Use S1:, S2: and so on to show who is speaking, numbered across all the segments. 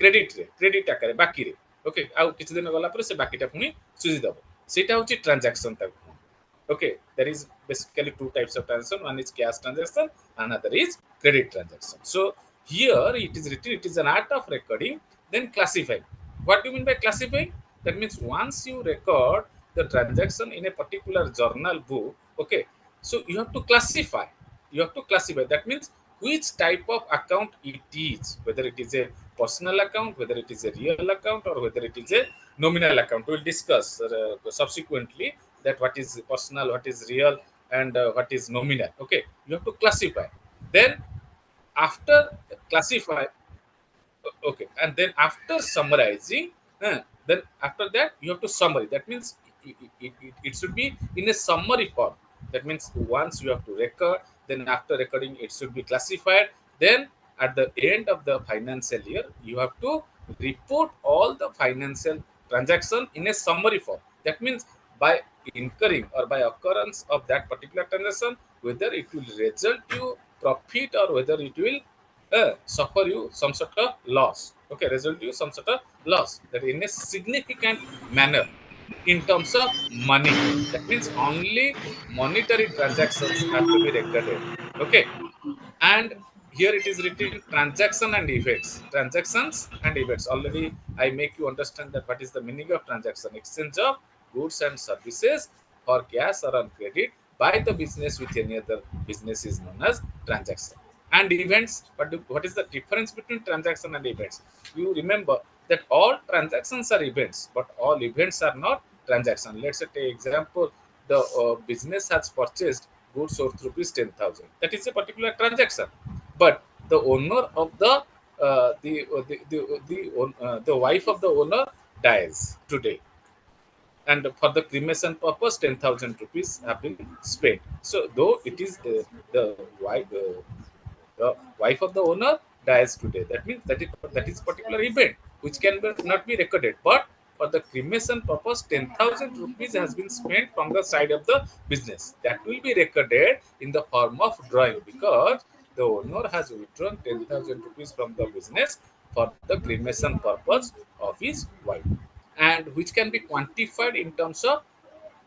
S1: Credit आकार बाकी रे ओके आउ किछि दिन गला पर से बाकीटा पुनी सुझी दबो सेटा होची ट्रांजैक्शन ता okay there is basically two types of transaction one is cash transaction another is credit transaction so here it is written it is an art of recording then classifying what do you mean by classifying that means once you record the transaction in a particular journal book okay so you have to classify that means which type of account it is whether it is a personal account whether it is a real account or whether it is a nominal account we'll discuss subsequently that what is personal what is real and what is nominal okay you have to classify then after classify okay and then after summarizing then after that you have to summary that means it should be in a summary form that means once you have to record then after recording it should be classified then at the end of the financial year you have to report all the financial transaction in a summary form that means by incurring or by occurrence of that particular transaction whether it will result you profit or whether it will suffer you some sort of loss okay result you some sort of loss that in a significant manner in terms of money that means only monetary transactions have to be recorded okay and here it is written transaction and events transactions and events already I make you understand that what is the meaning of transaction exchange of goods and services for cash or on credit by the business with any other business is known as transaction and events what is the difference between transaction and events you remember that all transactions are events but all events are not transaction let's say take example the business has purchased goods worth rupees 10,000 that is a particular transaction but the owner of the wife of the owner dies today and for the cremation purpose 10,000 rupees have been spent so though it is the wife of the owner dies today that means that is particular event which not be recorded but for the cremation purpose 10,000 rupees has been spent from the side of the business that will be recorded in the form of drawing because the owner has withdrawn 10,000 rupees from the business for the cremation purpose of his wife and which can be quantified in terms of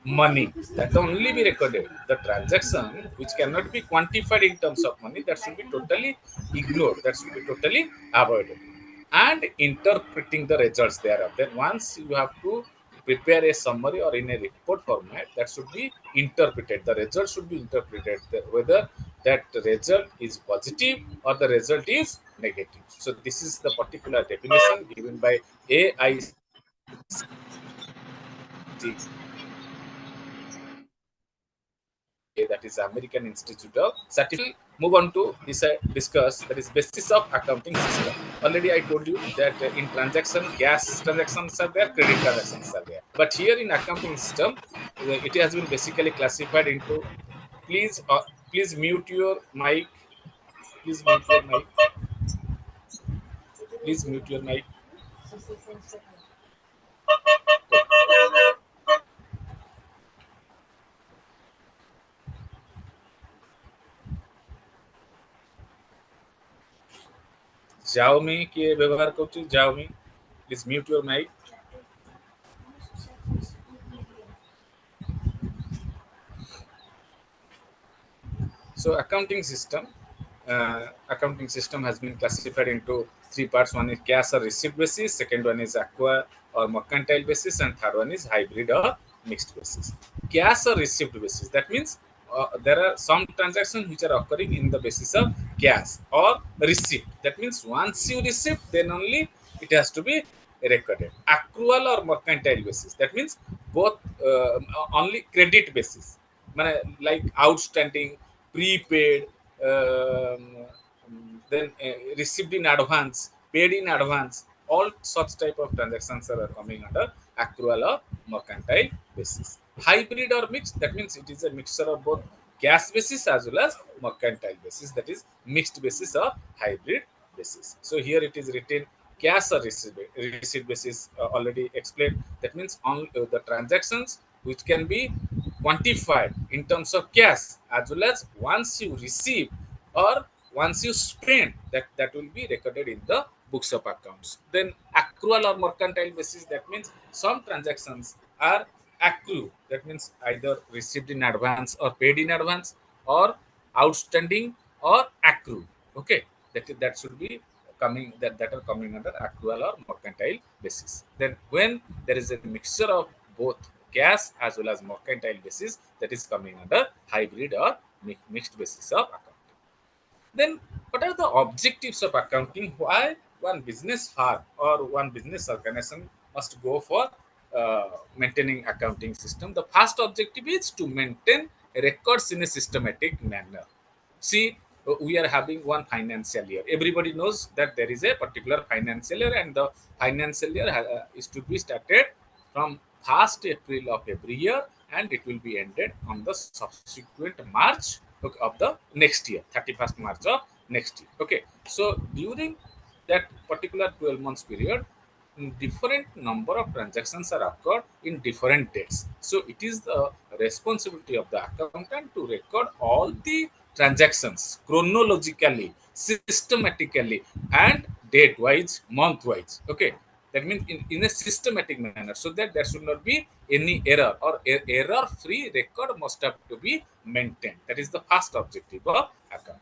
S1: money that can only be recorded the transaction which cannot be quantified in terms of money that should be totally ignored that should be totally avoided and interpreting the results thereof then once you have to prepare a summary or in a report format that should be interpreted the result should be interpreted whether that result is positive or the result is negative so this is the particular definition given by that is American Institute of Certification. Move on to discuss that is basis of accounting system. Already I told you that in transaction, cash transactions are there, credit transactions are there. But here in accounting system, it has been basically classified into. Please mute your mic. Please mute your mic. Please mute your mic. Xiaomi के व्यवहार करछु Xiaomi. Please mute your mic. So accounting system has been classified into three parts. One is cash or receipt basis, second one is aqua or mercantile basis, and third one is hybrid or mixed basis. Cash or receipt basis. That means there are some transactions which are occurring in the basis of cash or receipt. That means once you receive, then only it has to be recorded. Accrual or mercantile basis. That means both only credit basis. Like outstanding, prepaid, then received in advance, paid in advance. All such type of transactions are coming under accrual or mercantile basis. Hybrid or mixed, that means it is a mixture of both cash basis as well as mercantile basis. That is mixed basis or hybrid basis. So here it is written cash or receipt basis already explained. That means on the transactions which can be quantified in terms of cash as well as once you receive or once you spend that will be recorded in the books of accounts. Then accrual or mercantile basis, that means some transactions are accrue. That means either received in advance or paid in advance, or outstanding or accrue. Okay, that should be coming, that are coming under accrual or mercantile basis. Then when there is a mixture of both cash as well as mercantile basis, that is coming under hybrid or mixed basis of account. Then, what are the objectives of accounting? Why one business firm or one business organization must go for maintaining accounting system? The first objective is to maintain records in a systematic manner. See, we are having one financial year. Everybody knows that there is a particular financial year, and the financial year is to be started from 1st April of every year, and it will be ended on the subsequent March of the next year, 31st March of next year. Okay, so during that particular 12 months period, different number of transactions are occurred in different dates. So it is the responsibility of the accountant to record all the transactions chronologically, systematically, and date wise, month wise. Okay, that means in a systematic manner, so that there should not be any error, or error free record must have to be maintained. That is the first objective of account.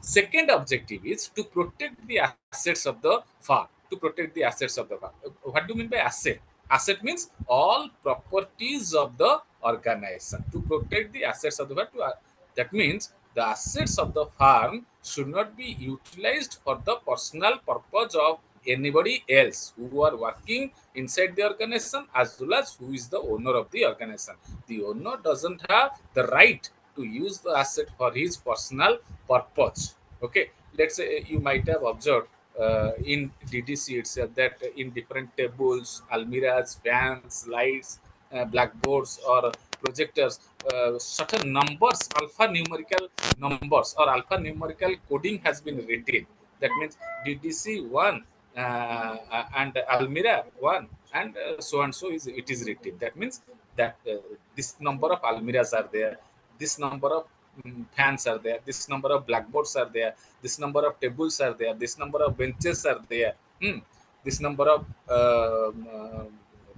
S1: Second objective is to protect the assets of the farm. To protect the assets of the farm. What do you mean by asset? Asset means all properties of the organization. To protect the assets of the farm, that means the assets of the farm should not be utilized for the personal purpose of anybody else who are working inside the organization, as well as who is the owner of the organization. The owner doesn't have the right to use the asset for his personal purpose. Okay, let's say you might have observed in DDC itself that in different tables, almirahs, fans, lights, blackboards, or projectors, certain numbers, alphanumerical numbers or alphanumerical coding has been written. That means DDC 1 and Almira 1 and so is it is written. That means that this number of almiras are there, this number of fans are there, this number of blackboards are there, this number of tables are there, this number of benches are there, this number of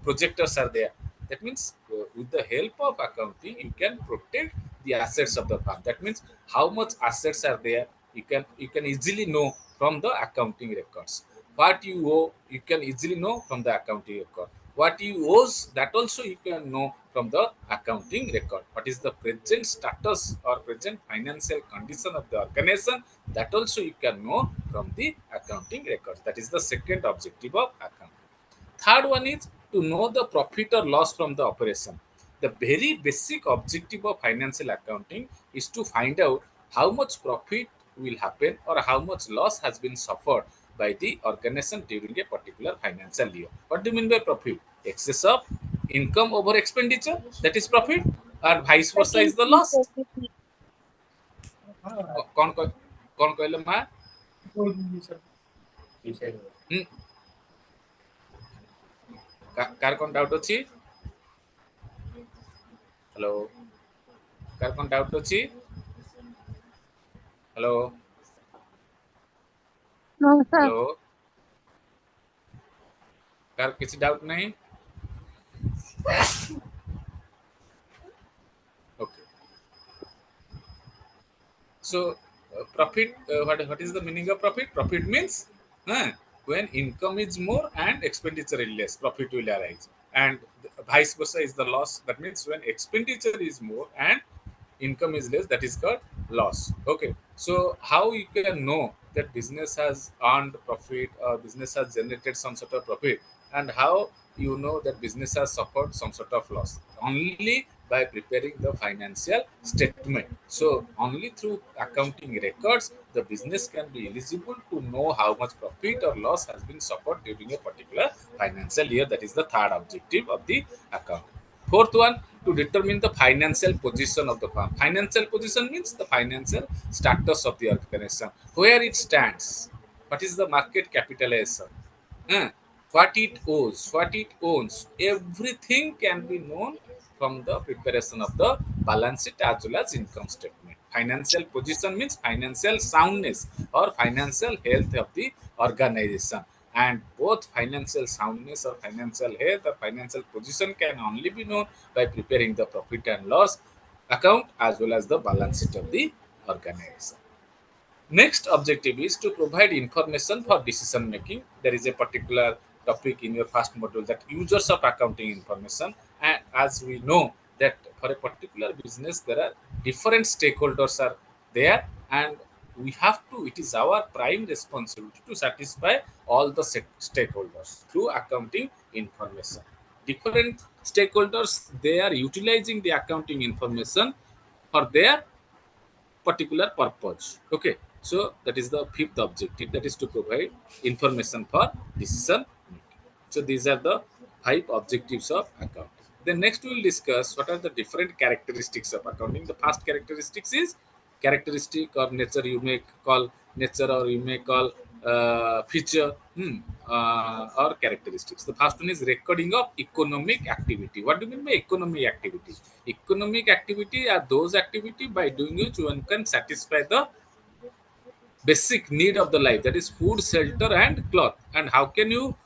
S1: projectors are there. That means with the help of accounting, you can protect the assets of the firm. That means how much assets are there, you can easily know from the accounting records. What you owe, you can easily know from the accounting record. What you owes, that also you can know from the accounting record. What is the present status or present financial condition of the organization, that also you can know from the accounting records. That is the second objective of accounting. Third one is to know the profit or loss from the operation. The very basic objective of financial accounting is to find out how much profit will happen or how much loss has been suffered by the organization during a particular financial year. What do you mean by profit? Excess of income over expenditure, that is profit, or vice
S2: I
S1: versa
S2: can
S1: is the
S2: see
S1: loss.
S2: perfectly.
S1: कौन कौन कहले माँ car कौन doubt अच्छी hello car कौन doubt अच्छी hello
S2: No, sir.
S1: Hello car किसी doubt नहीं okay so profit what is the meaning of profit? Profit means when income is more and expenditure is less, profit will arise, and vice versa is the loss. That means when expenditure is more and income is less, that is called loss. Okay, so how you can know that business has earned profit or business has generated some sort of profit, and how you know that business has suffered some sort of loss? Only by preparing the financial statement. So only through accounting records the business can be eligible to know how much profit or loss has been suffered during a particular financial year. That is the third objective of the account. Fourth one, to determine the financial position of the firm. Financial position means the financial status of the organization, where it stands, what is the market capitalization, uh, what it owes, what it owns. Everything can be known from the preparation of the balance sheet as well as income statement. Financial position means financial soundness or financial health of the organization. And both financial soundness or financial health or financial position can only be known by preparing the profit and loss account as well as the balance sheet of the organization. Next objective is to provide information for decision making. There is a particular topic in your first module that users of accounting information. And as we know that for a particular business, there are different stakeholders are there, and we have to. It is our prime responsibility to satisfy all the stakeholders through accounting information. Different stakeholders, they are utilizing the accounting information for their particular purpose. Okay, so that is the fifth objective, that is to provide information for decision making. So these are the five objectives of accounting. Then next we will discuss what are the different characteristics of accounting. The first characteristics is characteristic or nature, you may call nature or you may call feature, or characteristics. The first one is recording of economic activity. What do you mean by economic activity? Economic activity are those activity by doing which one can satisfy the basic need of the life, that is food, shelter and cloth. And how can you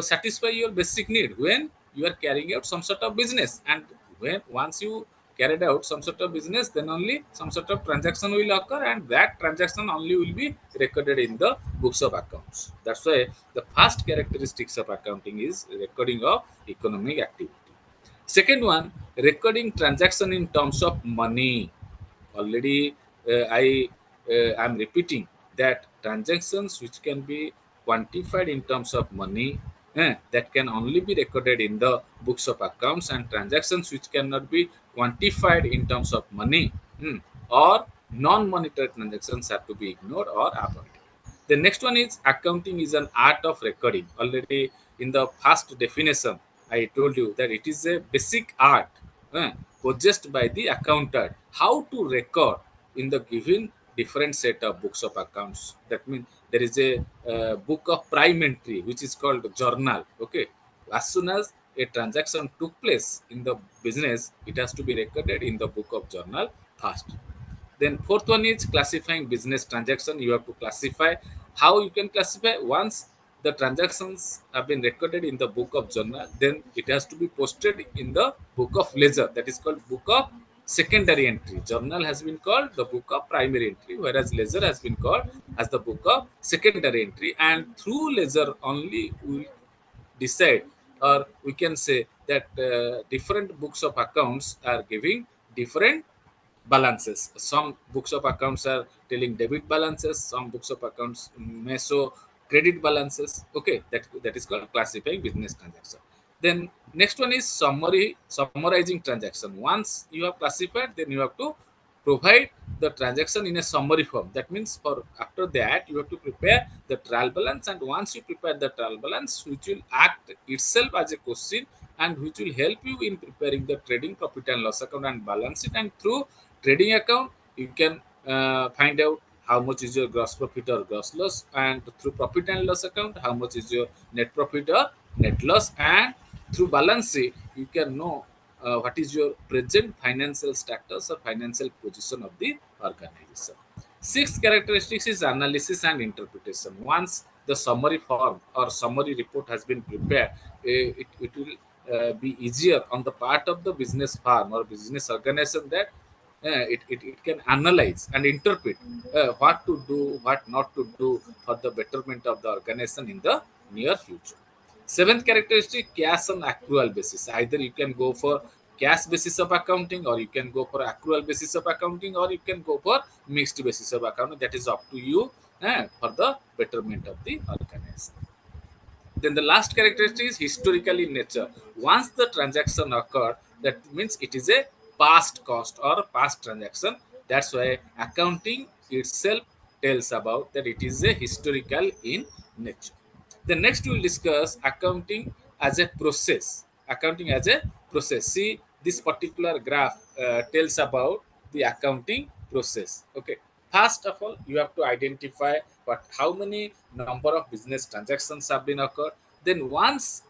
S1: satisfy your basic need? When you are carrying out some sort of business, and when once you carried out some sort of business, then only some sort of transaction will occur, and that transaction only will be recorded in the books of accounts. That's why the first characteristics of accounting is recording of economic activity. Second one, recording transaction in terms of money. Already, I am repeating that transactions which can be quantified in terms of money, that can only be recorded in the books of accounts, and transactions which cannot be quantified in terms of money, or non-monetary transactions have to be ignored or avoided. The next one is accounting is an art of recording. Already in the first definition, I told you that it is a basic art possessed by the accountant how to record in the given different set of books of accounts. That means there is a book of prime entry which is called journal. Okay, as soon as a transaction took place in the business, it has to be recorded in the book of journal first. Then fourth one is classifying business transaction. You have to classify. How you can classify? Once the transactions have been recorded in the book of journal, then it has to be posted in the book of ledger. That is called book of secondary entry. Journal has been called the book of primary entry, whereas ledger has been called as the book of secondary entry. And through ledger only we will decide, or we can say that different books of accounts are giving different balances. Some books of accounts are telling debit balances, some books of accounts may show credit balances. Okay, that is called classifying business transaction. Then next one is summarizing transaction. Once you have classified, then you have to provide the transaction in a summary form. That means for after that you have to prepare the trial balance, and once you prepare the trial balance, which will act itself as a question and which will help you in preparing the trading profit and loss account and balance it. And through trading account you can find out how much is your gross profit or gross loss, and through profit and loss account how much is your net profit or net loss, and through balance sheet you can know what is your present financial status or financial position of the organization. Sixth characteristics is analysis and interpretation. Once the summary form or summary report has been prepared, it will be easier on the part of the business firm or business organization that it can analyze and interpret what to do, what not to do for the betterment of the organization in the near future. Seventh characteristic, cash on accrual basis. Either you can go for cash basis of accounting, or you can go for accrual basis of accounting, or you can go for mixed basis of accounting. That is up to you for the betterment of the organization. Then the last characteristic is historical in nature. Once the transaction occurred, that means it is a past cost or past transaction. That's why accounting itself tells about that it is a historical in nature. The next we will discuss accounting as a process. Accounting as a process. See, this particular graph tells about the accounting process. Okay. First of all, you have to identify how many number of business transactions have been occurred. Then once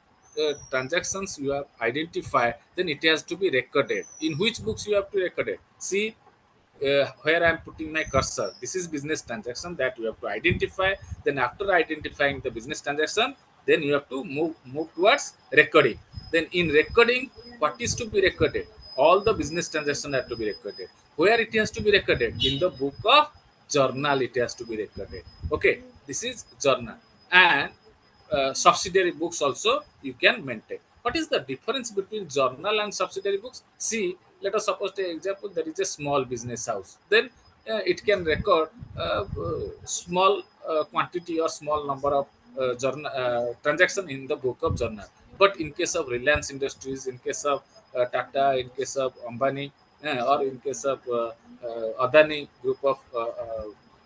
S1: transactions you have identified, then it has to be recorded. In which books you have to record it? See, where I am putting my cursor. This is business transaction that you have to identify. Then after identifying the business transaction, then you have to move towards recording. Then in recording, what is to be recorded? All the business transactions are to be recorded. Where it has to be recorded? In the book of journal, it has to be recorded. Okay, this is journal. And subsidiary books also you can maintain. What is the difference between journal and subsidiary books? See, let us suppose the example, there is a small business house. Then it can record small quantity or small number of transaction in the book of journal. But in case of Reliance Industries, in case of Tata, in case of Ambani, or in case of Adani group of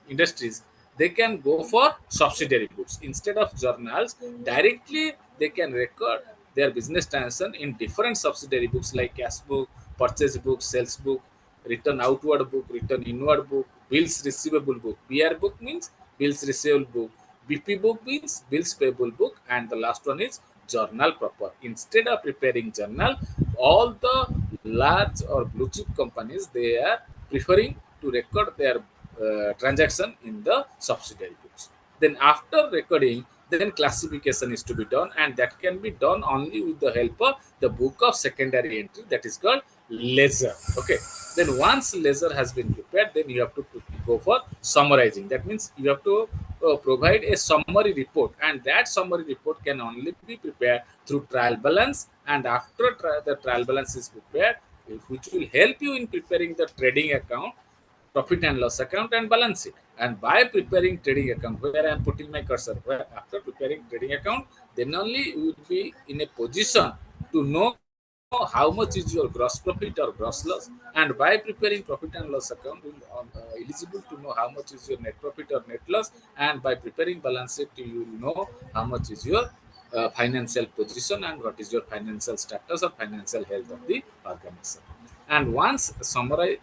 S1: industries, they can go for subsidiary books instead of journals. Directly they can record their business transaction in different subsidiary books like cash book, purchase book, sales book, return outward book, return inward book, bills receivable book. BR book means bills receivable book. BP book means bills payable book, and the last one is journal proper. Instead of preparing journal, all the large or blue chip companies, they are preferring to record their transaction in the subsidiary books. Then after recording, then classification is to be done, and that can be done only with the help of the book of secondary entry, that is called ledger. Okay, then once ledger has been prepared, then you have to go for summarizing. That means you have to provide a summary report, and that summary report can only be prepared through trial balance. And after the trial balance is prepared, which will help you in preparing the trading account, profit and loss account, and balance sheet. And by preparing trading account, where I am putting my cursor, where after preparing trading account, then only you will be in a position to know how much is your gross profit or gross loss. And by preparing profit and loss account, you will eligible to know how much is your net profit or net loss. And by preparing balance sheet, you will know how much is your financial position and what is your financial status or financial health of the organization. And once summary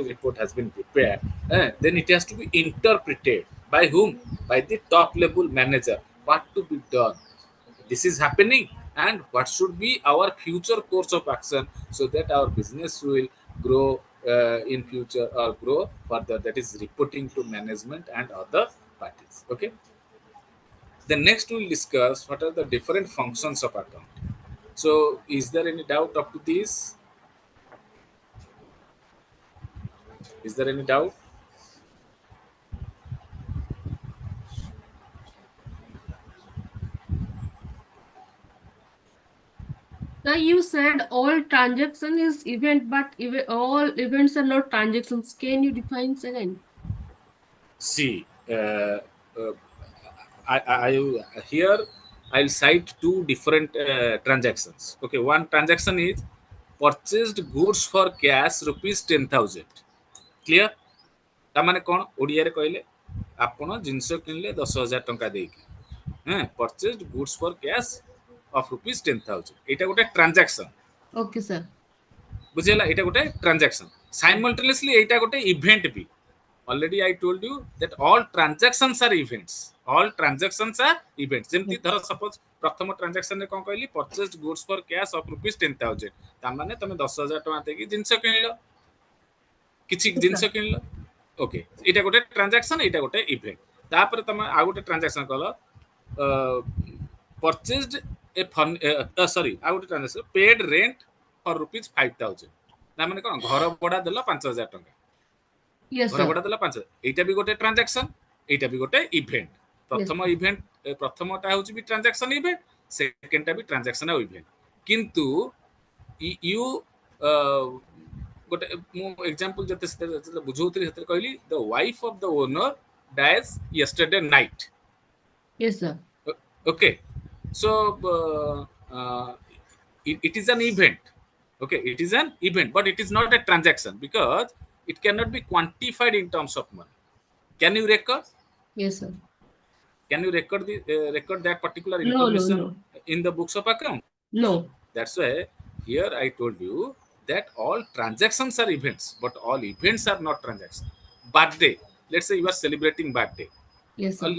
S1: report has been prepared, then it has to be interpreted by whom? By the top level manager. What to be done? This is happening, and what should be our future course of action so that our business will grow in future or grow further. That is reporting to management and other parties. Okay. Then next we'll discuss what are the different functions of account. So is there any doubt up to this? Is there any doubt?
S2: Now you said all transaction is event, but all events are not transactions. Can you define again?
S1: See, uh, here I'll cite two different transactions. Okay, one transaction is purchased goods for cash rupees 10,000. Clear? ତାମାନେ କ'ଣ ଓଡ଼ିଆରେ କହିଲେ ଆପଣ ଜିନିଷ କିଣିଲେ 10,000 ଟଙ୍କା ଦେଇକି purchased goods for cash of rupees 10,000. ଏଇଟା ଗୋଟେ transaction.
S2: Okay, sir.
S1: ବୁଝିହେଲା? ଏଇଟା ଗୋଟେ transaction. Simultaneously ଏଇଟା ଗୋଟେ event B. Already I told you that all transactions are events. All transactions are events. ଯେମିତି ଧର ସପୋଜ ପ୍ରଥମ ଟ୍ରାଞ୍ଜାକ୍ସନରେ କ'ଣ କହିଲି, purchased goods for cash of rupees 10,000. ତାମାନେ ତମେ 10,000 ଟଙ୍କା ଦେଇକି ଜିନିଷ କିଣିଲ, କିଛି
S2: Yes,
S1: ଜିନିଷ
S2: sir.
S1: କିଣିଲ। ଓକେ, ଏଇଟା ଗୋଟେ ଟ୍ରାଞ୍ଜାକ୍ସନ୍, ଏଇଟା ଗୋଟେ ଇଭେଣ୍ଟ। ତାପରେ ତମେ ଆଉ ଗୋଟେ ଟ୍ରାଞ୍ଜାକ୍ସନ୍ କଲ, purchased a ସରି ଆଉ ଗୋଟେ transaction paid rent for rupees 5,000। ତାମାନେ କ'ଣ, ଘର ଭଡ଼ା ଦେଲ 5,000 ଟଙ୍କା,
S2: Yes,
S1: ଘର
S2: sir.
S1: ଭଡ଼ା ଦେଲ 5,000। ଏଇଟା ବି ଗୋଟେ ଟ୍ରାଞ୍ଜାକ୍ସନ୍, ଏଇଟା ବି ଗୋଟେ ଇଭେଣ୍ଟ।
S2: Yes,
S1: ପ୍ରଥମ
S2: sir.
S1: ଇଭେଣ୍ଟ, ପ୍ରଥମଟା ହେଉଛି ବି ଟ୍ରାଞ୍ଜାକ୍ସନ୍ ଇଭେଣ୍ଟ, ସେକେଣ୍ଡଟା ବି ଟ୍ରାଞ୍ଜାକ୍ସନ୍ ଆଉ ଇଭେଣ୍ଟ। କିନ୍ତୁ ୟୁ ଗୋଟେ ମୁଁ ଏକ୍ଜାମ୍ପଲ୍ ଯେତେବେଳେ ବୁଝଉଥିଲି ସେତେବେଳେ କହିଲି the wife of the owner dies yesterday night.
S2: Yes, sir.
S1: Okay, so it is an event. Okay, it is an event, but it is not a transaction because it cannot be quantified in terms of money. Can you record?
S2: Yes, sir.
S1: Can you record the record that particular
S2: No, no,
S1: information
S2: no.
S1: in the books of accounts?
S2: No.
S1: That's why here I told you that all transactions are events, but all events are not transactions. Birthday, let's say you are celebrating birthday.
S2: Yes, sir.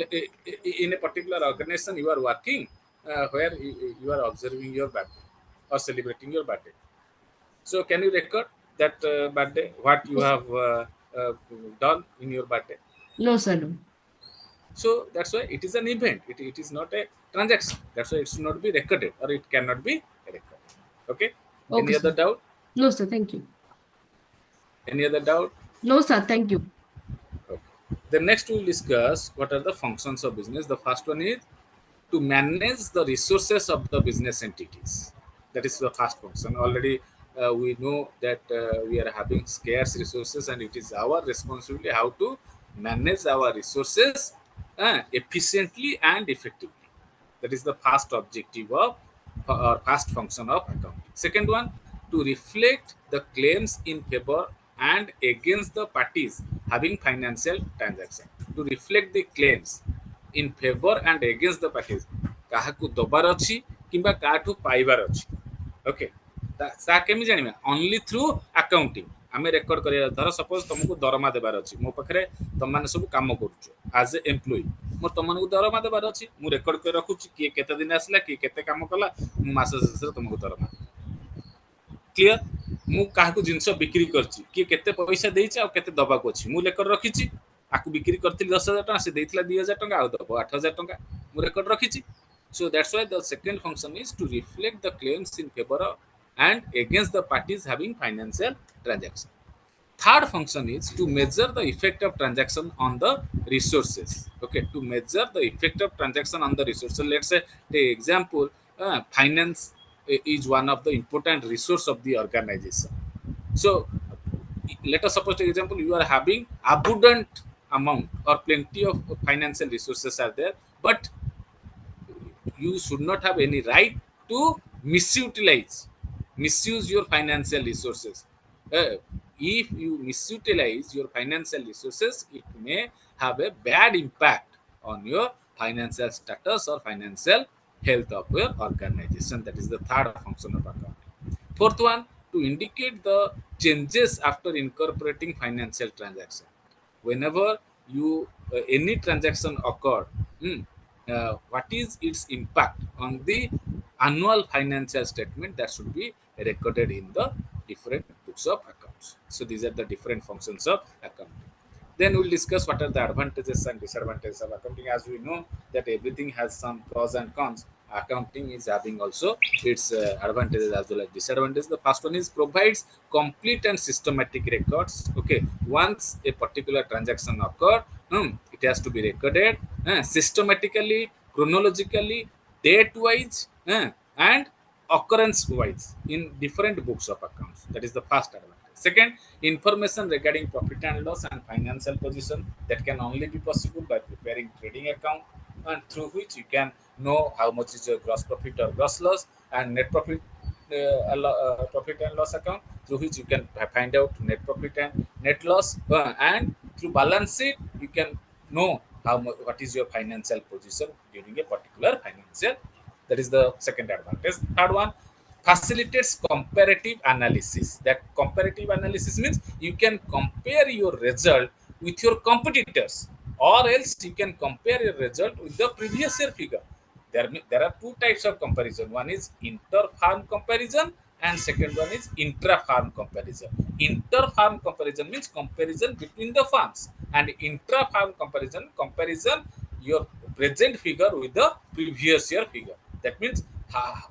S1: In a particular organization you are working, where you are observing your birthday or celebrating your birthday. So can you record that birthday, what you
S2: Yes,
S1: have uh, done in your birthday?
S2: No, sir. No.
S1: So that's why it is an event. It is not a transaction. That's why it should not be recorded or it cannot be recorded. Okay.
S2: Okay,
S1: Any
S2: sir.
S1: other doubt?
S2: No, sir. Thank you.
S1: Any other doubt?
S2: No, sir. Thank you.
S1: Okay. Then next we will discuss what are the functions of business. The first one is to manage the resources of the business entities. That is the first function. Already we know that we are having scarce resources and it is our responsibility how to manage our resources efficiently and effectively. That is the first objective of or first function of accounting. Second one, to reflect the claims in favor and against the parties having financial transaction. To reflect the claims in favor and against the parties. କାହାକୁ ଦବାର ଅଛି କିମ୍ବା କାହାଠୁ ପାଇବାର ଅଛି okay ତା କେମିତି ଜାଣିବା only through accounting ଆମେ ରେକର୍ଡ କରିବା ଧର ସପୋଜ ତମକୁ ଦରମା ଦେବାର ଅଛି ମୋ ପାଖରେ ତମମାନେ ସବୁ କାମ କରୁଛ ଆଜ ଏ ଏମ୍ପ୍ଲୟି ମୋର ତମମାନଙ୍କୁ ଦରମା ଦେବାର ଅଛି ମୁଁ ରେକର୍ଡ କରି ରଖୁଛି କିଏ କେତେ ଦିନ ଆସିଲା କିଏ କେତେ କାମ କଲା ମୁଁ ମାସ ଶେଷରେ ତମକୁ ଦରମା କ୍ଲିୟର ମୁଁ କାହାକୁ ଜିନିଷ ବିକ୍ରି କରିଛି କିଏ କେତେ ପଇସା ଦେଇଛି ଆଉ କେତେ ଦବାକୁ ଅଛି ମୁଁ ରେକର୍ଡ ରଖିଛି ଆକୁ ବିକ୍ରି କରିଥିଲି 10,000 ଟଙ୍କା ସେ ଦେଇଥିଲା 2,000 ଟଙ୍କା ଆଉ ଦବ 8,000 ଟଙ୍କା ମୁଁ ରେକର୍ଡ ରଖିଛି so that's why the second function is to reflect the claims in favor of and against the parties having financial transaction. Third function is to measure the effect of transaction on the resources. Okay, to measure the effect of transaction on the resources. Let's say the example, finance is one of the important resource of the organization. So let us suppose, for example, you are having abundant amount or plenty of financial resources are there, but you should not have any right to misuse your financial resources. If you misutilize your financial resources it may have a bad impact on your financial status or financial health of your organization. That is the third function of accounting. Fourth one, to indicate the changes after incorporating financial transaction. Whenever you any transaction occurred, what is its impact on the annual financial statement that should be recorded in the different books of accounts. So these are the different functions of accounting. Then we'll discuss what are the advantages and disadvantages of accounting. As we know that everything has some pros and cons, accounting is having also its advantages as well as disadvantages. The first one is provides complete and systematic records. Okay, once a particular transaction occurred, it has to be recorded systematically, chronologically, date wise, and occurrence wise in different books of accounts. That is the first advantage. Second, information regarding profit and loss and financial position that can only be possible by preparing trading account, and through which you can know how much is your gross profit or gross loss, and net profit profit and loss account through which you can find out net profit and net loss, and through balance sheet you can know how much, what is your financial position during a particular financial. That is the second advantage. Third one, facilitates comparative analysis. That comparative analysis means you can compare your result with your competitors, or else you can compare your result with the previous year figure. There are two types of comparison. One is inter-farm comparison and second one is intra-farm comparison. Inter-farm comparison means comparison between the farms, and intra-farm comparison your present figure with the previous year figure. That means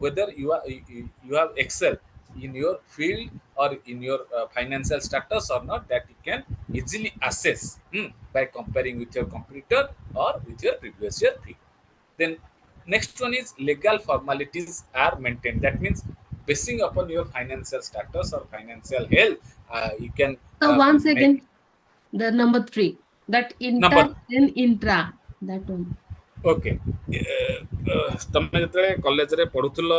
S1: whether you have excel in your field or in your financial status or not, that you can easily assess by comparing with your competitor or with your previous year figure. Then next one is legal formalities are maintained. That means basing upon your financial status or financial health, you can
S2: So one
S1: make
S2: second. The number three. That inter
S1: number.
S2: and intra. That one.
S1: Okay ତମେ ଯେତେବେଳେ କଲେଜରେ ପଢୁଥିଲ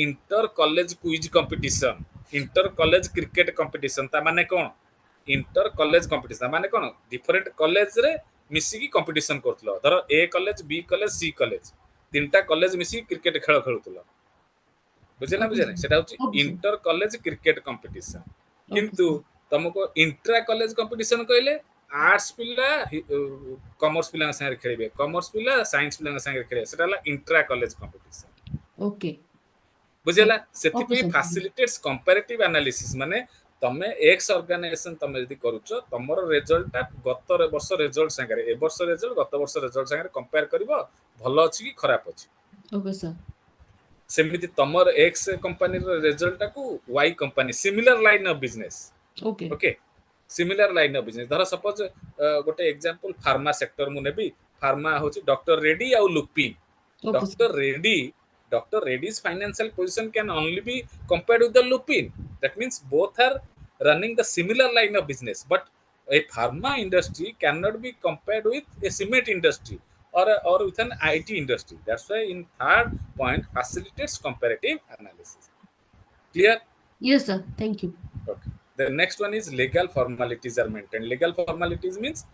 S1: inter college quiz competition, inter college cricket competition, ତା ମାନେ କ'ଣ? Inter college competition ମାନେ କ'ଣ? Different କଲେଜରେ ମିଶିକି କମ୍ପିଟିସନ କରୁଥିଲ। ଧର ଏ କଲେଜ, ବି କଲେଜ, ସି କଲେଜ, ତିନିଟା କଲେଜ ମିଶିକି କ୍ରିକେଟ ଖେଳ ଖେଳୁଥିଲ। ବୁଝିଲା
S2: Okay,
S1: ବୁଝିଲା
S2: sir.
S1: ସେଟା ହଉଛି
S2: Okay, sir.
S1: Inter college cricket competition.
S2: Okay,
S1: କିନ୍ତୁ
S2: sir.
S1: ତମକୁ ଇଣ୍ଟ୍ରା କଲେଜ କମ୍ପିଟିସନ କହିଲେ ଆର୍ଟସ ପିଲା କମର୍ସ ପିଲାଙ୍କ ସାଙ୍ଗରେ ଖେଳିବେ, କମର୍ସ ପିଲା ସାଇନ୍ସ ପିଲାଙ୍କ ସାଙ୍ଗରେ ଖେଳିବେ, ସେଟା ହେଲା ଇଣ୍ଟ୍ରା କଲେଜ କମ୍ପିଟିସନ।
S2: Okay.
S1: ବୁଝିଲା?
S2: Okay,
S1: ସେଥିପାଇଁ
S2: sir.
S1: ଫାସିଲିଟେଟ୍ସ କମ୍ପାରେଟିଭ ଆନାଲିସିସ୍ ମାନେ ତମେ ଏକ୍ସ ଅର୍ଗାନାଇଜେସନ ତମେ ଯଦି କରୁଛ ତମର ରେଜଲ୍ଟଟା ଗତ ବର୍ଷ ରେଜଲ୍ଟ ସାଙ୍ଗରେ ଏ ବର୍ଷ ରେଜଲ୍ଟ ଗତ ବର୍ଷ ରେଜଲ୍ଟ ସାଙ୍ଗରେ କମ୍ପେୟାର କରିବ ଭଲ ଅଛି କି ଖରାପ ଅଛି।
S2: Okay, sir.
S1: ସେମିତି ତମର ଏକ୍ସ କମ୍ପାନୀର ରେଜଲ୍ଟଟାକୁ Y company similar line of business
S2: Okay.
S1: Okay similar line of business ଧର ସପୋଜ ଗୋଟେ ଏକ୍ଜାମ୍ପଲ ଫାର୍ମା ସେକ୍ଟର ମୁଁ ନେବି ଫାର୍ମା ହଉଛି ଡକ୍ଟର ରେଡ୍ଡି ଆଉ Lupin
S2: Okay, sir.
S1: Dr. Reddy's financial position can only be compared with the Lupin. That means both are running the similar line of business, but a pharma industry cannot be compared with a cement industry or with an IT industry. That's why in third point facilitates comparative analysis. Clear?
S2: Yes, sir. Thank you.
S1: Okay. The next one is legal formalities are maintained. Legal formalities means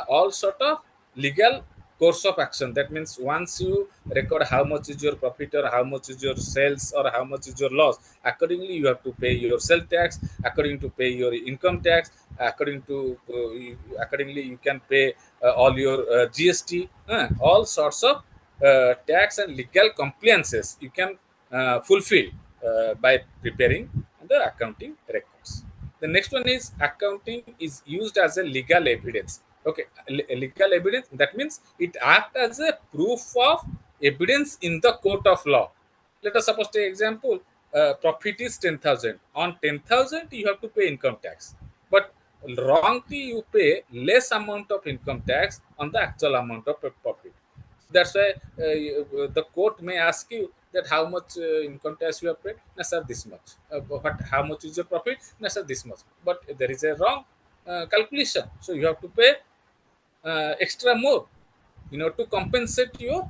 S1: all sort of legal course of action. That means once you record how much is your profit or how much is your sales or how much is your loss, accordingly you have to pay your sales tax, according to pay your income tax, accordingly you can pay all your GST, all sorts of tax and legal compliances you can fulfill by preparing the accounting records. The next one is accounting is used as a legal evidence. Okay, legal evidence, that means it acts as a proof of evidence in the court of law. Let us suppose take example, profit is 10,000. On 10,000 you have to pay income tax, but wrongly you pay less amount of income tax on the actual amount of profit. That's why the court may ask you that how much income tax you have paid. No, sir, this much. But how much is your profit? No, sir, this much. But there is a wrong calculation, so you have to pay extra more, to compensate your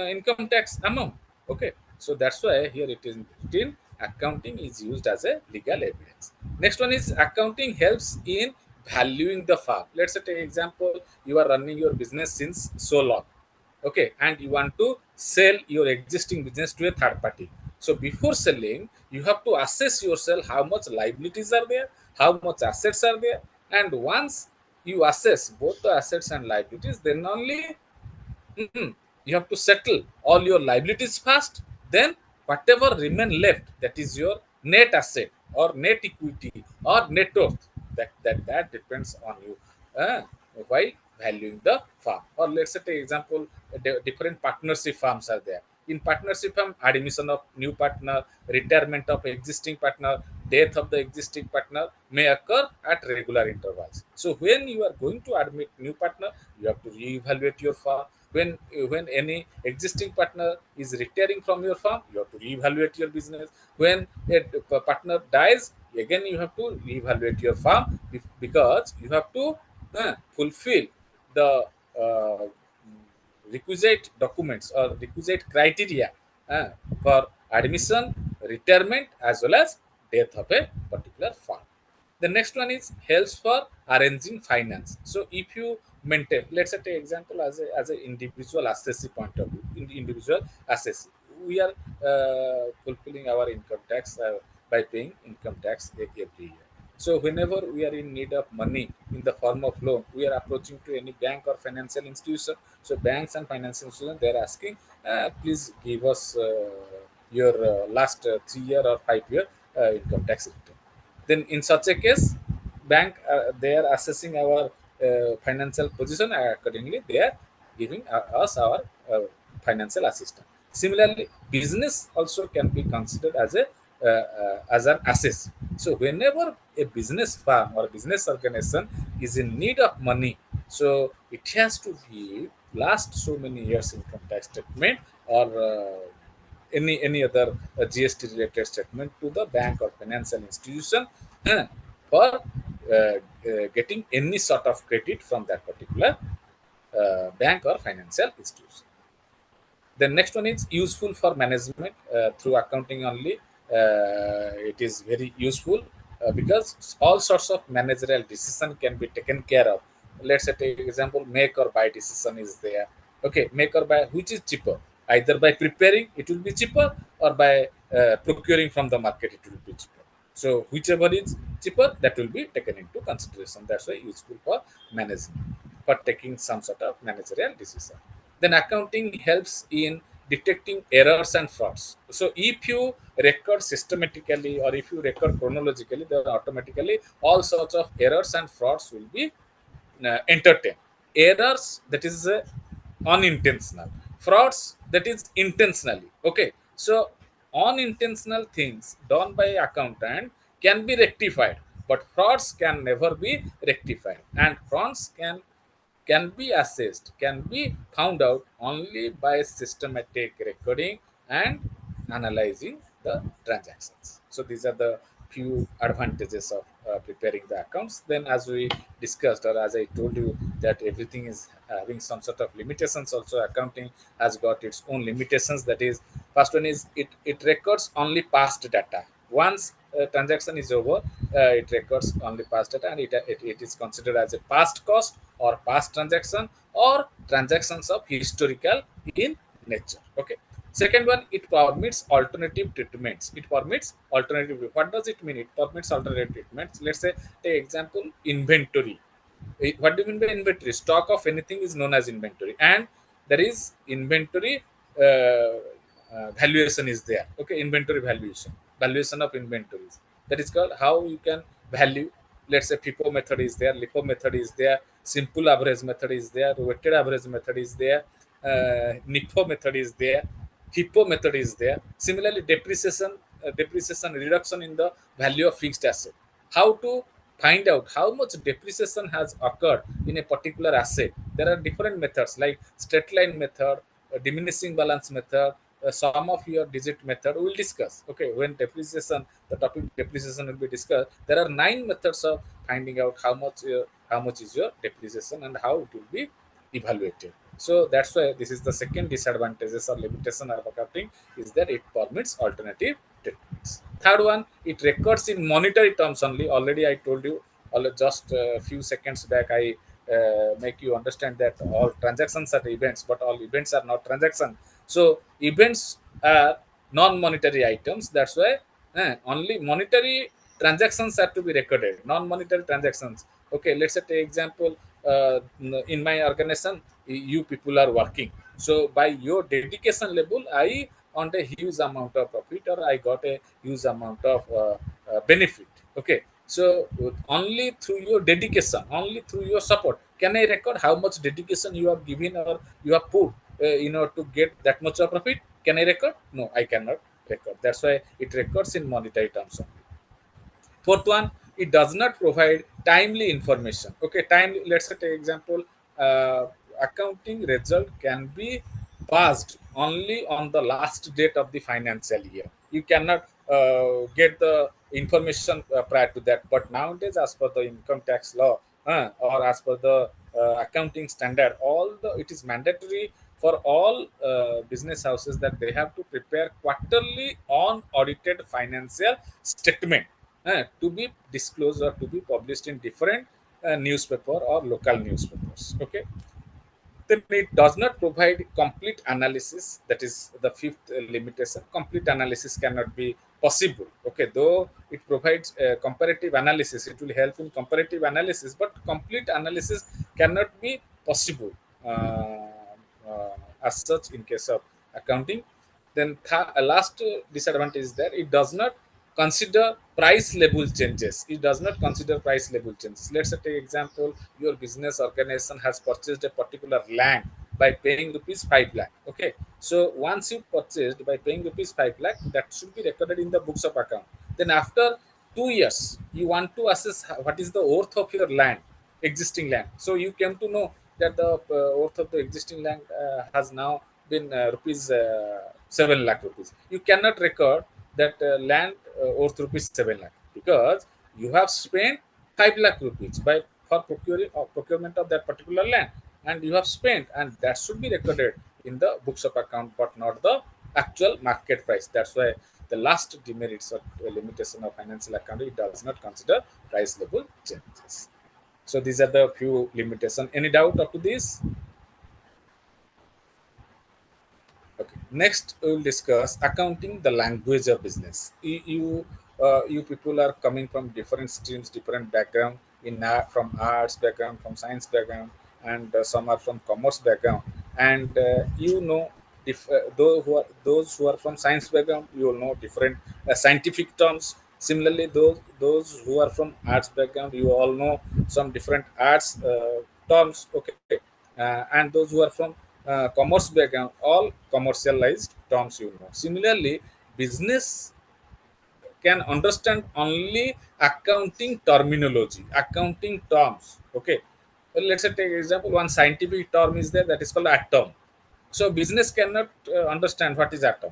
S1: income tax amount. Okay, so that's why here it is written accounting is used as a legal evidence. Next one is accounting helps in valuing the farm. Let's say take example, you are running your business since so long, okay, and you want to sell your existing business to a third party. So before selling you have to assess yourself how much liabilities are there, how much assets are there, and once you assess both the assets and liabilities, then only you have to settle all your liabilities first, then whatever remain left, that is your net asset or net equity or net worth, that depends on you uh, while valuing the farm. Or let's say take example, different partnership farms are there. In partnership farm, admission of new partner, retirement of existing partner, death of the existing partner may occur at regular intervals. So when you are going to admit new partner, you have to reevaluate your farm. When any existing partner is retiring from your farm, you have to reevaluate your business. When a partner dies, again you have to reevaluate your farm, because you have to fulfill the uh, requisite documents or requisite criteria for admission, retirement, as well as death of a particular farm. The next one is helps for arranging finance. So if you maintain, let's say take example as an individual assessee point of view, individual assessee, we are fulfilling our income tax by paying income tax every year. So whenever we are in need of money in the form of loan, we are approaching to any bank or financial institution. So banks and financial institutions, they are asking, please give us your last 3 year or 5 year income tax return. Then in such a case, bank they are assessing our financial position, accordingly they are giving us our financial assistance. Similarly, business also can be considered as an asset. So whenever a business firm or business organization is in need of money, so it has to give last so many years income tax statement or any other GST related statement to the bank or financial institution for getting any sort of credit from that particular bank or financial institution. The next one is useful for management through accounting only. It is very useful because all sorts of managerial decision can be taken care of. Let's say, take example, make or buy decision is there. Okay, make or buy, which is cheaper? Either by preparing, it will be cheaper, or by procuring from the market, it will be cheaper. So, whichever is cheaper, that will be taken into consideration. That's why useful for management, for taking some sort of managerial decision. Then accounting helps in detecting errors and frauds. So if you record systematically or if you record chronologically, then automatically all sorts of errors and frauds will be entertained. Errors, that is unintentional. Frauds, that is intentionally. Okay. So unintentional things done by accountant can be rectified, but frauds can never be rectified, and frauds can be assessed, can be found out only by systematic recording and analyzing the transactions. So these are the few advantages of preparing the accounts. Then, as we discussed, or as I told you, that everything is having some sort of limitations. Also, accounting has got its own limitations. That is, first one is it records only past data. Once a transaction is over, it records only past data, and it is considered as a past cost or past transaction or transactions of historical in nature. Okay. Second one, it permits alternative treatments. It permits alternative. What does it mean? It permits alternative treatments. Let's say, take example, inventory. What do you mean by inventory? Stock of anything is known as inventory, and there is inventory valuation is there. Okay, inventory valuation of inventories. That is called how you can value. Let's say FIFO method is there, LIFO method is there, simple average method is there, weighted average method is there, NIFO method is there, FIFO method is there. Similarly, depreciation reduction in the value of fixed asset. How to find out how much depreciation has occurred in a particular asset? There are different methods like straight line method, diminishing balance method, sum of your digit method. We will discuss. Okay, when depreciation, the topic depreciation will be discussed. There are 9 methods of finding out how much is your depreciation and how it will be evaluated. So that's why this is the second disadvantages or limitation of accounting, is that it permits alternative treatments. Third one, it records in monetary terms only. Already I told you, just a few seconds back, I make you understand that all transactions are events, but all events are not transactions. So events are non-monetary items. That's why only monetary transactions are to be recorded. Non-monetary transactions. Okay, let's say take example. In my organization, you people are working. So by your dedication level, I earned a huge amount of profit, or I got a huge amount of benefit. Okay, so only through your dedication, only through your support, can I record how much dedication you have given or you have put to get that much of profit. Can I record? No, I cannot record. That's why it records in monetary terms only. Fourth one, it does not provide timely information. Okay, timely. Let's say take example, accounting result can be passed only on the last date of the financial year. You cannot get the information prior to that. But nowadays, as per the income tax law or as per the accounting standard, all the it is mandatory for all business houses that they have to prepare quarterly on audited financial statement to be disclosed or to be published in different newspaper or local newspapers. Okay, then it does not provide complete analysis. That is the fifth limitation. Complete analysis cannot be possible. Okay, though it provides comparative analysis, it will help in comparative analysis, but complete analysis cannot be possible as such in case of accounting. Then last disadvantage is that it does not consider price level changes. It does not consider price level changes. Let's say take example, your business organization has purchased a particular land by paying rupees 5 lakh. Okay, so once you purchased by paying rupees 5 lakh, that should be recorded in the books of account. Then after 2 years, you want to assess what is the worth of your land, existing land. So you came to know that the worth of the existing land has now been rupees 7 lakh rupees. You cannot record that land worth rupees 7 lakh, because you have spent 5 lakh rupees by for procuring or procurement of that particular land, and you have spent, and that should be recorded in the books of account, but not the actual market price. That's why the last demerits or limitation of financial accounting, it does not consider price level changes. So these are the few limitations. Any doubt up to this? Okay. Next, we will discuss accounting, the language of business. You people are coming from different streams, different background, from arts background, from science background, and some are from commerce background, and those who are from science background, you will know different scientific terms. Similarly, those who are from arts background, you all know some different arts terms. Okay, and those who are from commerce background, all commercialized terms, you know. Similarly, business can understand only accounting terminology, accounting terms. Okay, well, let's say take example. One scientific term is there that is called atom. So business cannot understand what is atom.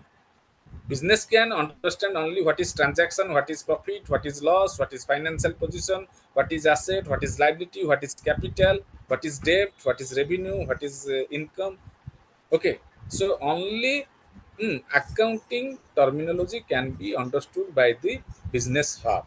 S1: Business can understand only what is transaction, what is profit, what is loss, what is financial position, what is asset, what is liability, what is capital, what is debt, what is revenue, what is income. Okay, so only accounting terminology can be understood by the business firm,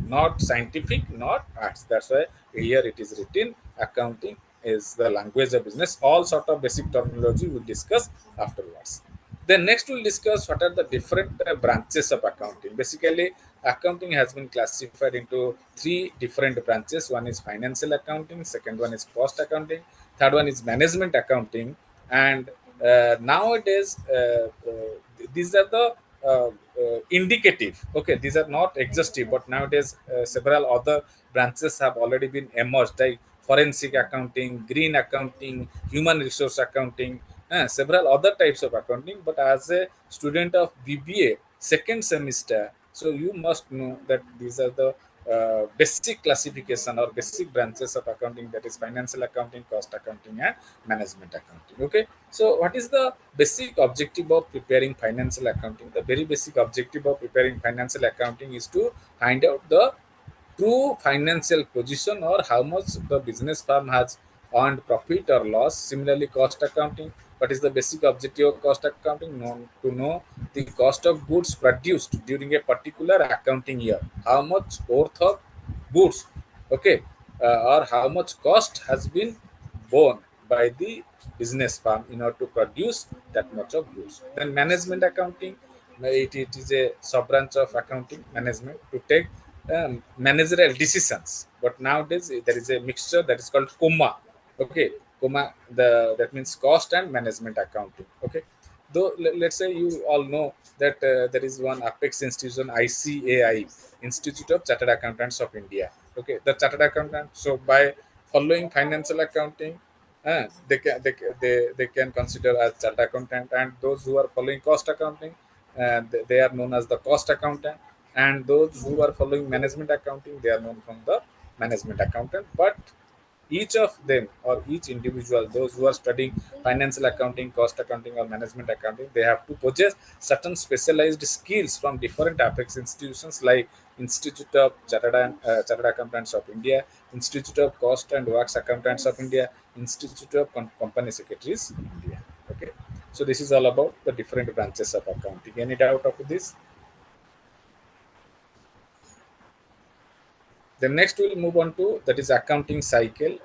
S1: not scientific, not arts. That's why here it is written accounting is the language of business. All sort of basic terminology we'll discuss afterwards. Then next we'll discuss what are the different branches of accounting. Basically, accounting has been classified into three different branches. One is financial accounting, second one is cost accounting, third one is management accounting, and nowadays these are the indicative. Okay, these are not exhaustive, but nowadays several other branches have already been emerged, like forensic accounting, green accounting, human resource accounting, several other types of accounting. But as a student of BBA second semester, so you must know that these are the basic classification or basic branches of accounting, that is financial accounting, cost accounting, and management accounting. Okay, so what is the basic objective of preparing financial accounting? The very basic objective of preparing financial accounting is to find out the true financial position, or how much the business firm has earned profit or loss. Similarly, cost accounting, what is the basic objective of cost accounting? To know the cost of goods produced during a particular accounting year, how much worth of goods, okay, or how much cost has been borne by the business firm in order to produce that much of goods. Then management accounting, it is a sub branch of accounting management to take managerial decisions. But nowadays there is a mixture that is called coma. Okay, coma, the that means cost and management accounting. Okay, though let's say you all know that there is one apex institution, ICAI, Institute of Chartered Accountants of India. Okay, the chartered accountant, so by following financial accounting, they can consider as chartered accountant. And those who are following cost accounting, they are known as the cost accountant. And those who are following management accounting, they are known from the management accountant. But each of them, or each individual, those who are studying financial accounting, cost accounting, or management accounting, they have to possess certain specialized skills from different apex institutions, like Institute of Chartered Accountants of India, Institute of Cost and Works Accountants of India, Institute of Company Secretaries India. Okay, so this is all about the different branches of accounting. Any doubt of this? Then next we'll move on to that is accounting cycle.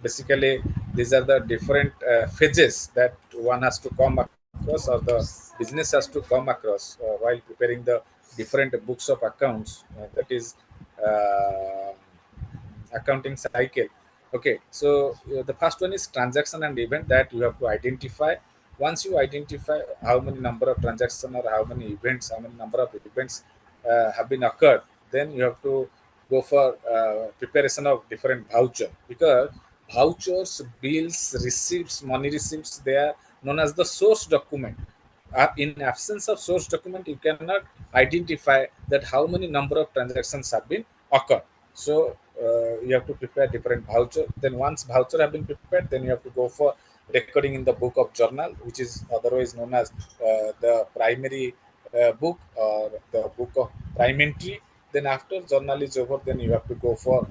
S1: Basically, these are the different phases that one has to come across, or the business has to come across while preparing the different books of accounts. That is uh, accounting cycle. Okay, so the first one is transaction and event that you have to identify. Once you identify how many number of transactions, or how many events, how many number of events have been occurred, then you have to go for preparation of different voucher, because vouchers, bills, receipts, money receipts, they are known as the source document. In absence of source document, you cannot identify that how many number of transactions have been occurred. So you have to prepare different voucher. Then once voucher have been prepared, then you have to go for recording in the book of journal, which is otherwise known as the primary book, or the book of prime entry. Then after journal is over, then you have to go for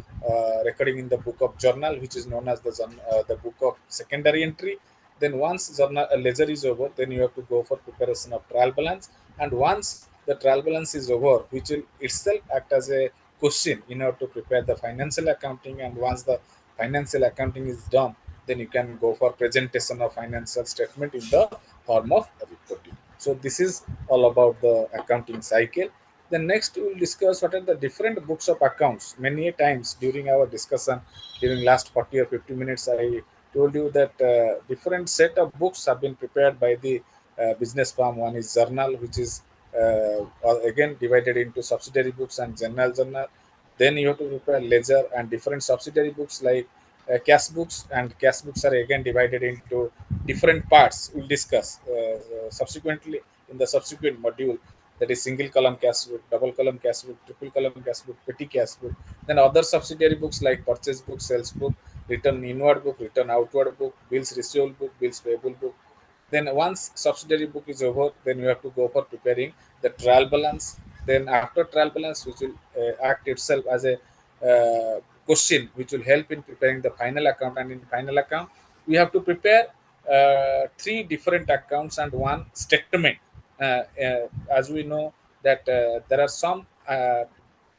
S1: recording in the book of journal, which is known as the book of secondary entry. Then once journal ledger is over, then you have to go for preparation of trial balance. And once the trial balance is over, which will itself act as a question in order to prepare the financial accounting. And once the financial accounting is done, then you can go for presentation of financial statement in the form of reporting. So this is all about the accounting cycle. Then next we will discuss what are the different books of accounts. Many a times during our discussion, during last 40 or 50 minutes, I told you that different set of books have been prepared by the business farm. One is journal, which is again divided into subsidiary books and general journal. Then you have to prepare ledger and different subsidiary books like cash books, and cash books are again divided into different parts. We'll discuss subsequently in the subsequent module. That is single column cash book, double column cash book, triple column cash book, petty cash book. Then other subsidiary books like purchase book, sales book, return inward book, return outward book, bills receivable book, bills payable book. Then once subsidiary book is over, then you have to go for preparing the trial balance. Then after trial balance, which will act itself as a question, which will help in preparing the final account. And in final account, we have to prepare three different accounts and one statement. As we know that there are some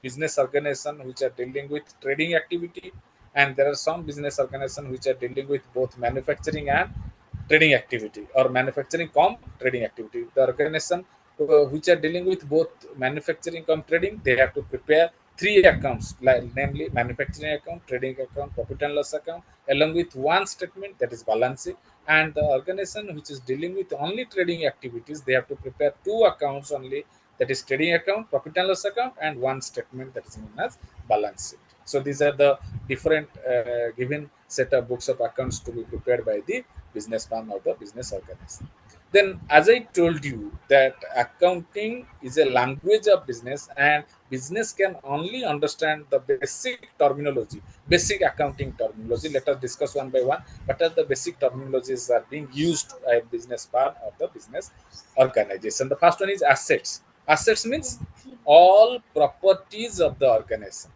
S1: business organization which are dealing with trading activity, and there are some business organization which are dealing with both manufacturing and trading activity, or manufacturing com trading activity. The organization which are dealing with both manufacturing com trading, they have to prepare three accounts, like namely manufacturing account, trading account, profit and loss account, along with one statement, that is balance sheet. And the organization which is dealing with only trading activities, they have to prepare two accounts only, that is trading account, profit and loss account, and one statement, that is known as balance sheet. So these are the different given set of books of accounts to be prepared by the business firm or the business organization. Then, as I told you, that accounting is a language of business, and business can only understand the basic terminology, basic accounting terminology. Let us discuss one by one. What are the basic terminologies that are being used by business firm or the business organization? The first one is assets. Assets means all properties of the organization,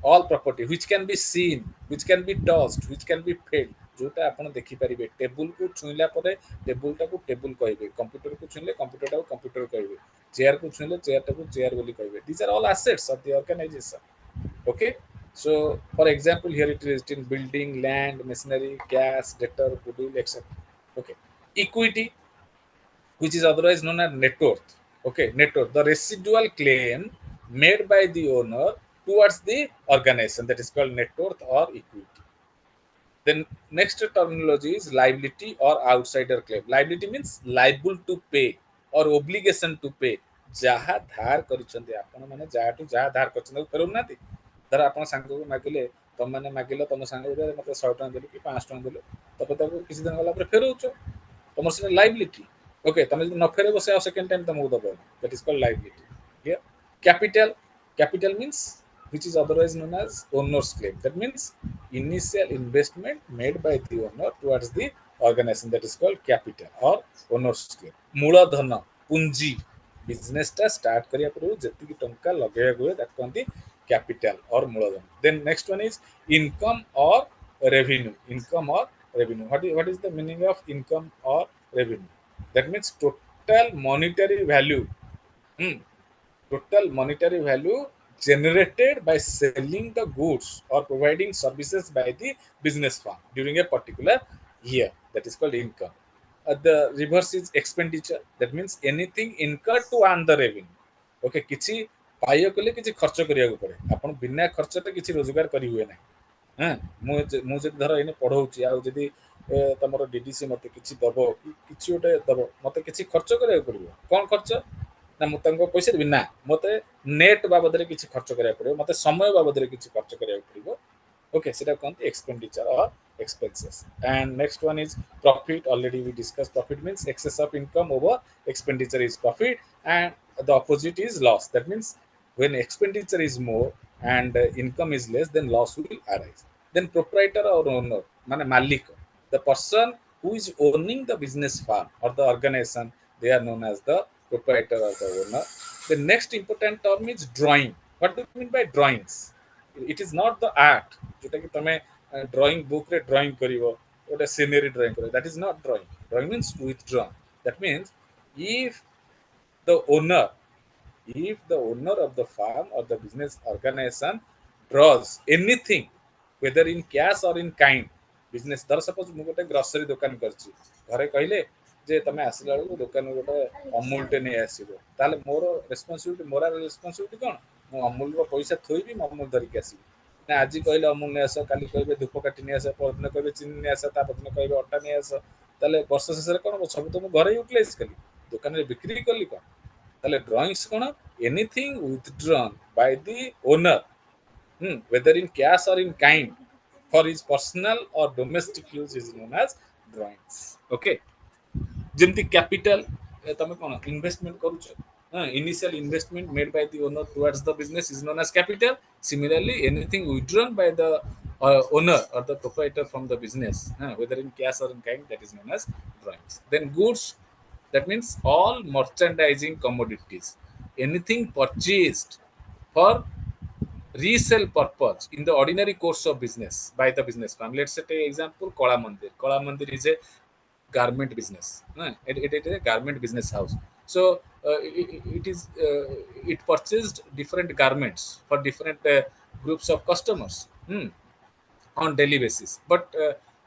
S1: all property which can be seen, which can be touched, which can be felt, जोटा आपण देखि परिबे table को छुइला परे table टा को table कहबे, computer को छुइले कंप्यूटर टा को कंप्यूटर कहबे, चेयर को छुइले चेयर टा को चेयर बोली कहबे. These are all assets of the organization. Okay, so for example here it is in building, land, machinery, cash, debtor, goodwill, etc. Okay, equity, which is otherwise known as net worth. Okay, net worth, the residual claim made by the owner towards the organization, that is called net worth or equity. Then next terminology is liability or outsider claim. Liability means liable to pay or obligation to pay. ଯାହା ଧାର କରିଛନ୍ତି ଆପଣ ମାନେ ଯାହାଠୁ ଯାହା ଧାର କରିଛନ୍ତି ତାକୁ ଫେରଉନାହାନ୍ତି. ଧର ଆପଣ ସାଙ୍ଗକୁ ମାଗିଲେ, ତମମାନେ ମାଗିଲ ତମ ସାଙ୍ଗ ମତେ 100 ଟଙ୍କା ଦେଲୁ କି 500 ଟଙ୍କା ଦେଲୁ, ତମେ ତାକୁ କିଛି ଦିନ ଗଲା ପରେ ଫେରଉଛ, ତମର ସେଟା ଲାଇବିଲିଟି. ଓକେ, ତମେ ଯଦି ନ ଫେରେଇବ ସେ ଆଉ ସେକେଣ୍ଡ ଟାଇମ ତମକୁ ଦବ, that is called liability. Clear? Capital. Capital means which is otherwise known as owner's claim. That means initial investment made by the owner towards the organization, that is called capital or owner's claim. मूलधन, पूंजी, business टा start करिया पूर्व जति की टंका लगेया हुए that कहंती capital और मूलधन. Then next one is income और revenue. Income or revenue, what is the meaning of income or revenue? That means total monetary value. Hmm. Total monetary value generated by selling the goods or providing services by the business firm during a particular year, that is called income. The reverse is expenditure. That means anything incurred to earn the revenue. Okay, କିଛି ପାଇବାକୁ କଲେ କିଛି ଖର୍ଚ୍ଚ କରିବାକୁ ପଡେ, ଆପଣ ବିନା ଖର୍ଚ୍ଚରେ କିଛି ରୋଜଗାର କରି ହୁଏ ନାହିଁ. ହଁ, ମୁଁ ଯଦି ଧର ଏଇନେ ପଢଉଛି, ଆଉ ଯଦି ତମର ଡିଡିସି ମତେ କିଛି ଦବ, କିଛି ଗୋଟେ ଦବ, ମତେ କିଛି ଖର୍ଚ୍ଚ କରିବାକୁ ପଡିବ. କଣ ଖର୍ଚ୍ଚ ନା ମୁଁ ତାଙ୍କ ପଇସା ଦେବି ନା, ମତେ ନେଟ୍ ବାବଦରେ କିଛି ଖର୍ଚ୍ଚ କରିବାକୁ ପଡିବ, ମତେ ସମୟ ବାବଦରେ କିଛି ଖର୍ଚ୍ଚ କରିବାକୁ ପଡିବ. Okay, ସେଟା କହନ୍ତି expenditure or expenses. And next one is profit. Already we discussed profit means excess of income over expenditure is profit, and the opposite is loss. That means when expenditure is more and income is less, then loss will arise. Then proprietor or owner, mane malik, the person who is owning the business firm or the organization, they are known as the proprietor or the owner. The next important term is drawing. What do you mean by drawings? It is not the art जोटा कि तमे drawing book रे drawing करिवो, ओटा scenery drawing करिवो. That is not drawing. Drawing means withdrawn. That means if the owner, if the owner of the farm or the business organization draws anything, whether in cash or in kind, business, धर suppose मु गोटे grocery दुकान करछि, घरे कहले जे तमे आसिला बेलू दुकान गोटे अमूल टे नै आसीबो, ताले मोर रेस्पोंसिबिलिटी, मोर रेस्पोंसिबिलिटी कोन, मु अमूल रो पैसा थोइबी, मु अमूल धरि के आसीबी ना. आज कहले अमूल नै आस, काली कहबे धूप काटी नै आस, परदिन कहबे चीनी नै आस, ता परदिन कहबे अटा नै आस. ତାହେଲେ ବର୍ଷ ଶେଷରେ କ'ଣ ସବୁ ତ ମୁଁ ଘରେ ୟୁଟିଲାଇଜ କଲି, ଦୋକାନରେ ବିକ୍ରି କଲି କ'ଣ, ତାହେଲେ ଡ୍ରଇଂସ କ'ଣ, anything withdrawn by the owner, whether in cash or in kind for his personal or domestic use is known as drawings. Okay, ଯେମିତି କ୍ୟାପିଟାଲ ତମେ କ'ଣ ଇନଭେଷ୍ଟମେଣ୍ଟ କରୁଛ, initial investment made by the owner towards the business is known as capital. Similarly, anything withdrawn by the owner or the proprietor from the business, whether in cash or in kind, that is known as drawings. Then goods, that means all merchandising commodities, anything purchased for resale purpose in the ordinary course of business by the business firm. Let's say take example Kola Mandir. Kola Mandir is a garment business. It is a garment business house. So it purchased different garments for different groups of customers on daily basis. But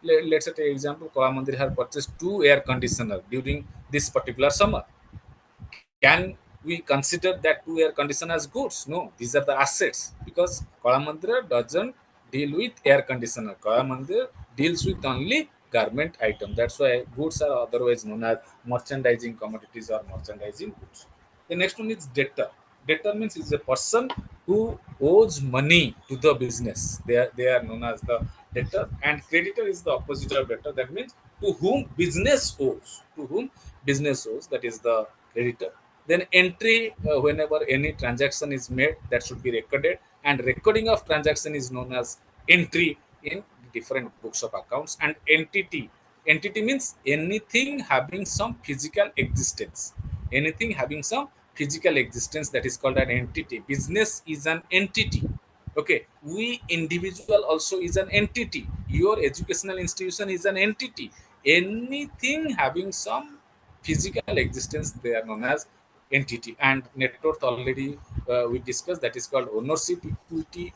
S1: let's say take example Kola Mandir have purchased 2 air conditioner during this particular summer. Can we consider that 2 air conditioner as goods? No, these are the assets, because Kala Mandir doesn't deal with air conditioner. Kala Mandir deals with only garment item. That's why goods are otherwise known as merchandising commodities or merchandising goods. The next one is debtor. Debtor means is a person who owes money to the business. They are known as the debtor, and creditor is the opposite of debtor. That means to whom business owes. To whom business owes, that is the creditor. Then entry, whenever any transaction is made, that should be recorded, and recording of transaction is known as entry in different books of accounts. And entity means anything having some physical existence, anything having some physical existence, that is called an entity. Business is an entity. Okay, we individual also is an entity. Your educational institution is an entity. Anything having some physical existence, they are known as entity. And net worth already we discussed, that is called ownership equity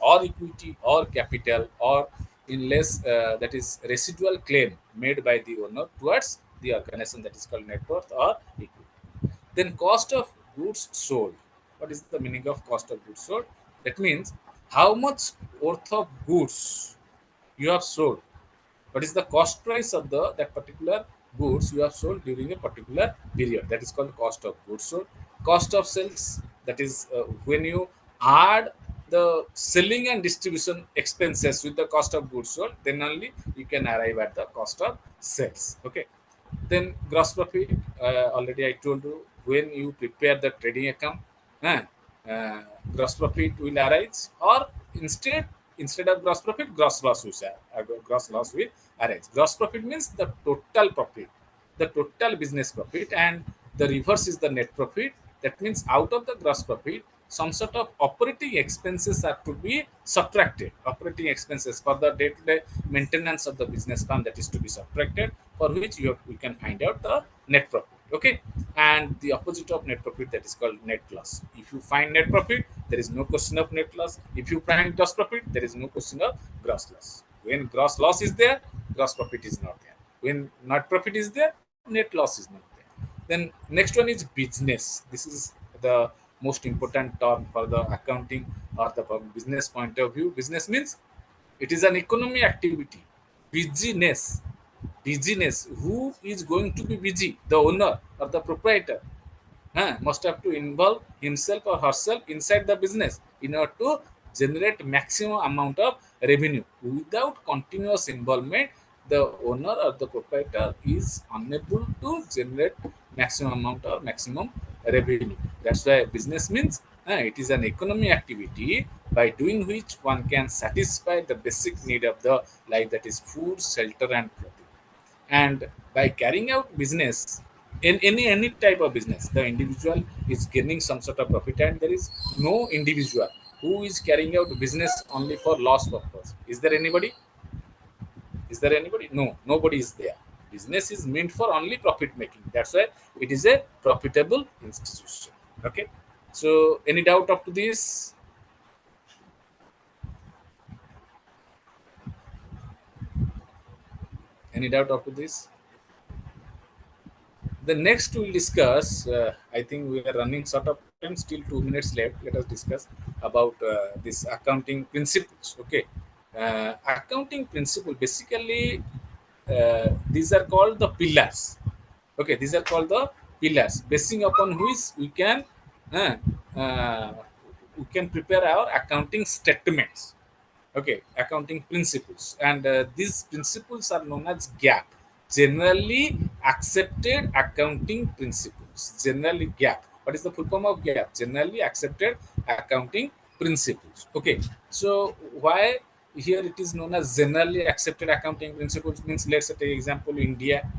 S1: or capital, or in less that is residual claim made by the owner towards the organization, that is called net worth or equity. Then cost of goods sold. What is the meaning of cost of goods sold? That means how much worth of goods you have sold. What is the cost price of the that particular goods you have sold during a particular period? That is called cost of goods sold. Cost of sales, that is when you add the selling and distribution expenses with the cost of goods sold, then only you can arrive at the cost of sales. Okay. Then gross profit, already I told you, when you prepare the trading account, uh, gross profit will arise, or instead of gross profit, gross loss will arise. Gross profit means the total profit, the total business profit, and the reverse is the net profit. That means out of the gross profit, some sort of operating expenses are to be subtracted. Operating expenses for the day-to-day maintenance of the business firm, that is to be subtracted, for which we can find out the net profit. Okay, and the opposite of net profit, that is called net loss. If you find net profit, there is no question of net loss. If you find gross profit, there is no question of gross loss. When gross loss is there, gross profit is not there. When net profit is there, net loss is not there. Then next one is business. This is the most important term for the accounting or the business point of view. Business means it is an economy activity. Business, business. Who is going to be busy? The owner or the proprietor must have to involve himself or herself inside the business in order to generate maximum amount of revenue. Without continuous involvement, the owner or the proprietor is unable to generate maximum amount or maximum revenue. That's why business means it is an economy activity by doing which one can satisfy the basic need of the life, that is food, shelter, and clothing. And by carrying out business in any type of business, the individual is gaining some sort of profit, and there is no individual who is carrying out business only for loss purpose. Is there anybody? No, nobody is there. Business is meant for only profit making. That's why it is a profitable institution. Okay, so any doubt up to this? Any doubt up to this? The next we'll discuss, I think we are running short of time, still 2 minutes left. Let us discuss about this accounting principles. Okay. Accounting principle basically these are called the pillars. Okay, these are called the pillars, basing upon which uh, uh, we can prepare our accounting statements. Okay, accounting principles, and these principles are known as gap, generally accepted accounting principles. Generally gap, what is the full form of gap? Generally accepted accounting principles. Okay, so why here it is known as generally accepted accounting principles means, let's say take example India.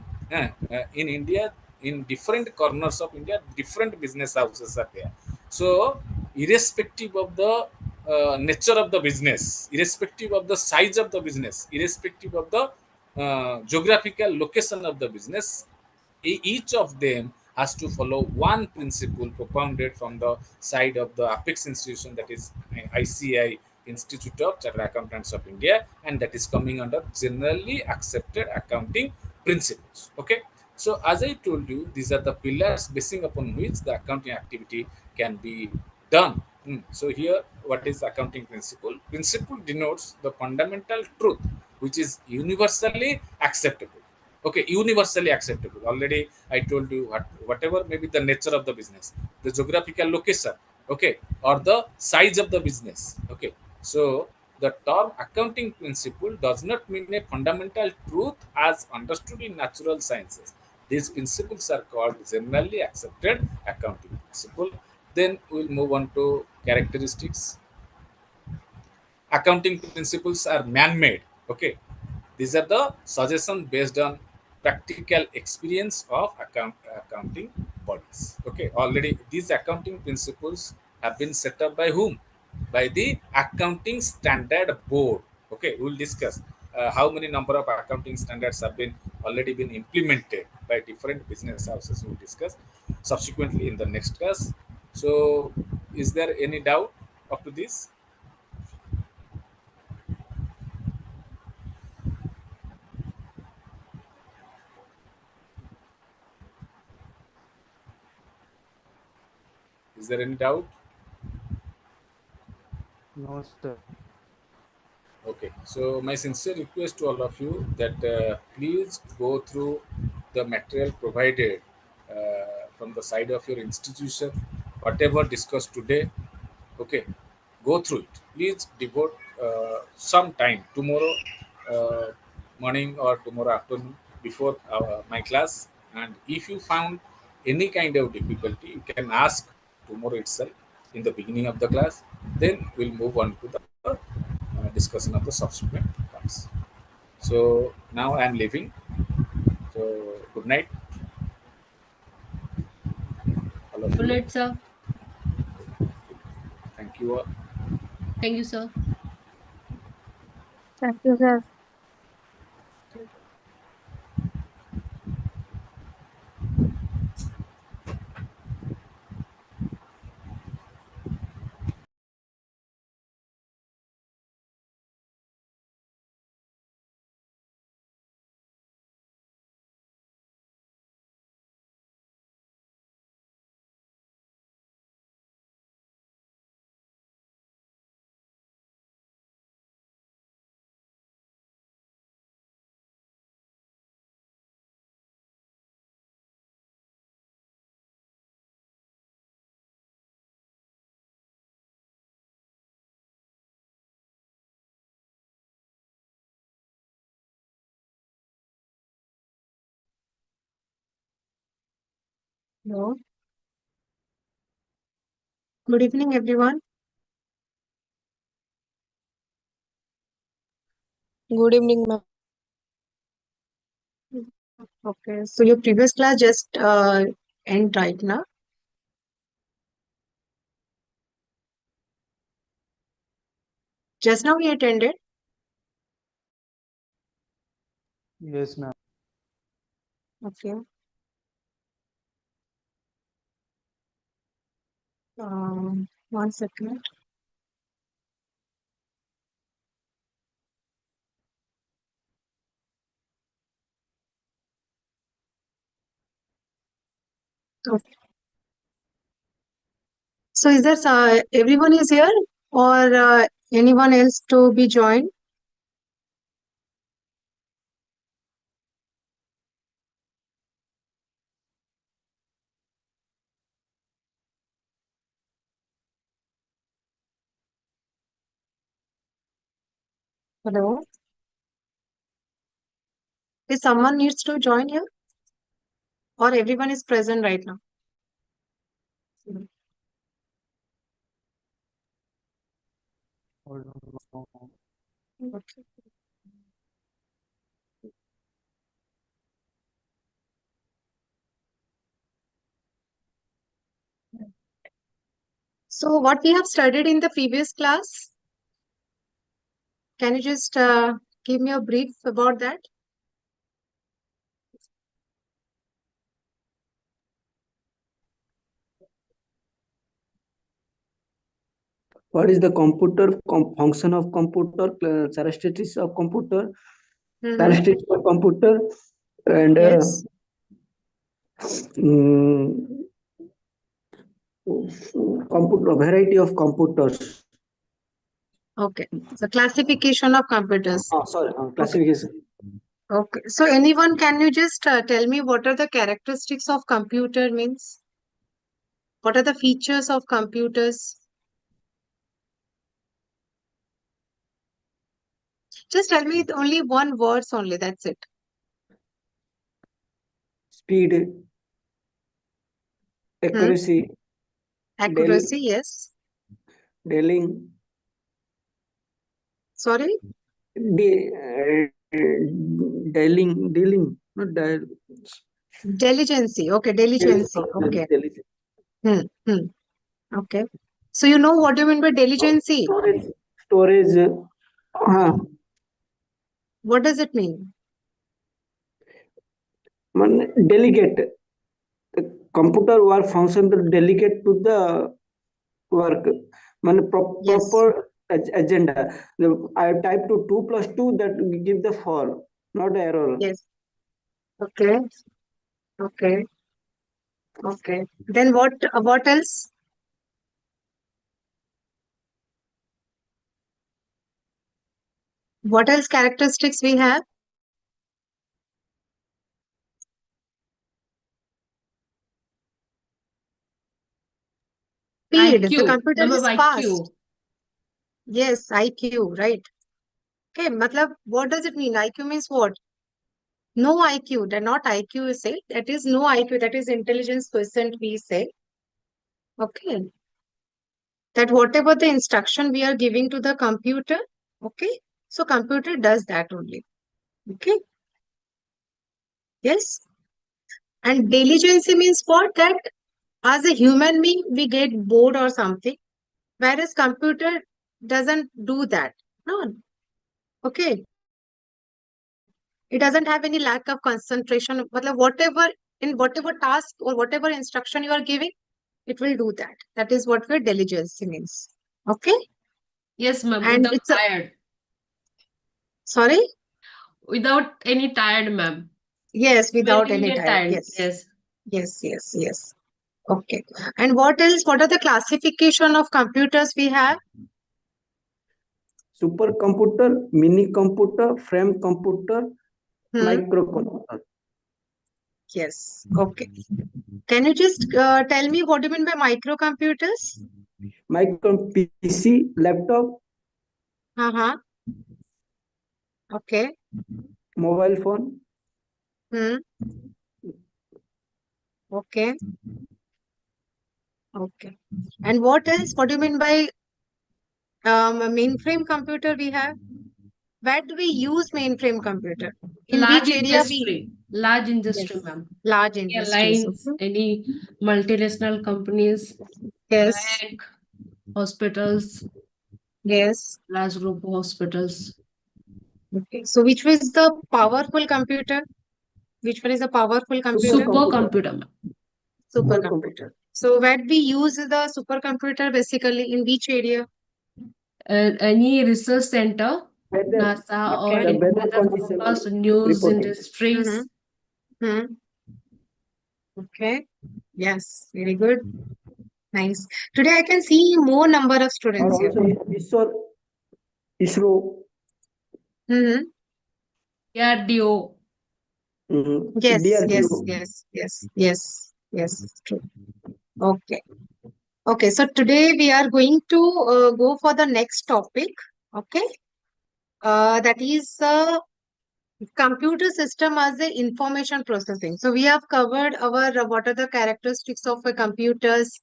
S1: In India, in different corners of India, different business houses are there. So irrespective of the nature of the business, irrespective of the size of the business, irrespective of the geographical location of the business, each of them has to follow one principle propounded from the side of the apex institution, that is ICI, Institute of Chartered Accountants of India, and that is coming under generally accepted accounting principles. Okay, so as I told you, these are the pillars basing upon which the accounting activity can be done. So here, what is accounting principle? Principle denotes the fundamental truth which is universally acceptable. Okay, universally acceptable. Already I told you, whatever may be the nature of the business, the geographical location, okay, or the size of the business. Okay, so the term accounting principle does not mean a fundamental truth as understood in natural sciences. These principles are called generally accepted accounting principle. Then we'll move on to characteristics. Accounting principles are man-made. Okay, these are the suggestions based on practical experience of accounting bodies. Okay, already these accounting principles have been set up by whom? By the Accounting Standard Board. Okay, we will discuss how many number of accounting standards have been already been implemented by different business houses. We will discuss subsequently in the next class. So, is there any doubt up to this? Is there any doubt?
S3: No, sir.
S1: Okay, so my sincere request to all of you that please go through the material provided from the side of your institution, whatever discussed today. Okay, go through it. Please devote some time tomorrow morning or tomorrow afternoon before my class. And if you found any kind of difficulty, you can ask tomorrow itself in the beginning of the class. Then we'll move on to the discussion of the subsequent parts. So now I am leaving. So good night, all of
S2: Good
S1: you.
S2: night, sir.
S1: Thank you all.
S2: Thank you, sir.
S4: Thank you, sir. Hello. Good evening, everyone.
S5: Good evening, ma'am.
S4: Okay, so your previous class just end right now. Just now we attended.
S3: Yes, ma'am.
S4: Okay. One second. Okay. So is there everyone is here or anyone else to be joined? Hello. Is someone needs to join here? Or everyone is present right now?
S3: Hold on.
S4: Okay. So what we have studied in the previous class, can you just give me a brief about that?
S6: What is the computer function of computer, characteristics of computer,
S4: Mhm.
S6: characteristics of computer, and
S4: Yes.
S6: computer variety of computers.
S4: Okay. So classification of computers.
S6: Sorry, classification.
S4: Okay. So anyone, can you just tell me what are the characteristics of computer means? What are the features of computers? Just tell me only one words only, that's it.
S6: Speed, accuracy,
S4: Accuracy, yes.
S6: dealing,
S4: Sorry?
S6: dealing, not dial.
S4: Diligency. Okay, diligency. Okay.
S6: Dealing.
S4: Hmm. Hmm. Okay. So you know what do you mean by diligency?
S6: Storage,
S4: What does it mean?
S6: delegate. The computer work function to delegate to the work.
S4: Yes.
S6: Proper agenda. I type to 2 plus 2, that give the 4, not error.
S4: Yes. Okay. Okay. Okay. Then what else? What else characteristics we have? Speed. The
S2: IQ.
S4: computer
S2: Number
S4: is
S2: of
S4: fast.
S2: IQ.
S4: Yes, IQ, right. Okay, matlab, what does it mean? IQ means what? No IQ. That not IQ is said. That is no IQ. That is intelligence quotient we say. Okay. That whatever the instruction we are giving to the computer, okay. So computer does that only. Okay. Yes. And diligency means what? That as a human being, we get bored or something, whereas computer doesn't do that. No. Okay. It doesn't have any lack of concentration. Matlab, whatever in whatever task or whatever instruction you are giving, it will do that. That is what your diligency means. Okay.
S2: Yes, ma'am.
S4: And
S2: Without
S4: it's a,
S2: tired.
S4: sorry.
S2: Without any tired, ma'am.
S4: Yes,
S2: When
S4: without
S2: we
S4: any
S2: get
S4: time.
S2: tired.
S4: Yes.
S2: Yes.
S4: Yes. Yes. Yes. Okay. And what else? What are the classification of computers we have?
S6: Supercomputer, mini computer, frame computer, microcomputer.
S4: Yes. Okay. Can you just tell me what do you mean by microcomputers?
S6: Micro PC, laptop,
S4: Uh-huh. Okay.
S6: mobile phone,
S4: Hmm. Okay. Okay. And what else? What do you mean by a mainframe computer we have? Where do we use mainframe computer? In
S2: Large
S4: which area we?
S2: industry. Large industry,
S4: Yes.
S2: ma'am.
S4: Large industries.
S2: Airlines,
S4: Okay.
S2: any multinational companies,
S4: Yes.
S2: bank, hospitals,
S4: Yes.
S2: large group hospitals.
S4: Okay. So which was the powerful computer? Which one is a powerful computer?
S2: Supercomputer, ma'am.
S4: Supercomputer. So where we use the supercomputer basically in which area?
S2: Any research center,
S6: weather,
S2: NASA or
S4: Okay.
S6: the
S2: any
S6: weather
S2: other
S6: condition
S2: focused news
S6: reporting.
S2: industries.
S4: Hmm. Okay. Yes. Very good. Nice. Today I can see more number of
S6: Or
S4: students here.
S6: also ISRO,
S4: Hmm.
S2: DRDO.
S4: Yes. Yes.
S6: DRDO.
S4: Yes. Yes. Yes. Yes. True. Okay. Okay. So today we are going to go for the next topic. Okay. that is computer system as a information processing. So we have covered our what are the characteristics of a computers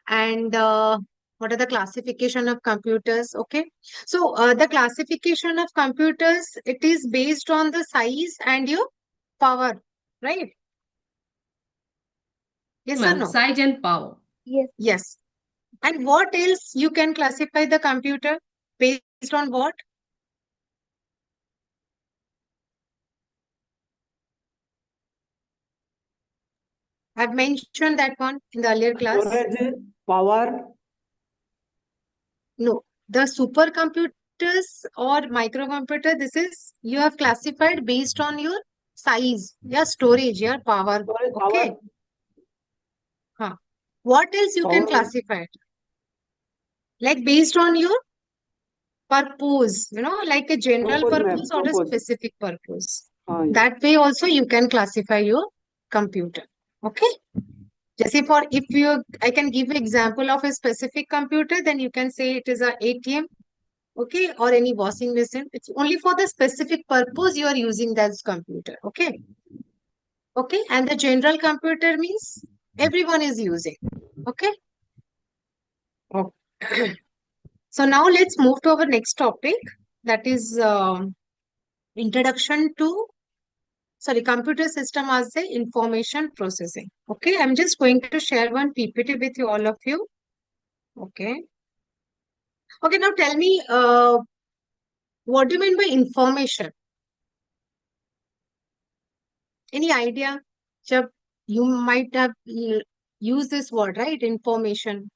S4: and what are the classification of computers. Okay, so the classification of computers, it is based on the size and your power, right? Yes or
S2: Ma'am,
S4: no?
S2: size and power.
S5: Yes.
S4: Yes. And what else you can classify the computer based on what? I've mentioned that one in the earlier class.
S6: Storage, power,
S4: No, the supercomputers or microcomputer, this is you have classified based on your size, your storage, your power.
S6: storage,
S4: Okay.
S6: power,
S4: Huh. What else you can
S6: power,
S4: classify? Like based on your purpose, like a general
S6: purpose, ma'am,
S4: purpose or a
S6: purpose.
S4: specific purpose.
S6: Yeah.
S4: That way also you can classify your computer. Okay. Just for if you, I can give example of a specific computer, then you can say it is a ATM, okay, or any washing machine. It's only for the specific purpose you are using that computer. Okay. Okay. And the general computer means everyone is using. Okay. Okay. So now let's move to our next topic. That is introduction to, sorry, computer system as the information processing. Okay. I'm just going to share one PPT with you, all of you. Okay. Okay. Now tell me, what do you mean by information? Any idea? Jab you might have used this word, right? Information.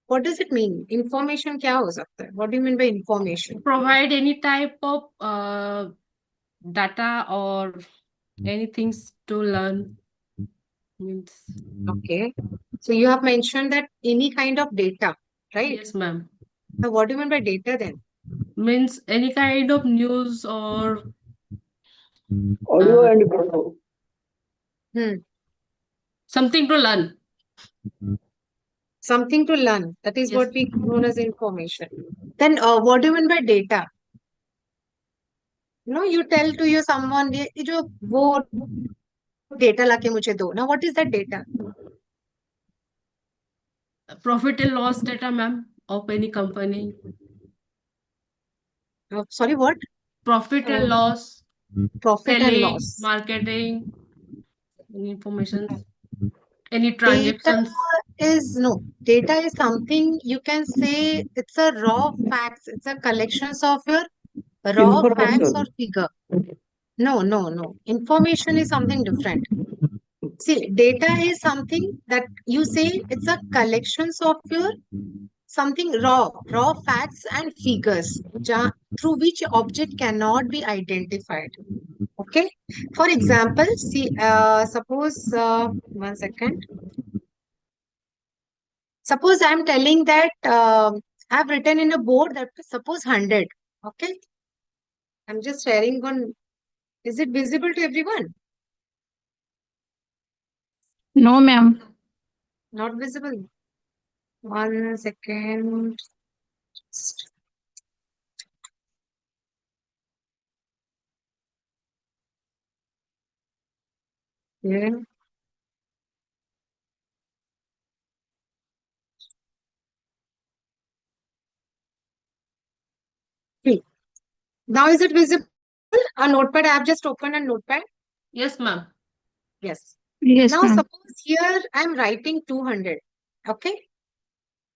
S4: What does it mean? Information क्या हो सकता है? What do you mean by information?
S2: Provide any type of data or anything to learn. Means
S4: Okay. So you have mentioned that any kind of data, right?
S2: yes, ma'am.
S4: So what do you mean by data then?
S2: Means any kind of news or
S6: Audio
S2: uh,
S6: and video.
S2: something to learn.
S4: Something to learn. That is
S2: Yes.
S4: what we known as information. Then what do you mean by data? You tell to your someone, ये जो वो data लाके मुझे दो. Now what is that data?
S2: Profit and loss data, ma'am, of any company.
S4: Sorry, what?
S2: Profit and loss,
S4: Profit and
S2: selling,
S4: loss.
S2: marketing, any information, any
S4: Data
S2: transactions.
S4: is no. Data is something you can say it's a raw facts. It's a collections of your raw facts or
S6: Information.
S4: figure. No, no, no. Information is something different. See, data is something that you say it's a collections of your something raw facts and figures through which object cannot be identified. Okay. For example, see, suppose 1 second. Suppose I'm telling that I've written in a board that suppose 100. Okay. I'm just sharing one. Is it visible to everyone?
S5: No, ma'am.
S4: Not visible. 1 second. Yeah. See. Now is it visible? A notepad. I have just opened a notepad.
S2: Yes, ma'am.
S4: Yes.
S5: Yes,
S4: Now
S5: ma'am.
S4: suppose here I'm writing 200. Okay.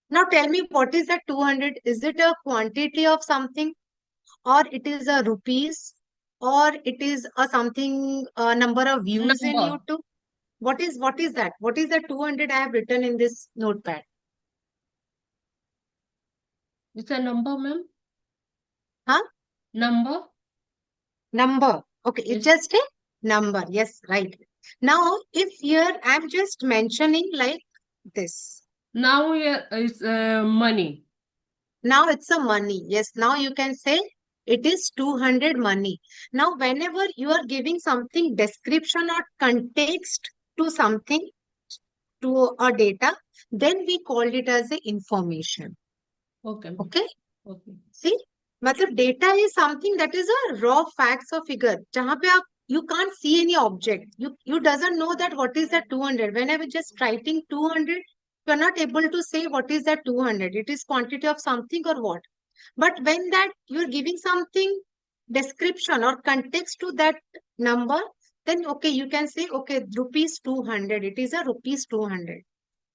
S4: Now tell me what is that 200? Is it a quantity of something, or it is a rupees, or it is a something number of views in
S2: Number.
S4: YouTube? What is that? What is the 200 I have written in this notepad?
S2: It's a number, ma'am.
S4: Huh?
S2: Number.
S4: Number. Okay, it's
S2: Yes.
S4: just a number. Yes, right. Now, if here I'm just mentioning like this.
S2: Now it's money.
S4: Now it's a money. Yes, now you can say it is 200 money. Now, whenever you are giving something description or context to something, to a data, then we called it as a information.
S2: Okay.
S4: Okay.
S2: Okay.
S4: See, मतलब data is something that is a raw facts or figure जहाँ पे आप you can't see any object, you doesn't know that what is that 200. When I was just writing 200, you're not able to say what is that 200, it is quantity of something or what. But when that you're giving something description or context to that number, then okay, you can say okay, rupees 200, it is a rupees 200.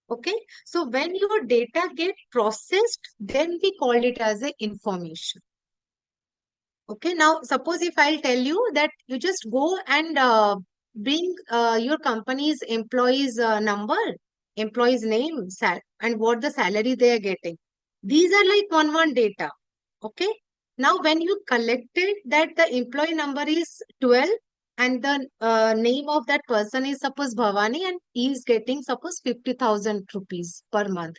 S4: Okay, so when your data get processed, then we call it as a information. Okay, now suppose if I'll tell you that you just go and bring your company's employees number, employees name, and what the salary they are getting. These are like one data. Okay. Now when you collected that the employee number is 12 and the name of that person is suppose Bhavani and he is getting suppose 50,000 rupees per month.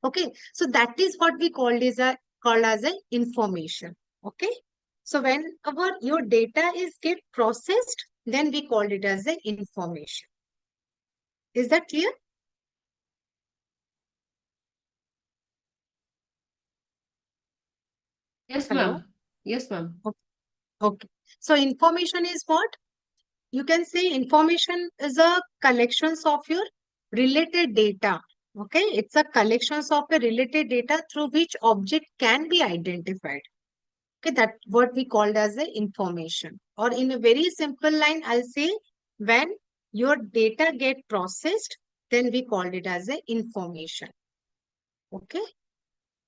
S4: Okay. So that is what we called as a information. Okay. So whenever your data is get processed, then we called it as a information. Is that clear?
S2: Yes,
S4: Hello?
S2: ma'am. Yes, ma'am.
S4: Okay. So information is what? You can say information is a collections of your related data. Okay. It's a collections of a related data through which object can be identified. Okay. That's what we called as the information. Or in a very simple line, I'll say when your data get processed, then we called it as a information. Okay.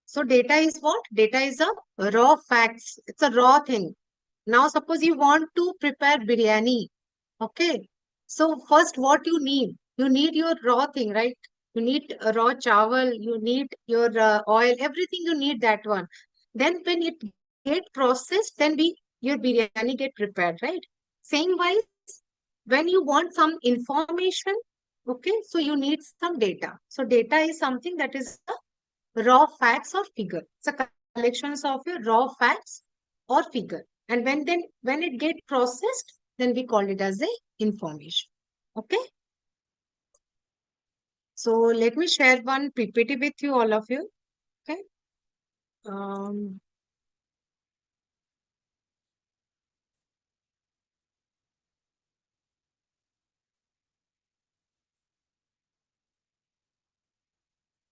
S4: So data is what? Data is a raw facts. It's a raw thing. Now suppose you want to prepare biryani. Okay. So first what you need? You need your raw thing, right? You need raw chawal, you need your oil, everything you need that one. Then when it get processed, then your biryani get prepared, right? Same wise, when you want some information, okay, so you need some data. So data is something that is a raw facts or figure. It's a collections of your raw facts or figure. And when it get processed, then we call it as a information. Okay. So let me share one PPT with you, all of you. Okay. Um,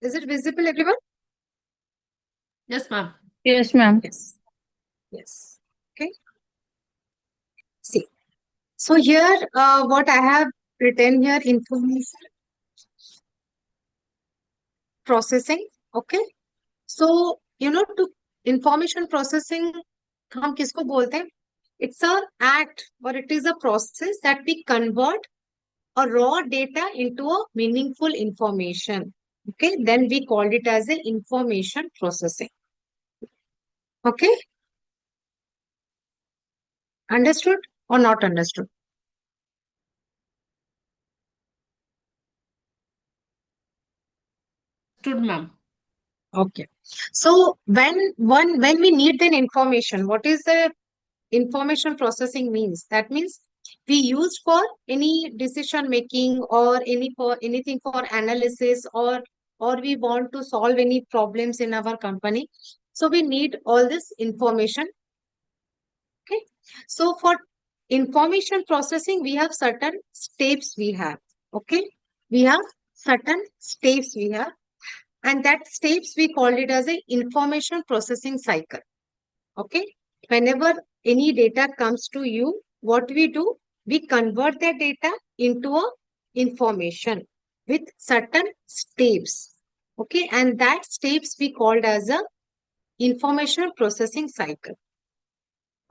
S4: is it visible, everyone?
S2: Yes, ma'am.
S5: Yes, ma'am.
S4: Yes. Yes. Okay. See. So here, what I have written here, information processing. Okay. So, to information processing, हम किसको बोलते हैं? It's a act or it is a process that we convert a raw data into a meaningful information. Okay, then we called it as a information processing. Okay, understood or not understood?
S2: Stood, ma'am.
S4: Okay, so when we need an information, what is the information processing means? That means we use for any decision making or anything for analysis, or we want to solve any problems in our company. So we need all this information. Okay. So for information processing, we have certain steps we have. Okay. We have certain steps we have. And that steps we call it as a information processing cycle. Okay. Whenever any data comes to you, what we do, we convert that data into a information with certain steps. Okay. And that steps we called as a information processing cycle.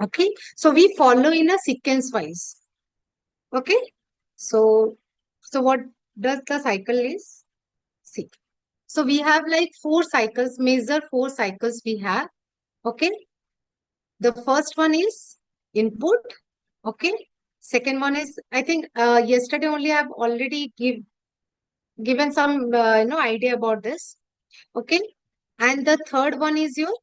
S4: Okay. So we follow in a sequence wise. Okay. So what does the cycle is? See. So we have like 4 cycles, major 4 cycles we have. Okay. The first one is input. Okay. Second one is, I think yesterday only I have already given some idea about this. Okay. And the third one is your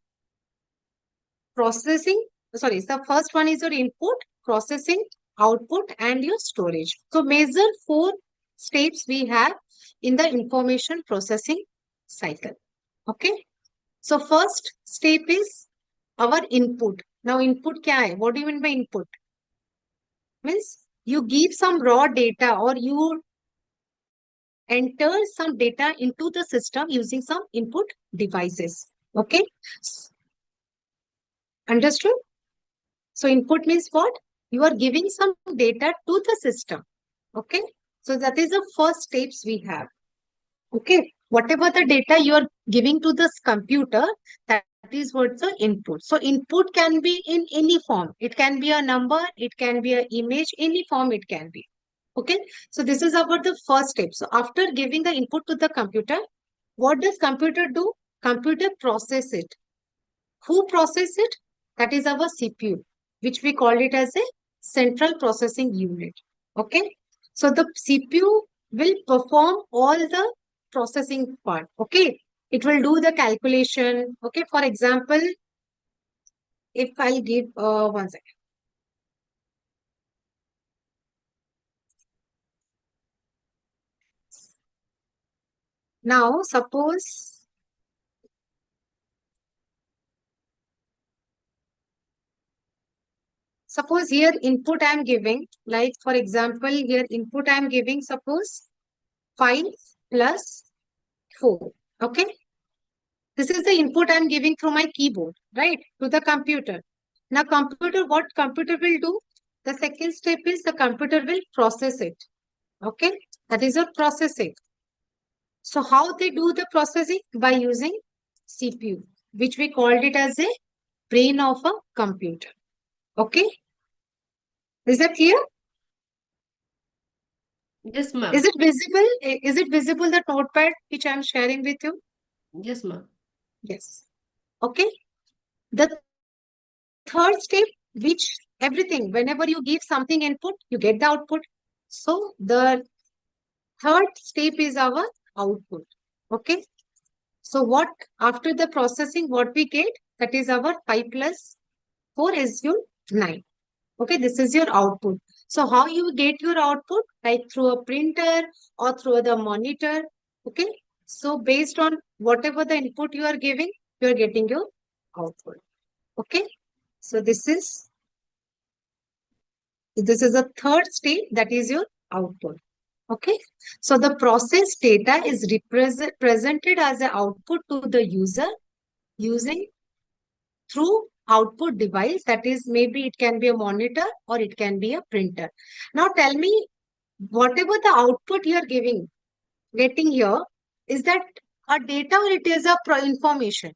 S4: processing. Sorry, the first one is your input, processing, output, and your storage. So major 4 steps we have in the information processing cycle. Okay. So first step is our input. Now input kya hai? What do you mean by input? Means you give some raw data or you enter some data into the system using some input devices. Okay. Understood? So input means what? You are giving some data to the system. Okay. So that is the first steps we have. Okay. Whatever the data you are giving to this computer, that is what's the input. So input can be in any form. It can be a number, it can be an image, any form it can be. Okay. So this is about the first step. So after giving the input to the computer, what does computer do? Computer process it. Who process it? That is our CPU, which we call it as a central processing unit. Okay. So the CPU will perform all the processing part. Okay. It will do the calculation. Okay. For example, if I'll give one second. Now, suppose here input I am giving, like for example, here input I am giving, suppose 5 plus 4. Okay. This is the input I am giving through my keyboard, right, to the computer. Now, what computer will do? The second step is the computer will process it. Okay. That is a processing. So how they do the processing? By using CPU, which we called it as a brain of a computer. Okay. Is that clear?
S2: Yes, ma'am.
S4: Is it visible? Is it visible, the notepad which I am sharing with you?
S2: Yes, ma'am.
S4: Yes. Okay. The third step, which everything, whenever you give something input, you get the output. So the third step is our output. Okay. So what after the processing, what we get, that is our 5 plus 4 is your 9. Okay, this is your output. So how you get your output? Like through a printer or through the monitor. Okay. So based on whatever the input you are giving, you are getting your output. Okay. So this is a third state, that is your output. Okay. So the process data is presented as an output to the user using through output device, that is maybe it can be a monitor or it can be a printer. Now tell me, whatever the output you are getting here, is that a data or it is a information?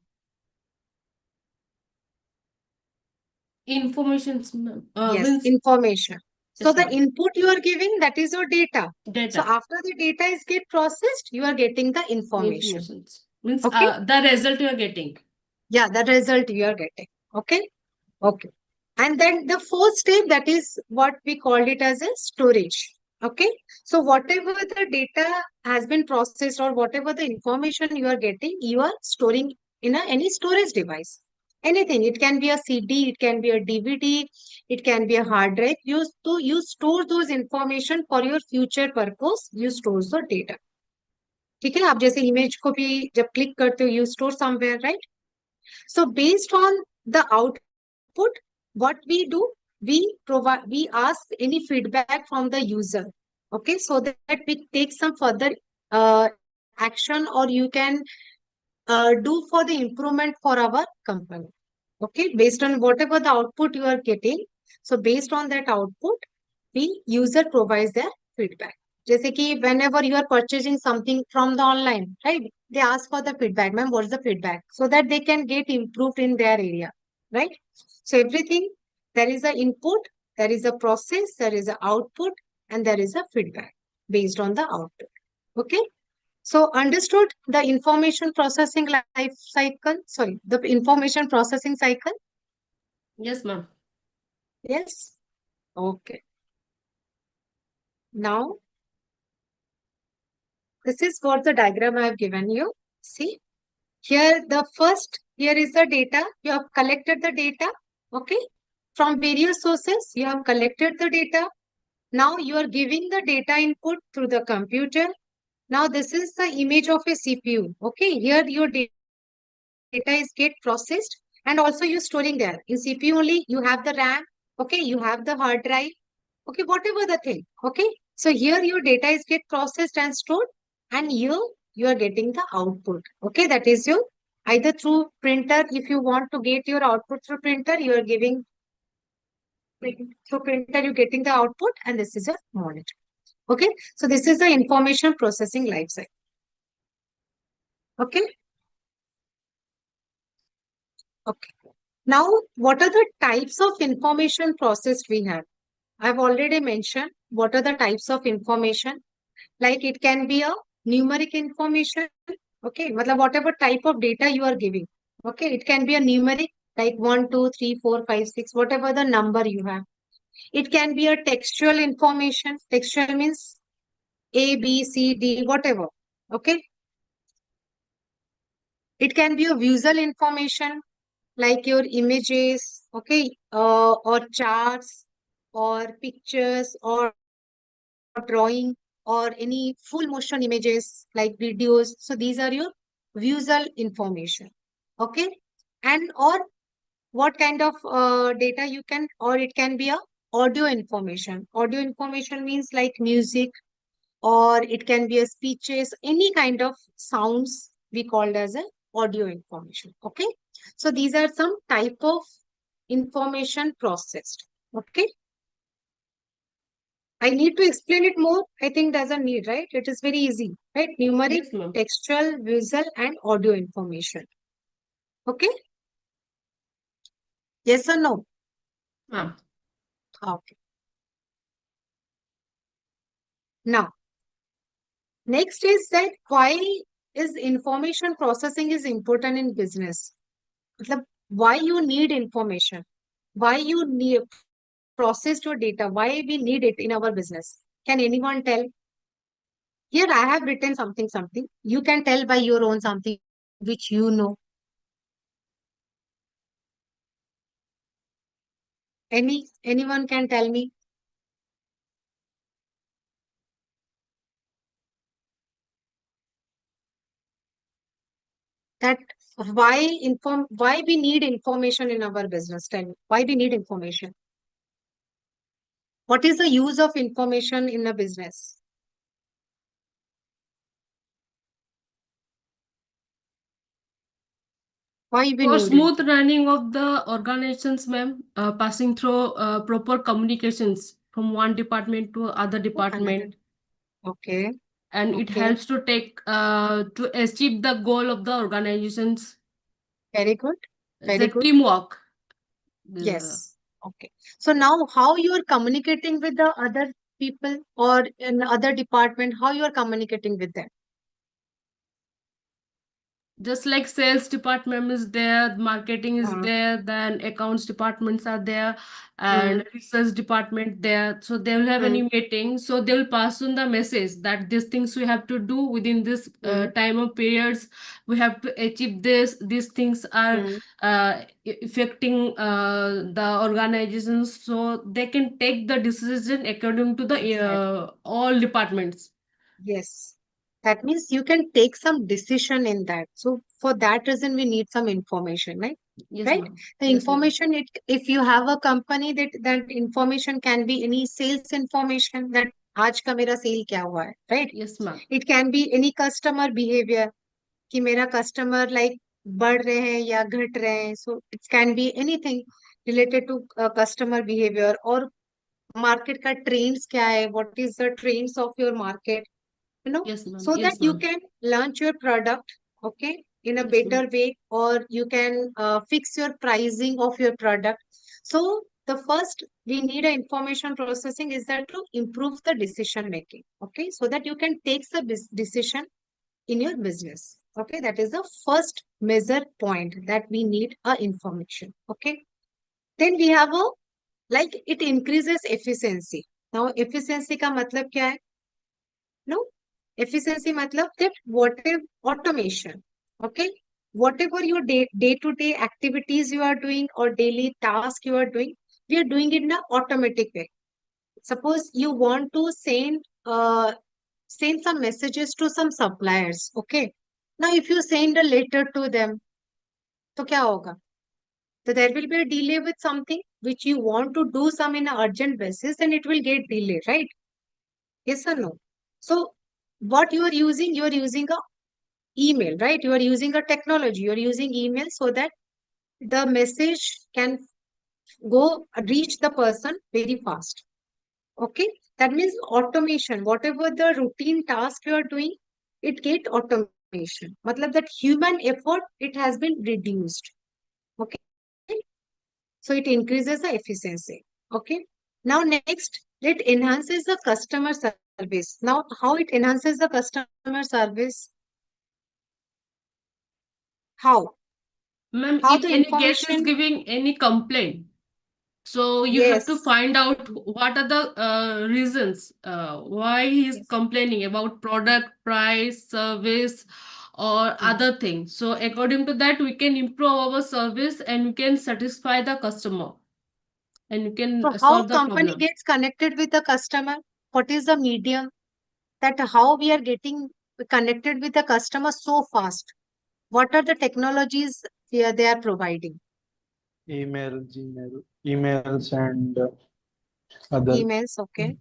S2: Information, ma'am.
S4: Yes,
S2: Means
S4: information. So
S2: yes,
S4: the
S2: ma'am.
S4: input you are giving, that is your data. So
S2: Data.
S4: after the data is get processed, you are getting the information.
S2: Informations. Means
S4: Okay.
S2: the result you are getting.
S4: Yeah, the result you are getting. Okay. Okay. And then the fourth step, that is what we called it as a storage. Okay. So whatever the data has been processed or whatever the information you are getting, you are storing in any storage device. Anything. It can be a CD, it can be a DVD, it can be a hard drive. You store those information for your future purpose. You store the data. ठीक है, आप जैसे image को भी जब click करते हो, you store somewhere, right? So based on the output, what we do, we ask any feedback from the user. Okay, so that we take some further action, or you can do for the improvement for our company. Okay, based on whatever the output you are getting. So based on that output, the user provides their feedback. जैसे कि whenever you are purchasing something from the online, right? They ask for the feedback, ma'am, what's the feedback? So that they can get improved in their area, right? So everything, there is an input, there is a process, there is an output, and there is a feedback based on the output. Okay. So understood the information processing life cycle, sorry, the information processing cycle?
S2: Yes, ma'am.
S4: Yes. Okay. Now, this is what the diagram I have given you. See, here is the data. You have collected the data, okay? From various sources, you have collected the data. Now you are giving the data input through the computer. Now this is the image of a CPU, okay? Here your data is get processed And also you're storing there. In CPU only, you have the RAM, okay, you have the hard drive, okay, whatever the thing, okay. So here your data is get processed and stored, and here you are getting the output, okay. That is your either through printer. If you want to get your output through printer, you are giving through printer, you're getting the output, and this is your monitor, okay. So this is the information processing life cycle, okay. Okay. Now, what are the types of information processed we have? I've already mentioned what are the types of information. Like it can be a numeric information. Okay. Matlab whatever type of data you are giving. Okay. It can be a numeric like 1, 2, 3, 4, 5, 6, whatever the number you have. It can be a textual information. Textual means A, B, C, D, whatever. Okay. It can be a visual information like your images, okay, or charts, or pictures, or drawing, or any full motion images like videos. So these are your visual information, okay. And or what kind of data you can, or it can be a audio information. Audio information means like music, or it can be a speeches, any kind of sounds we called as a audio information, okay. So these are some type of information processed, okay. I need to explain it more? I think doesn't need, right? It is very easy, right? Numeric,
S2: Yes, ma'am.
S4: textual, visual, and audio information. Okay? Yes or no?
S2: Ma'am.
S4: Okay. Now, next is that why is information processing is important in business? Matlab, why you need information? Why you need process your data? Why we need it in our business? Can anyone tell? Here I have written something. You can tell by your own something which you know. Anyone can tell me? That why we need information in our business. Tell me why we need information. What is the use of information in a business? Why we
S2: For
S4: need it?
S2: smooth running of the organizations, ma'am, passing through proper communications from one department to other
S4: Another.
S2: department,
S4: Okay.
S2: and it
S4: Okay.
S2: helps to take to achieve the goal of the organizations.
S4: Very good.
S2: It's
S4: Very
S2: a
S4: good.
S2: teamwork.
S4: Yes. Okay. So now how you are communicating with the other people or in other department, how you are communicating with them?
S2: Just like sales department is there, marketing is there, then accounts departments are there, and research department there. So they will have any meeting, so they will pass on the message that these things we have to do within this time of periods. We have to achieve this. These things are affecting the organizations, so they can take the decision according to the
S4: Exactly.
S2: all departments.
S4: Yes. That means you can take some decision in that. So for that reason, we need some information, right?
S2: Yes,
S4: Right?
S2: ma'am.
S4: The
S2: Yes, ma'am.
S4: information, if you have a company, that information can be any sales information, that आज का मेरा cell क्या हुआ है, right?
S2: Yes, ma'am.
S4: It can be any customer behavior, कि मेरा customer like बढ़ रहे हैं या घट रहे हैं. So it can be anything related to customer behavior, or market का trends क्या है, what is the trends of your market,
S2: Yes, ma'am.
S4: so that
S2: Yes,
S4: you
S2: ma'am.
S4: can launch your product, okay, in a
S2: Yes,
S4: better
S2: ma'am.
S4: way, or you can fix your pricing of your product. So the first we need a information processing is that to improve the decision making, okay, so that you can take the decision in your business, okay. That is the first measure point that we need a information, okay. Then we have a like it increases efficiency. Now efficiency का मतलब क्या है? No, efficiency matlab that whatever automation, okay, whatever your day-to-day activities you are doing or daily task you are doing, we are doing it in an automatic way. Suppose you want to send some messages to some suppliers, okay. Now if you send a letter to them, तो क्या होगा? So there will be a delay with something which you want to do some in an urgent basis, then it will get delayed, right? Yes or no? So what you are using a email, right? You are using a technology, you are using email so that the message can reach the person very fast. Okay, that means automation. Whatever the routine task you are doing, it get automation. Matlab that human effort, it has been reduced. Okay, so it increases the efficiency. Okay, now next, it enhances the customer service. Now, how it enhances the customer service? How?
S2: Ma'am,
S4: How
S2: if
S4: the
S2: any guest is
S4: information?
S2: giving any complaint, so you have to
S4: Yes.
S2: find out what are the reasons why he is
S4: Yes.
S2: complaining about product, price, service, or other things. So according to that, we can improve our service and we can satisfy the customer and we
S4: So
S2: can
S4: how
S2: solve the
S4: company
S2: problem.
S4: gets connected with the customer? What is the medium? That how we are getting connected with the customer so fast? What are the technologies they are providing?
S3: Email, Gmail, emails and other.
S4: Emails, okay.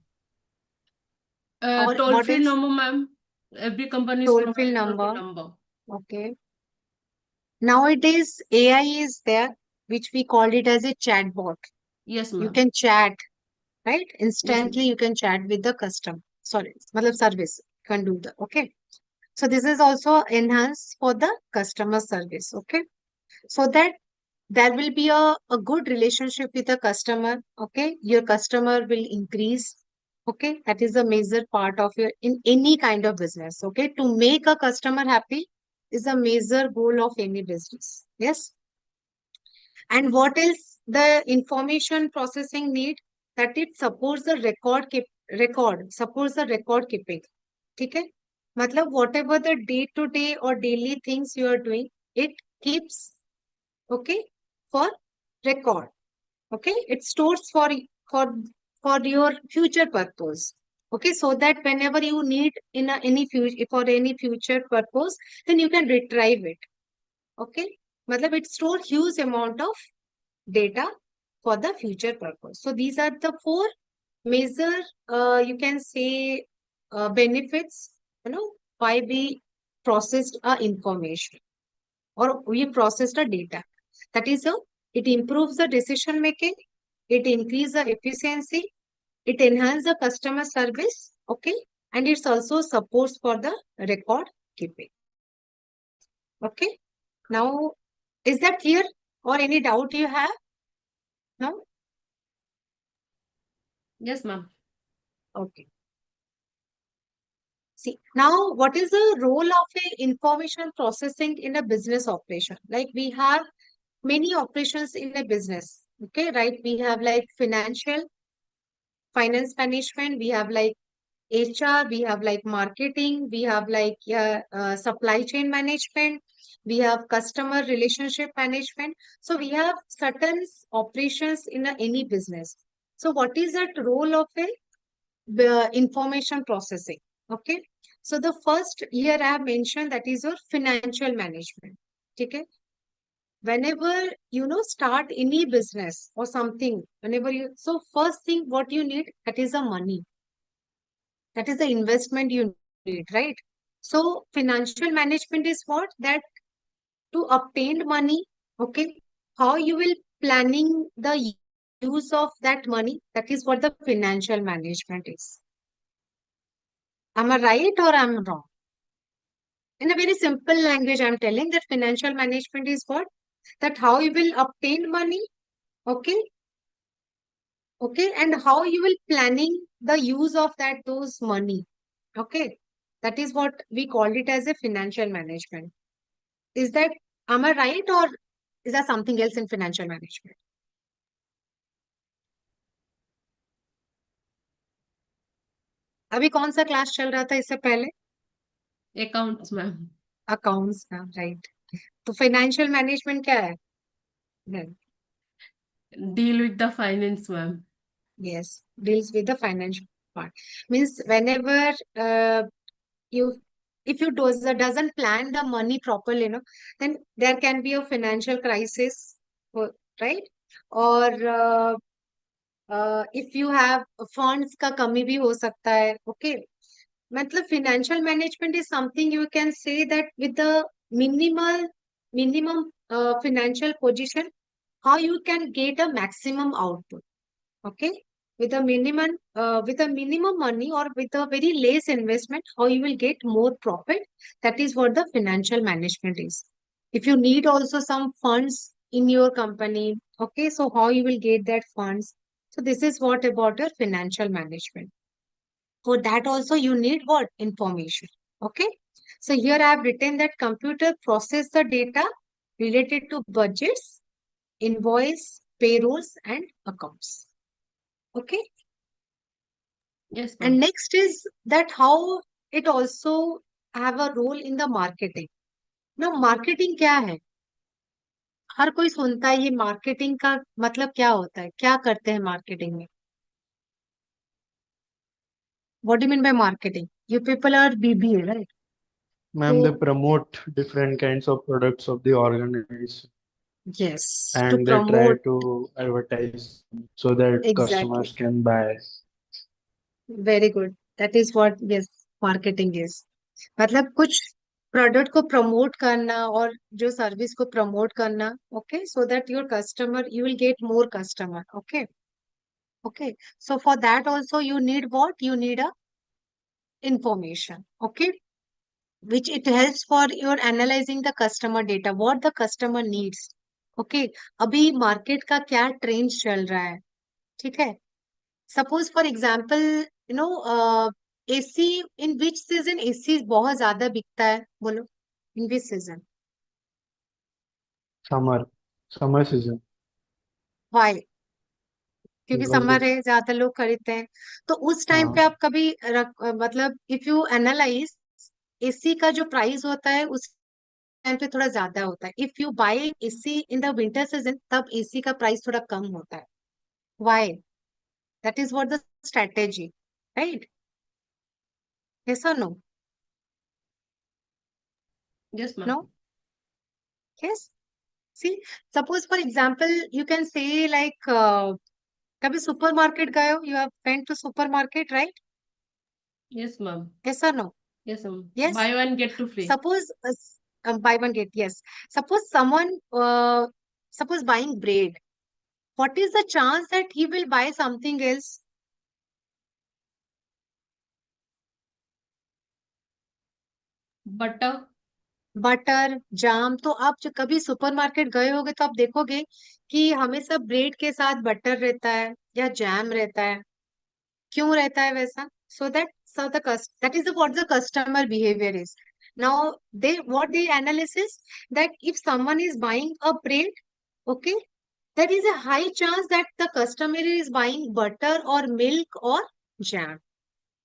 S4: Or
S2: Toll
S4: what
S2: free
S4: else?
S2: number, ma'am. Every company is
S4: Toll-free
S2: providing toll free
S4: number.
S2: number.
S4: Okay. Nowadays, AI is there, which we call it as a chatbot.
S2: Yes,
S4: You
S2: ma'am.
S4: can chat, right?
S2: Yes, ma'am.
S4: Instantly, you can chat with the customer. Sorry, matlab service. You can do that. Okay. So this is also enhanced for the customer service. Okay. So that there will be a good relationship with the customer. Okay. Your customer will increase. Okay. That is a major part of your in any kind of business. Okay. To make a customer happy is a major goal of any business. Yes. And what else the information processing need? That it supports the supports the record keeping. Okay. Matlab whatever the day to day or daily things you are doing, it keeps, okay, for record. Okay, it stores for for your future purpose. Okay, so that whenever you need in any future for any future purpose, then you can retrieve it. Okay, matlab it stores huge amount of data for the future purpose. So these are the four major, you can say, benefits, why we processed our information or we processed the data. That is, it improves the decision making, it increases the efficiency, it enhances the customer service, okay, and it's also supports for the record keeping. Okay, now is that clear or any doubt you have? No?
S2: Yes, ma'am.
S4: Okay. See, now what is the role of a information processing in a business operation? Like we have many operations in a business. Okay, right? We have like finance management, we have like HR, we have like marketing, we have like supply chain management, we have customer relationship management. So we have certain operations in any business. So what is that role of a the information processing? Okay, so the first here I have mentioned that is your financial management. Okay, whenever start any business or something, whenever you, so first thing what you need, that is the money, that is the investment you need, right? So financial management is what? That to obtain money, okay, how you will planning the use of that money, that is what the financial management is. Am I right or am I wrong? In a very simple language, I'm telling that financial management is what? That how you will obtain money, okay, okay, and how you will planning the use of those money, okay. That is what we called it as a financial management. Is that, am I right or is that something else in financial management? अभी कौन सा class चल रहा था इससे पहले?
S2: Accounts, ma'am.
S4: Accounts का, right. तो फाइनेंशियल मैनेजमेंट क्या है?
S2: Deal with the finance, ma'am.
S4: Yes, deals with the financial part. Means whenever you, if you doesn't plan the money properly, then there can be a financial crisis. right? और if you have funds का कमी भी हो सकता है, okay? मतलब financial management is something you can say that with the minimum financial position, how you can get a maximum output, okay? With a minimum money or with a very less investment, how you will get more profit. That is what the financial management is. If you need also some funds in your company, okay, so how you will get that funds. So this is what about your financial management. For that also you need what? Information. Okay. So here I have written that computer process the data related to budgets, invoice, payrolls, and accounts. Okay.
S2: Yes,
S4: And
S2: ma'am.
S4: next is that how it also have a role in the marketing. Now marketing क्या है? हर कोई सुनता है ये marketing का मतलब क्या होता है, क्या करते हैं मार्केटिंग में? What do you mean by marketing? You people are BBA, right?
S3: Ma'am, they
S4: So
S3: promote different kinds of products of the organization
S4: yes, to
S3: and they try
S4: promote
S3: to advertise so that
S4: exactly.
S3: customers can buy.
S4: Very good. That is what yes marketing is. मतलब कुछ product को promote करना और जो service को promote करना, okay, so that your customer you will get more customer, okay, okay. So for that also you need what? You need a information, okay, which it helps for your analyzing the customer data, what the customer needs, okay. अभी market का क्या trend चल रहा है, ठीक है? Suppose for example you know AC, in which season AC बहुत ज्यादा बिकता है, बोलो in which season?
S3: Summer, summer season,
S4: why? क्योंकि
S3: because
S4: समर
S3: of
S4: है, ज्यादा लोग खरीदते हैं। तो उस टाइम पे आप कभी मतलब इफ यू एनालाइज एसी का जो प्राइस होता है उस टाइम पे थोड़ा ज्यादा होता है। If you buy AC in the winter season तब एसी का प्राइस थोड़ा कम होता है। Why? That is what the strategy, right? Yes और no?
S2: Yes, ma'am.
S4: No? Yes? See, suppose for example you can say like कभी super market गए हो? You have went to super market, right?
S2: Yes, ma'am.
S4: Yes और no?
S2: Yes, ma'am.
S4: Yes.
S2: Buy one, get two free.
S4: Suppose buy one get, yes. Suppose someone suppose buying bread. What is the chance that he will buy something else?
S2: Butter.
S4: Butter, jam. तो आप जो कभी supermarket गए होगे तो आप देखोगे कि हमेशा ब्रेड के साथ बटर रहता है या जैम रहता है। क्यों रहता है वैसा? So that is what the customer behavior is. Now what they analysis that if someone is buying a bread, okay, there is a high chance that the customer is buying butter or milk or jam.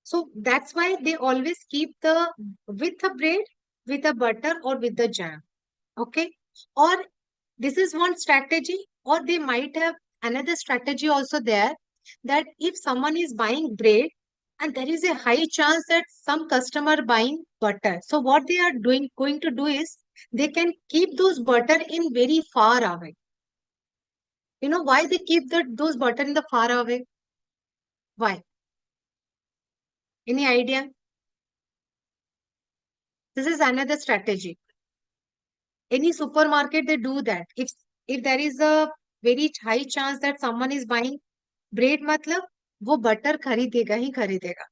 S4: So that's why they always keep the with the bread, with the butter or with the jam. Okay. Or this is one strategy, or they might have another strategy also there, that if someone is buying bread and there is a high chance that some customer buying butter. So what they are going to do is they can keep those butter in very far away. You know why they keep those butter in the far away? Why? Any idea? This is another strategy. Any supermarket, they do that. If there is a very high chance that someone is buying bread, मतलब वो butter खरीदेगा ही खरीदेगा.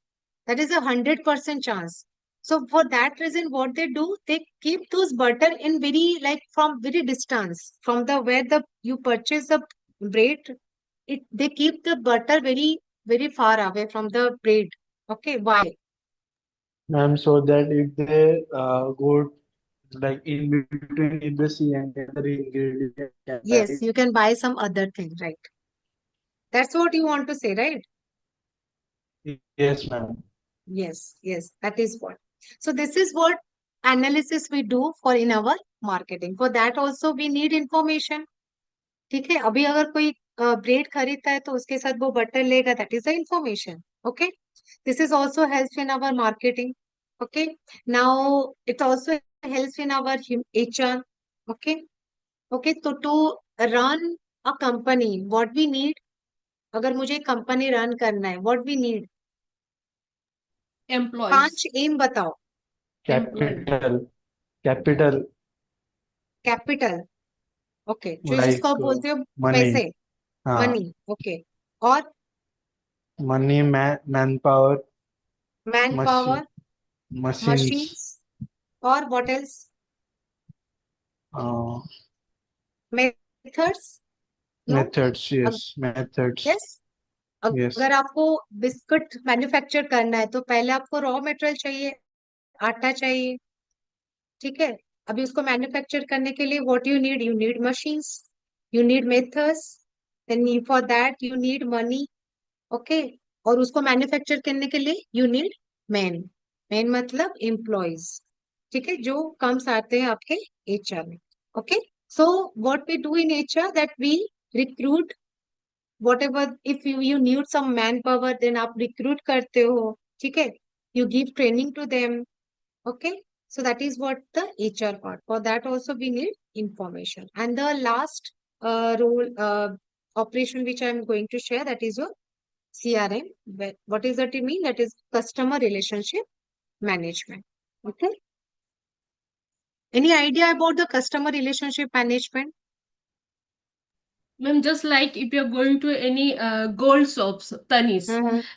S4: That is 100% chance. So for that reason, what they do, they keep those butter in very like from very distance from the where the you purchase the bread. They keep the butter very far away from the bread. Okay, why?
S3: ma'am, so that if they go like in between, if they see any other ingredient can buy
S4: Yes, you can buy some other thing, right? That's what you want to say, right?
S3: it. Yes, ma'am.
S4: Yes, that is what. So this is what analysis we do for in our marketing. For that also we need information. ठीक है, अभी अगर कोई bread खरीदता है तो उसके साथ वो बटर लेगा, that is the information. Okay, this is also help in our marketing. Okay, now it also help in our HR. Okay, okay, so to run a company, what we need? अगर मुझे company run करना है, what we need?
S2: Employees.
S4: 5 M बताओ.
S3: capital, capital,
S4: capital. Okay, जो
S3: like
S4: जिसको आप बोलते हो
S3: money,
S4: पैसे,
S3: हाँ,
S4: मनी. ओके, और
S3: money, manpower,
S4: man power,
S3: machines,
S4: machines, और what else?
S3: uh,
S4: methods. No.
S3: methods, yes, methods,
S4: yes.
S3: yes,
S4: अगर आपको बिस्कुट मैन्युफैक्चर करना है तो पहले आपको रॉ मटेरियल चाहिए, आटा चाहिए. ठीक है. अभी उसको मैन्युफैक्चर करने के लिए what you need machines, you need methods, then for that you need money. Okay. और उसको मैन्युफैक्चर करने के लिए यू नीड मैन. मैन मतलब एम्प्लॉयज. ठीक है, जो कम्स आते हैं आपके एचआर में. Okay. So what we do in HR, that we recruit whatever. if you need some manpower, then आप recruit करते हो. ठीक है. you give training to them. okay. so that is what the HR part. For that also we need information. And the last role operation which I am going to share, that is your CRM. What is that mean? That is customer relationship management. Okay. Any idea about the customer relationship management?
S2: Ma'am, just like if you're going to any gold shops, Tanis,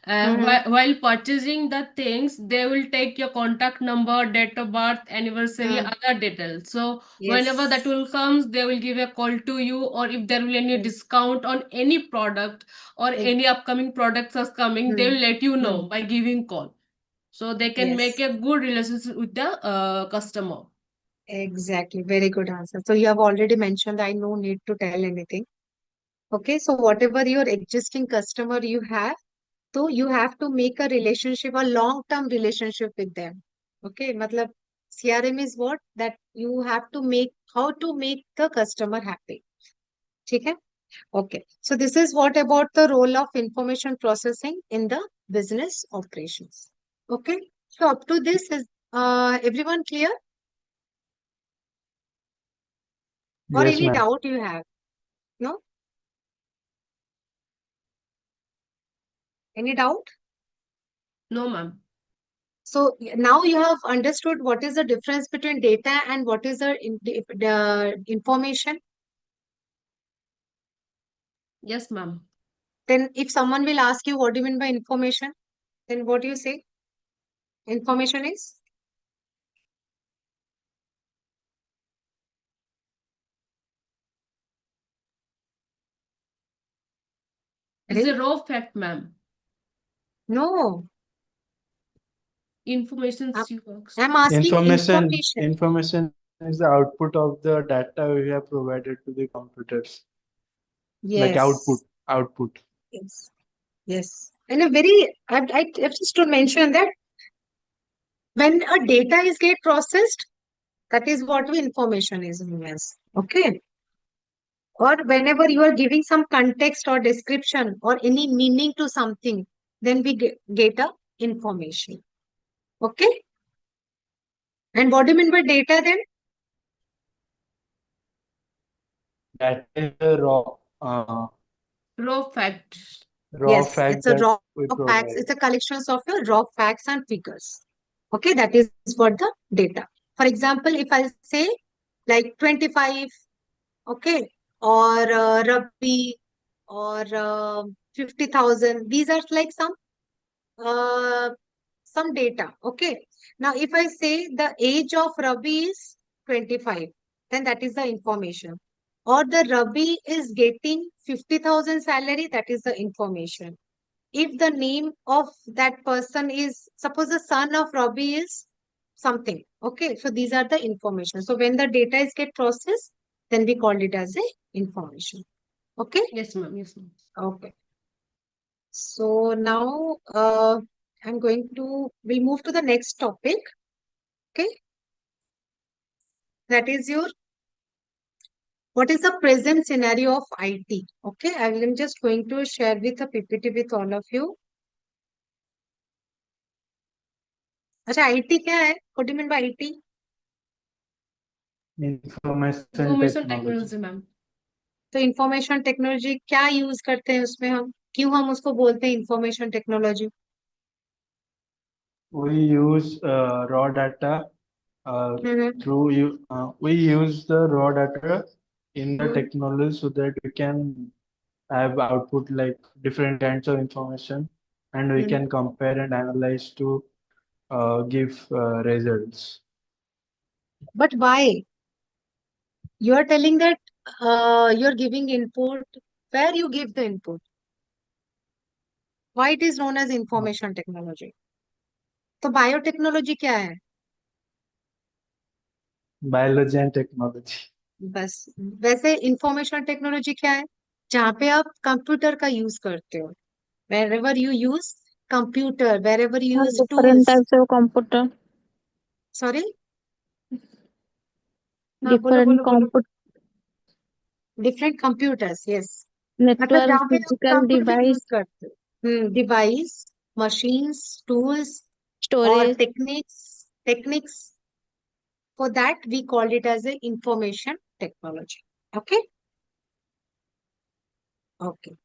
S2: while purchasing the things, they will take your contact number, date of birth, anniversary, other details. So whenever that will comes, they will give a call to you, or if there will any discount on any product or any upcoming products are coming, they will let you know by giving call. So they can make a good relationship with the customer.
S4: Exactly. Very good answer. So you have already mentioned, I no need to tell anything. Okay, so whatever your existing customer you have, so you have to make a relationship, a long-term relationship with them. Okay, matlab CRM is what? That you have to make, how to make the customer happy. ठीक है? Okay, so this is what about the role of information processing in the business operations. Okay, so up to this is everyone clear? Or
S3: yes,
S4: any
S3: ma'am.
S4: doubt you have? No? Any doubt?
S2: No, ma'am.
S4: So now you have understood what is the difference between data and what is the information.
S2: Yes, ma'am.
S4: Then if someone will ask you what do you mean by information, then what do you say? Information is?
S2: It's a raw fact, ma'am.
S4: No,
S2: Information
S4: I'm
S2: you asked.
S4: asking information.
S3: Information is the output of the data we have provided to the computers. Like
S4: Yes.
S3: output.
S4: Yes. Yes. And a very, I just to mention that when a data is get processed, that is what we information is known as. Okay. Or whenever you are giving some context or description or any meaning to something, then we get a information. Okay. And what do you mean by data then?
S3: That is the
S2: Raw fact.
S3: raw
S4: Yes,
S3: fact
S4: it's a
S3: that
S4: raw
S3: we
S4: facts.
S3: provide.
S4: It's a collection of your raw facts and figures. Okay, that is what the data. For example, if I say like 25, okay, or Rabi, or 50,000, these are like some data. Okay. Now, if I say the age of Rabi is 25, then that is the information. Or the Rabi is getting 50,000 salary, that is the information. If the name of that person is, suppose the son of Rabi is something. Okay. So these are the information. So when the data is get processed, then we call it as a information. Okay.
S2: Yes, ma'am. Yes, ma'am.
S4: Okay. So now we'll move to the next topic. Okay. That is what is the present scenario of IT? Okay. I'm just going to share with a PPT with all of you. अच्छा, IT क्या है? What do you mean by IT?
S3: Information
S2: Information
S3: technology.
S2: technology, ma'am.
S4: तो information technology क्या use करते हैं उसमें हम, क्यों हम उसको बोलते हैं information technology?
S3: We use raw data through you. We use the raw data in the technology so that we can have output like different kinds of information, and we can compare and analyze to give results.
S4: But why? You are telling that you're giving input. Where you give the input? Why it is known as information technology? तो biotechnology क्या है?
S3: Biology and technology.
S4: बस वैसे information technology क्या है? जहाँ पे आप कंप्यूटर का यूज करते हो, wherever you use computer, wherever you use
S5: Different
S4: tools.
S5: types of computer,
S4: Sorry? हाँ बोलो
S5: different
S4: बोलो बोलो.
S5: comput
S4: different computers, yes. मतलब
S5: network,
S4: जहाँ पे आप
S5: physical
S4: कंप्यूटिंग
S5: device,
S4: यूज करते हो, डिवाइस, मशीन्स, टूल्स और
S5: storage.
S4: Techniques, for that we called it as a information technology. Okay. Okay.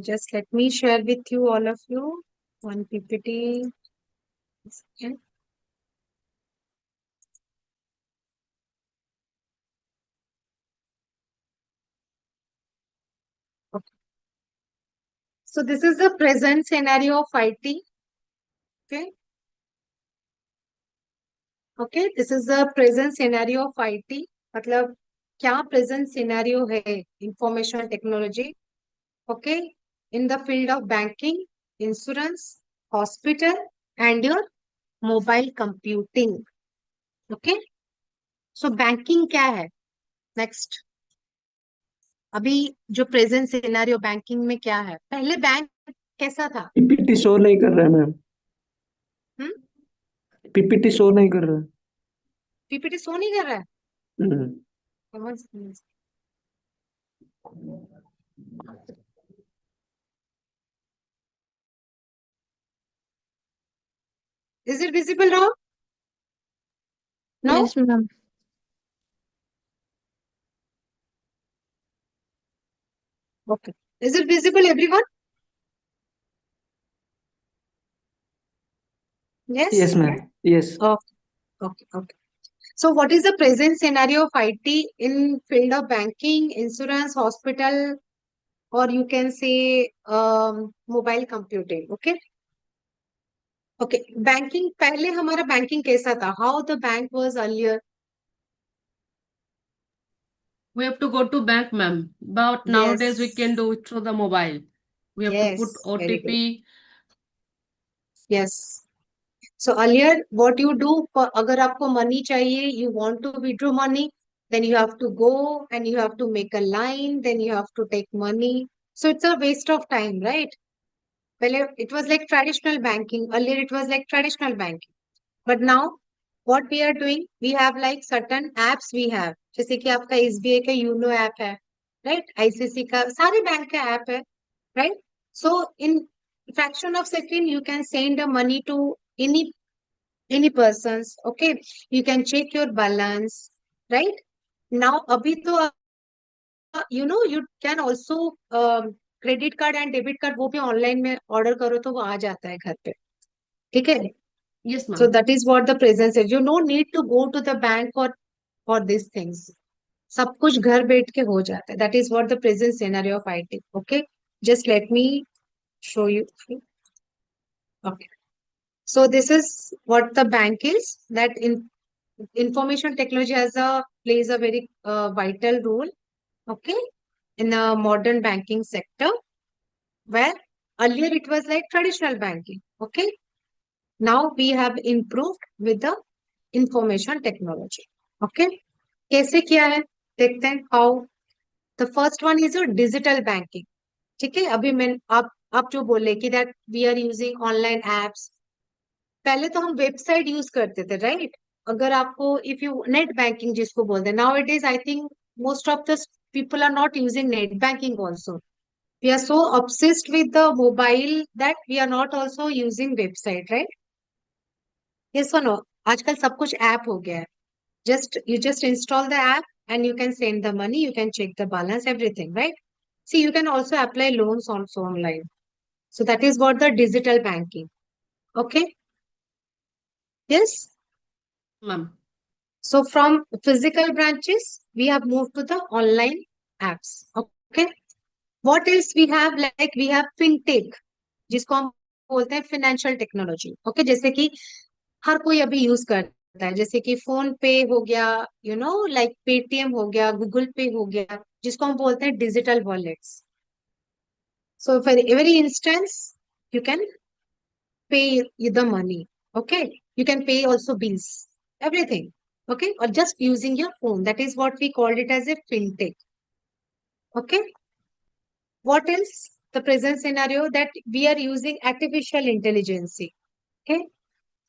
S4: Just let me share with you, all of you, one PPT. Okay. Okay. So this is the present scenario of IT. Okay. Okay. This is the present scenario of IT. मतलब क्या present scenario है information technology? Okay. In the field of banking, insurance, hospital, and your mobile computing. Okay. So banking क्या है? Next. अभी जो present scenario banking में क्या है? पहले बैंक कैसा था?
S6: पीपीटी शो नहीं कर रहा है मैम,
S4: हम्म
S6: पीपीटी शो नहीं कर रहा है।
S4: पीपीटी शो नहीं कर रहा है?
S6: हम्म,
S4: Is it visible now? No?
S5: Yes, ma'am.
S4: Okay. Is it visible, everyone? Yes?
S6: yes ma'am, yes.
S4: Okay. Okay. Okay. So what is the present scenario of IT in field of banking, insurance, hospital, or you can say mobile computing? Okay. Okay. Banking, पहले हमारा banking कैसा था? How the bank was earlier?
S2: We have to go to bank, ma'am. But nowadays we can
S4: Yes.
S2: do it through the mobile. We have to put
S4: Yes. Very good.
S2: OTP.
S4: Yes. So earlier, what you do, अगर आपको money चाहिए, you want to withdraw money, then you have to go and you have to make a line, then you have to take money. So it's a waste of time, right? Well, it was like traditional banking. Earlier, it was like traditional banking. But now, what we are doing, we have like certain apps we have. जैसे कि आपका SBI का Uno app है, right? ICC का सारे bank का app है, right? So in fraction of second, you can send the money to any persons. Okay, you can check your balance, right? Now abhi to you can also credit card and debit card वो भी online में order करो तो वो आ जाता है घर पे, ठीक है?
S2: Yes,
S4: So
S2: ma'am.
S4: that is what the presence is. You no need to go to the bank for these things. सब कुछ घर बैठ के हो जाता है. That is what the present scenario of IT. Okay, just let me show you. Okay. So this is what the bank is. That information technology plays a very vital role. Okay, in the modern banking sector, where earlier it was like traditional banking. Okay, now we have improved with the information technology. Okay, कैसे किया है देखते हैं. How? The first one is your digital banking. ठीक है, अभी मैं आप जो बोले कि that we are using online apps. पहले तो हम वेबसाइट यूज करते थे, राइट? अगर आपको इफ यू नेट बैंकिंग जिसको बोलते हैं, now it is I think most of the people are not using net banking also. We are so obsessed with the mobile that we are not also using website, right? Yes or no? आजकल सब कुछ app हो गया है. Just you just install the app and you can send the money, you can check the balance, everything, right? See, you can also apply loans also online. So that is what the digital banking. Okay. Yes.
S2: Ma'am.
S4: So from physical branches, we have moved to the online apps. Okay. What else we have? Like we have fintech, जिसको हम बोलते हैं financial technology. Okay. जैसे कि हर कोई अभी use करता है, जैसे कि फोन पे हो गया, लाइक पेटीएम हो गया, गूगल पे हो गया, जिसको हम बोलते हैं digital wallets. So for every instance you can pay the money. Okay. You can pay also bills, everything. Okay. Or just using your phone. That is what we called it as a fintech. Okay. What else? The present scenario that we are using artificial intelligence. Okay.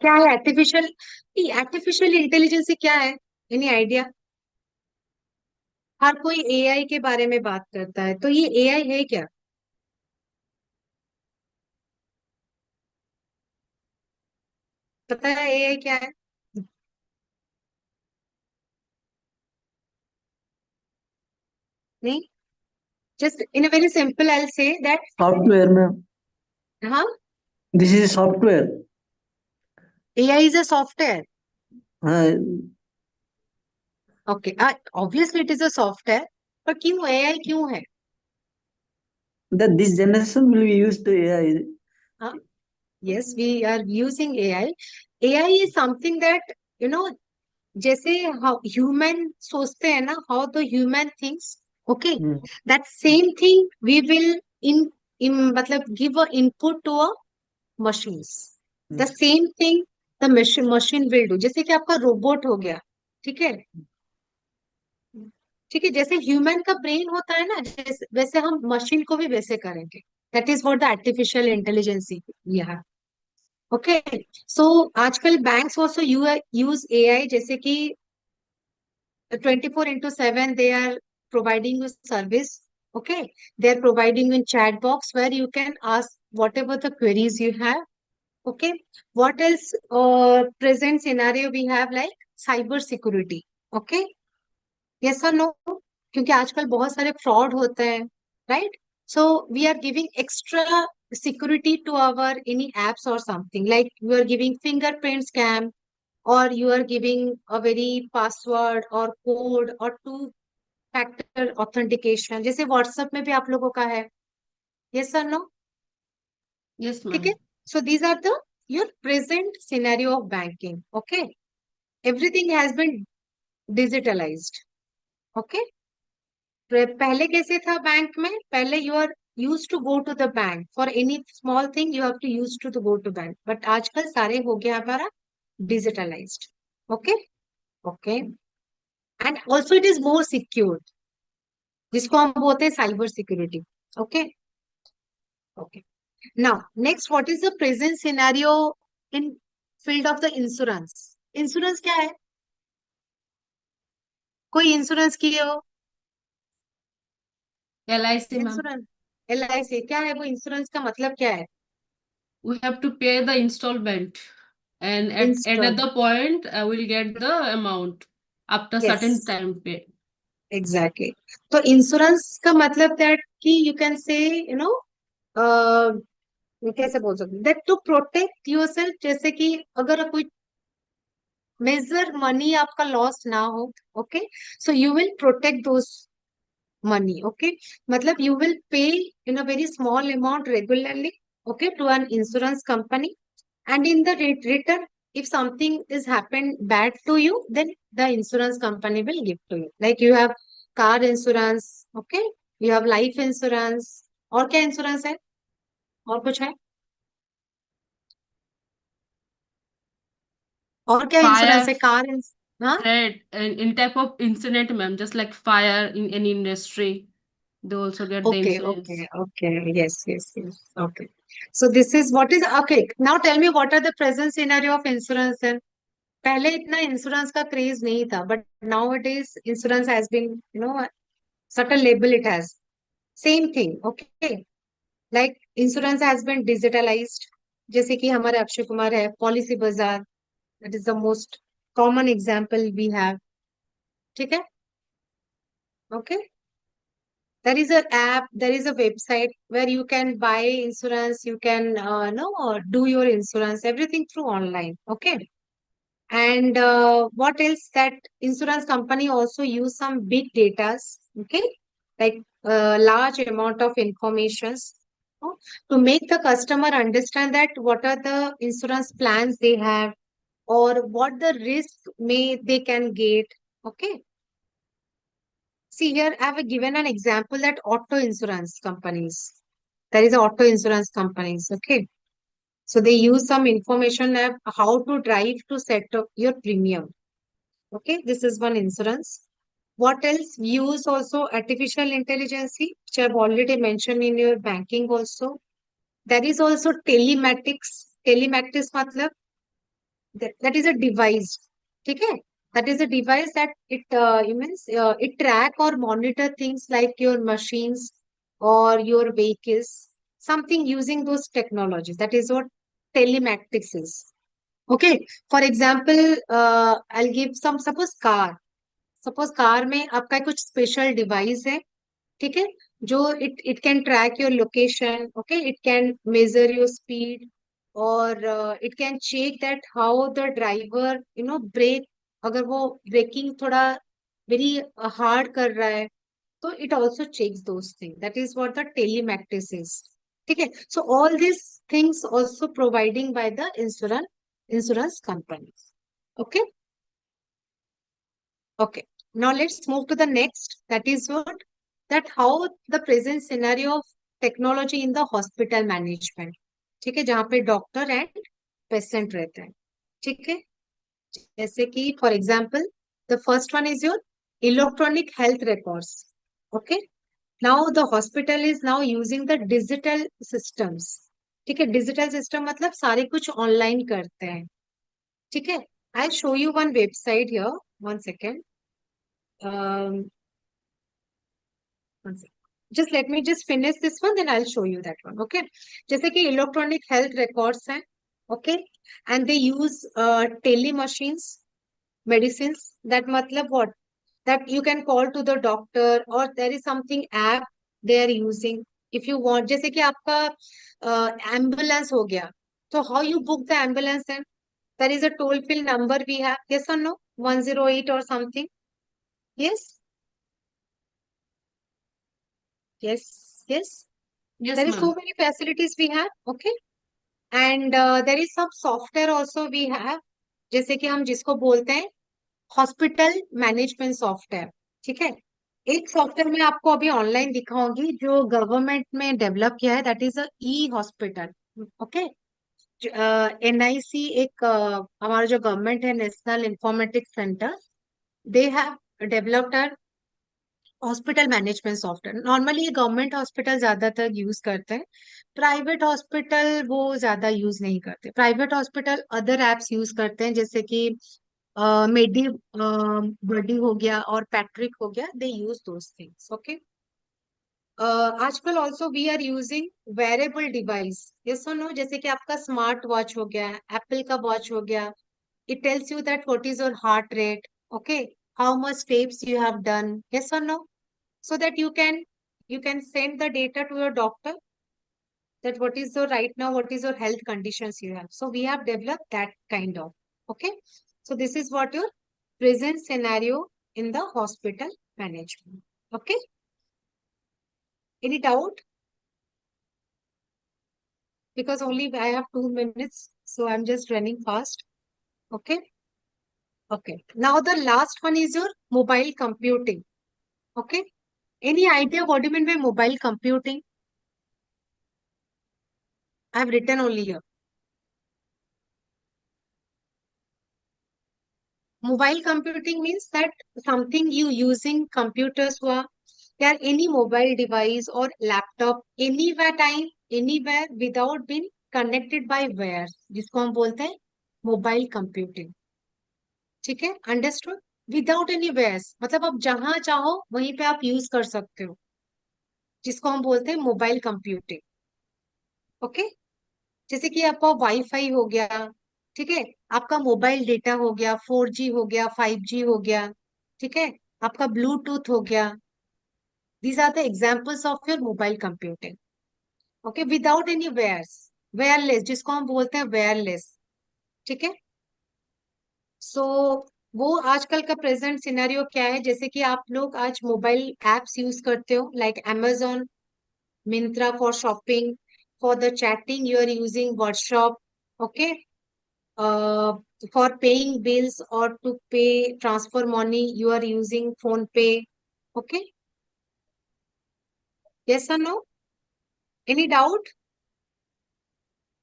S4: क्या है artificial intelligence क्या है? Any idea? हर कोई AI के बारे में बात करता है, तो ये एआई है क्या? पता है एआई क्या है? नहीं. Just in a very simple, I'll say that.
S6: Software, ma'am.
S4: Huh?
S6: This is software.
S4: AI is a software.
S6: Uh,
S4: Okay. Obviously, it is a software. But क्यों AI क्यों है?
S6: that this generation will be used to AI.
S4: Huh? Yes, we are using AI. AI is something that, you know, जैसे how human सोचते हैं ना, how the human thinks. Okay. That same thing we will in मतलब give a input to a machines. The same thing the machine will do. जैसे कि आपका robot हो गया, ठीक है? ठीक है, जैसे ह्यूमन का ब्रेन होता है ना, वैसे हम मशीन को भी वैसे करेंगे. That is what the artificial intelligence यहाँ. ओके. सो आजकल बैंक्स आल्सो यूज एआई, जैसे कि 24/7 they are providing you service. Okay. They are providing you chat box where you can ask whatever the queries you have. Okay. What else? Present scenario we have like cyber security. Okay. Yes or no? क्योंकि आजकल बहुत सारे fraud होते हैं, right? So we are giving extra security to our any apps or something, like you are giving fingerprint scan, or you are giving a very password or code or two factor authentication, जैसे WhatsApp में भी आप लोगों का है. yes or no?
S2: Yes,
S4: ठीक
S2: ma'am.
S4: है. so these are the your present scenario of banking. okay. everything has been digitalized. okay. पहले कैसे था बैंक में? पहले you are use to go to the bank for any small thing, you have to use to go to bank. But आजकल सारे हो गया हमारा digitalised. Okay. Okay. And also it is more secure, जिसको हम बोलते हैं cyber security. Okay. Okay. Now next, what is the present scenario in field of the insurance? Insurance क्या है? कोई इंश्योरेंस किए हो?
S2: LIC, ma'am.
S4: इंश्योरेंस, LIC क्या है? वो इंश्योरेंस का मतलब क्या है?
S2: We have to pay the installment, and at
S4: install.
S2: another point, we'll get the amount after certain
S4: yes,
S2: time pay.
S4: Exactly. तो इंश्योरेंस का मतलब दैट कि यू कैन से कैसे बोल सकते that to protect yourself, जैसे कि अगर कोई मेजर मनी आपका लॉस ना हो. Okay. So you will protect those money. Okay. मतलब you will pay in a very small amount regularly, okay, to an insurance company, and in the return, if something is happened bad to you, then the insurance company will give to you. Like you have car insurance, okay, you have life insurance. और क्या insurance है? और कुछ है? और क्या insurance
S2: Fire,
S4: है? Car हाँ.
S2: threat, and in type of incident, ma'am, just like fire in any industry, they also get the
S4: Okay,
S2: insurance.
S4: okay, okay. Yes, yes, yes. Okay. So this is what is okay. Now tell me what are the present scenario of insurance then? पहले इतना insurance का craze नहीं था, but now it is insurance has been certain label it has. Same thing. Okay. Like insurance has been digitalized. जैसे कि हमारे अक्षय कुमार है, policy बाजार, that is the most common example we have. ठीक है. Okay. There is an app, there is a website where you can buy insurance, you can no do your insurance, everything through online. Okay. And what else? That insurance company also use some big datas, okay, like large amount of informations, to make the customer understand that what are the insurance plans they have, or what the risk may they can get. Okay. See here, I have given an example that auto insurance companies. There is auto insurance companies. Okay. So they use some information of how to drive to set up your premium. Okay. This is one insurance. What else? Use also artificial intelligence, which I've already mentioned in your banking also. There is also telematics. Telematics matlab that is a device. Okay. That is a device that it track or monitor things like your machines or your vehicles, something using those technologies. That is what telematics is. Okay. For example, I'll give some, suppose car में आपका कुछ special device है, ठीक है, जो it can track your location, okay, it can measure your speed, और it can check that how the driver brake, अगर वो ब्रेकिंग थोड़ा वेरी हार्ड कर रहा है, तो it also checks those thing. That is what the telematics is. ठीक है. So all this things also providing by the insurance companies. Okay. Okay. Now let's move to the next. That is what? That how the present scenario of technology in the hospital management. ठीक है, जहाँ पे doctor and patient रहते हैं. ठीक है. जैसे कि for example the first one is your electronic health records. Okay. Now the hospital is now using the digital systems. ठीक है. डिजिटल सिस्टम मतलब सारे कुछ ऑनलाइन करते हैं. ठीक है. I show you one website here. One second. Just let me just finish this one, then I'll show you that one. Okay. जैसे कि electronic health records हैं. Okay. And they use tele machines, medicines. That मतलब what? That you can call to the doctor, or there is something app they are using. If you want, जैसे कि आपका ambulance हो गया, so how you book the ambulance then? There is a toll free number we have. Yes or no? 108 or something. Yes. Yes, yes.
S2: Yes,
S4: There is so
S2: ma'am.
S4: many facilities we have. Okay. And there is some software also we have. जैसे कि हम जिसको बोलते हैं hospital management software. ठीक है. एक software मैं आपको अभी ऑनलाइन दिखाऊंगी जो गवर्नमेंट में डेवलप किया है. That is a E hospital. Okay. NIC एक हमारा जो गवर्नमेंट है, national informatics centre, they have developed hospital management software. Normally ये गवर्नमेंट हॉस्पिटल ज्यादातर यूज करते हैं. प्राइवेट हॉस्पिटल वो ज्यादा यूज नहीं करते. Private hospital other apps use करते हैं, जैसे कि मेडी बडी हो गया और पैट्रिक हो गया. They use those things. Okay. आजकल also we are using wearable device. Yes और नो? जैसे कि आपका स्मार्ट वॉच हो गया, एप्पल का वॉच हो गया. It tells you that what is your heart rate. Okay. How much steps you have done. Yes और no? So that you can send the data to your doctor, that what is your right now, what is your health conditions you have. So we have developed that kind of. Okay. So this is what your present scenario in the hospital management. Okay. Any doubt? Because only I have 2 minutes, so I'm just running fast. Okay. Okay. Now the last one is your mobile computing. Okay. Any idea what do you mean by mobile computing? I have written only here. Mobile computing means that something you using computers हुआ, या any mobile device or laptop anywhere time, anywhere without being connected by wires, जिसको हम बोलते हैं mobile computing. ठीक है. Understood? Without any wires मतलब आप जहां चाहो वहीं पे आप यूज कर सकते हो, जिसको हम बोलते हैं मोबाइल कंप्यूटिंग. ओके. जैसे कि आपका वाईफाई हो गया. ठीक है. आपका मोबाइल डेटा हो गया, 4G हो गया, 5G हो गया. ठीक है. आपका ब्लूटूथ हो गया. These are the examples of your mobile computing. Okay, without any wares, wireless जिसको हम बोलते हैं वायरलेस. ठीक है. सो वो आजकल का प्रेजेंट सिनेरियो क्या है, जैसे कि आप लोग आज मोबाइल एप्स यूज करते हो like Amazon, Myntra for shopping, for the chatting you are using WhatsApp. Okay. uh, for paying bills or to pay transfer money you are using phone pay. Okay. Yes or no? Any doubt?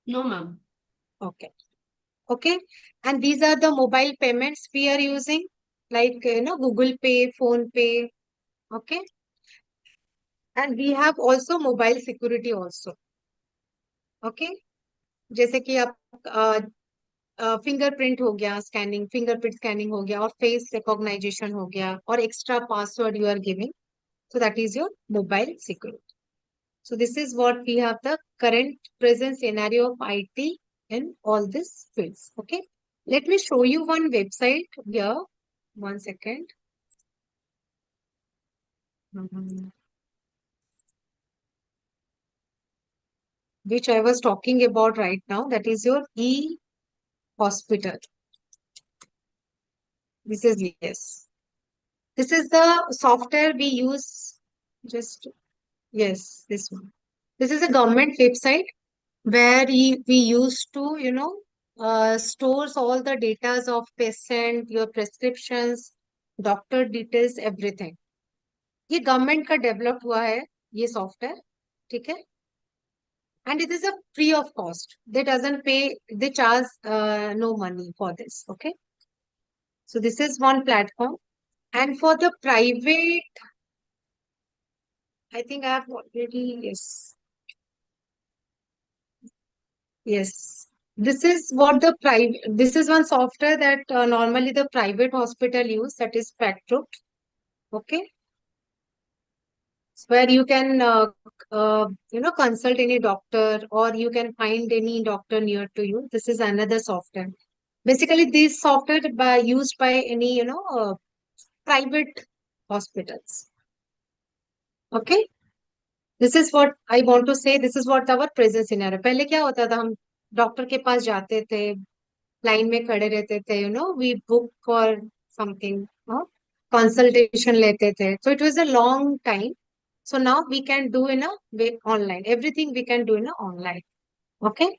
S2: No, ma'am.
S4: Okay. Okay. And these are the mobile payments we are using, like, Google Pay, Phone Pay. Okay. And we have also mobile security also. Okay. जैसे कि आप fingerprint हो गया scanning, fingerprint scanning हो गया, और face recognition हो गया, और extra password you are giving. So that is your mobile security. So this is what we have the current present scenario of IT in all these fields. Okay. Let me show you one website here. One second. Which I was talking about right now. That is your e-hospital. This is, yes. This is the software we use. Just, yes, this one. This is a government website where we used to, stores all the data of patient, your prescriptions, doctor details, everything. ये government का develop हुआ है ये software. ठीक है. And it is a free of cost. They doesn't pay, they charge no money for this. Okay. So this is one platform. And for the private, I think I have already, yes. Yes. This is what the private, this is one software that normally the private hospital use, that is Spectrum. Okay. Where you can, consult any doctor, or you can find any doctor near to you. This is another software. Basically, these software used by any, private hospitals. Okay. This is what I want to say. This is what our present scenario. पहले क्या होता था, हम doctor के पास जाते थे, line में खड़े रहते थे, we book for something, consultation लेते थे. So it was a long time. So now we can do in a way online. Everything we can do in a online. Okay.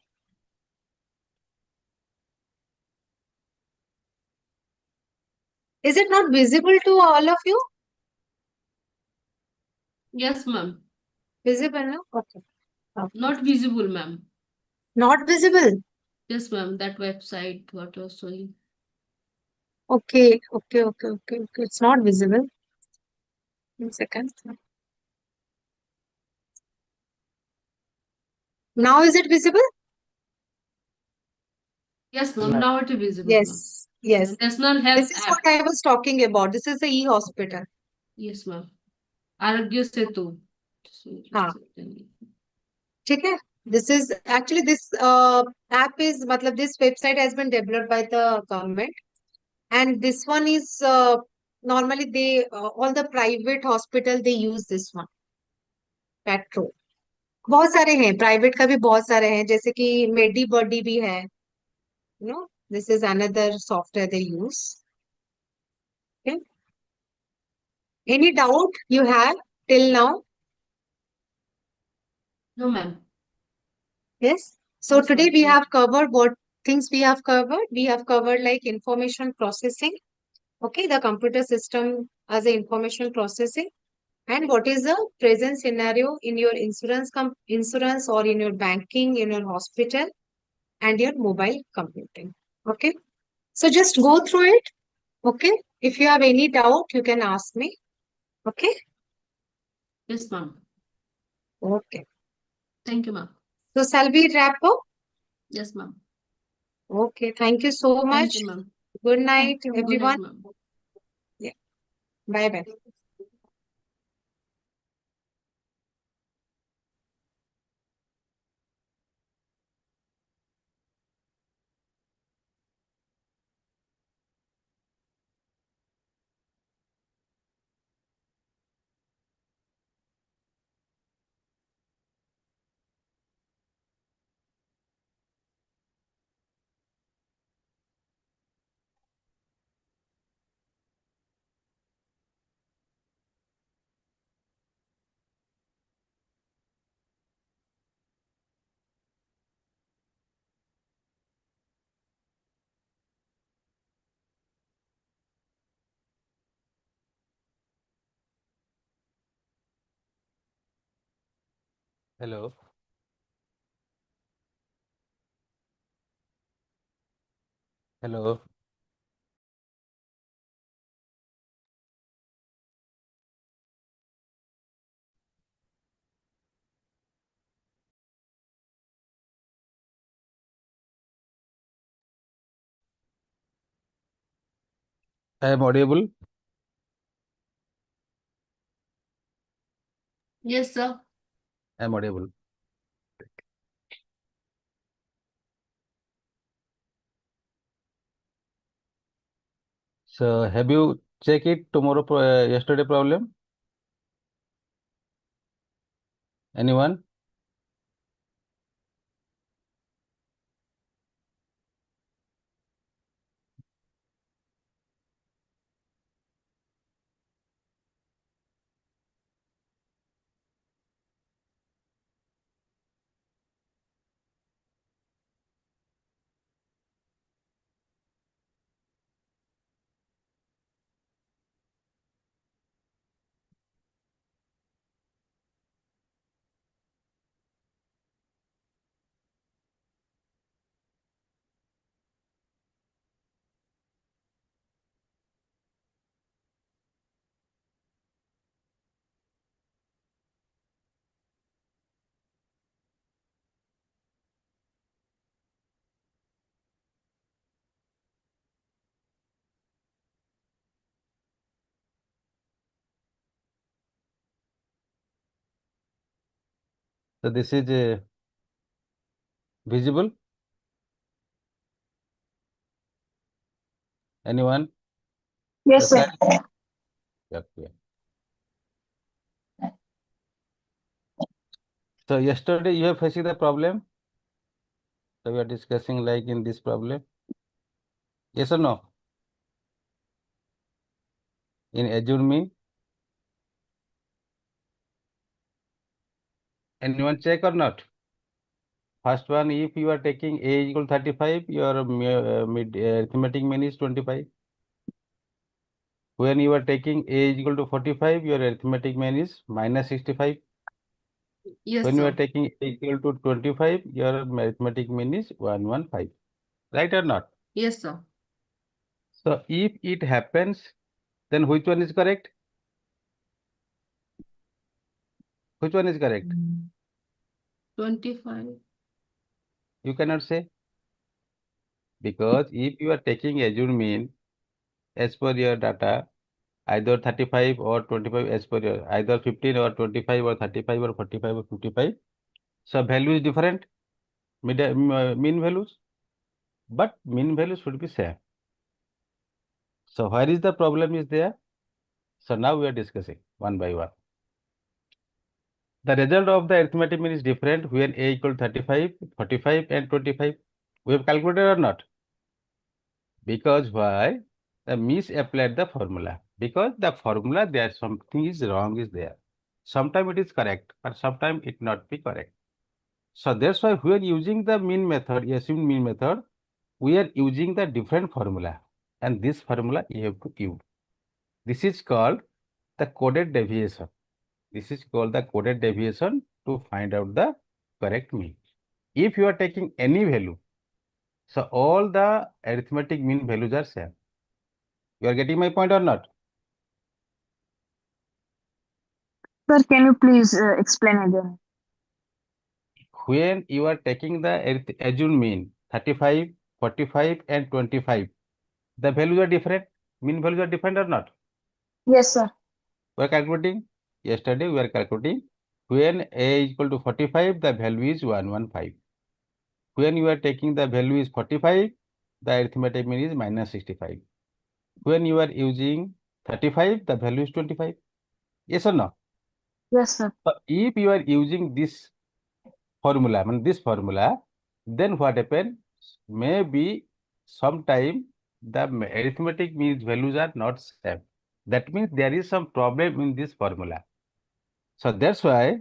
S4: Is it not visible to all of you?
S2: Yes, ma'am.
S4: Visible, no? Okay.
S2: Not visible, ma'am.
S4: Not visible.
S2: Yes, ma'am. That website, what you're showing.
S4: Okay. It's not visible. 1 second. Now is it visible?
S2: Yes, ma'am.
S3: Yeah.
S2: Now it is visible, ma'am.
S4: Yes. Yes.
S2: National Health
S4: This is
S2: App.
S4: what I was talking about. This is the e-hospital.
S2: Yes, ma'am. Arogya Setu.
S4: हाँ. ठीक है. This is actually this app is मतलब this website has been developed by the government, and this one is normally they all the private hospital they use this one. Petro. बहुत सारे हैं, private का भी बहुत सारे हैं, जैसे कि मेडी बॉडी भी है. This is another software they use. Okay. Any doubt you have till now?
S2: No, ma'am.
S4: Yes. So
S2: Yes,
S4: today
S2: ma'am.
S4: we
S2: Thank
S4: have covered what things we have covered. We have covered like information processing. Okay, the computer system as a information processing, and what is the present scenario in your insurance or in your banking, in your hospital, and your mobile computing. Okay. So just go through it. Okay. If you have any doubt, you can ask me. Okay.
S2: Yes, ma'am.
S4: Okay.
S2: Thank you, ma'am.
S4: So shall we wrap up?
S2: Yes, ma'am.
S4: Okay. Thank you so
S2: Thank
S4: much.
S2: you, ma'am.
S4: Good night,
S5: you.
S2: Good
S4: everyone.
S2: night, ma'am.
S4: Bye bye.
S7: Hello. Hello. I am audible.
S2: Yes, sir.
S7: I am audible. So have you checked it tomorrow yesterday problem? Anyone? So this is visible? Anyone?
S5: Yes,
S7: The
S5: sir.
S7: slide? Okay. So yesterday you have facing the problem. So we are discussing like in this problem. Yes or no? In Azure mean. Anyone check or not? First one, if you are taking A is equal to 35, your arithmetic mean is 25. When you are taking A is equal to 45, your arithmetic mean is minus 65.
S2: Yes,
S7: When you are
S2: sir.
S7: taking A equal to 25, your arithmetic mean is 115. Right or not?
S2: Yes, sir.
S7: So if it happens, then which one is correct? Which one is correct?
S2: 25.
S7: You cannot say. Because if you are taking Azure mean as per your data, either 35 or 25 as per your, either 15 or 25 or 35 or 45 or 55. So value is different, mean values, but mean values should be same. So where is the problem is there? So now we are discussing one by one. The result of the arithmetic mean is different when A equal to 35, 45 and 25. We have calculated or not? Because why? The misapplied the formula. Because the formula there something is wrong is there. Sometimes it is correct, but sometimes it not be correct. So that's why we are using the mean method, assumed mean method, we are using the different formula. And this formula you have to use. This is called the coded deviation. This is called the coded deviation to find out the correct mean. If you are taking any value, so all the arithmetic mean values are same. You are getting my point or not?
S5: Sir, can you please explain again?
S7: When you are taking the Azure mean 35, 45 and 25, the values are different. Mean values are different or not?
S5: Yes, sir.
S7: We are calculating. Yesterday we are calculating when A is equal to 45, the value is 115. When you are taking the value is 45, the arithmetic mean is minus 65. When you are using 35, the value is 25. Yes or no?
S5: Yes, sir.
S7: So if you are using this formula, I mean this formula, then what happen? Maybe sometime the arithmetic means values are not same. That means there is some problem in this formula. So that's why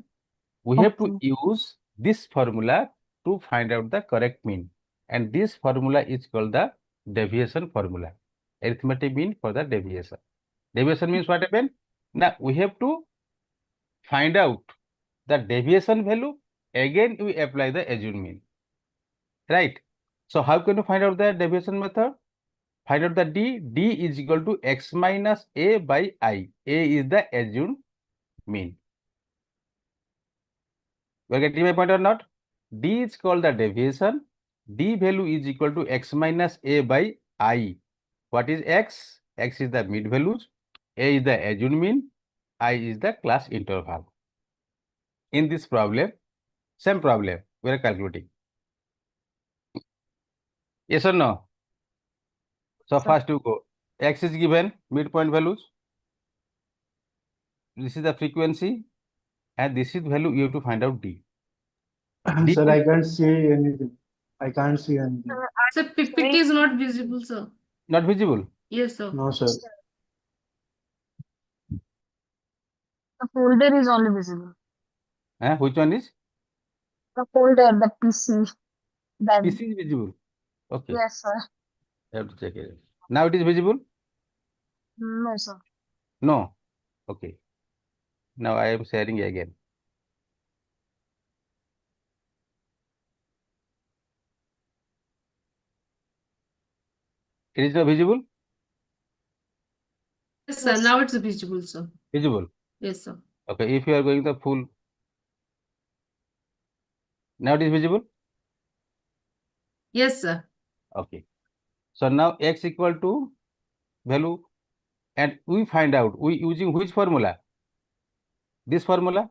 S7: we have to
S5: Okay.
S7: use this formula to find out the correct mean. And this formula is called the deviation formula. Arithmetic mean for the deviation. Deviation means what happened? Now we have to find out the deviation value again we apply the assumed mean, right? So how can you find out the deviation method? Find out the D is equal to x minus a by I. A is the assumed mean. You are getting my point or not? D is called the deviation. D value is equal to x minus a by I. What is x? X is the mid values, a is the assumed mean, I is the class interval. In this problem, same problem we are calculating. Yes or no? So
S5: Sir.
S7: first you go. X is given midpoint values. This is the frequency, and this is value you have to find out D. D
S3: Sir,
S7: is
S3: I can't see anything. I can't see anything.
S5: Sir,
S2: Sir, PPT is not visible, sir.
S7: not visible.
S2: Yes, sir.
S3: No, sir.
S5: the folder is only visible.
S7: Which one is?
S5: The folder, the PC. That
S7: This is visible. Okay,
S5: yes, sir.
S7: I have to check it. Now it is visible?
S5: No, sir.
S7: No. Okay. Now I am sharing again. It is not visible?
S2: Yes, sir. Now it's visible, sir.
S7: Visible.
S2: Yes, sir.
S7: Okay, if you are going the full. Now it is visible?
S2: Yes, sir.
S7: Okay. So now x equal to value, and we find out we using which formula? This formula.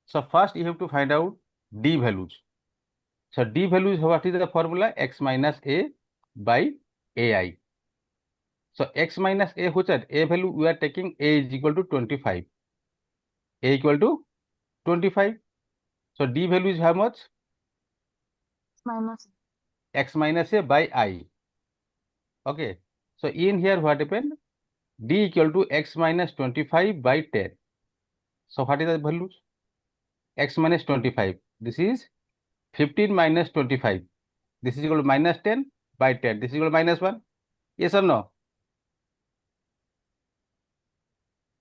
S7: So first you have to find out D values. So D values, what is the formula? X minus a by ai. So x minus a, which are a value we are taking, a is equal to 25. A equal to 25. So D value is how much?
S5: Minus.
S7: X minus a by I. Okay. So in here what happened? D equal to x minus 25 by 10. So what is the values? X minus 25. This is 15 minus 25. This is equal to minus 10 by 10. This is equal to minus 1. Yes or no?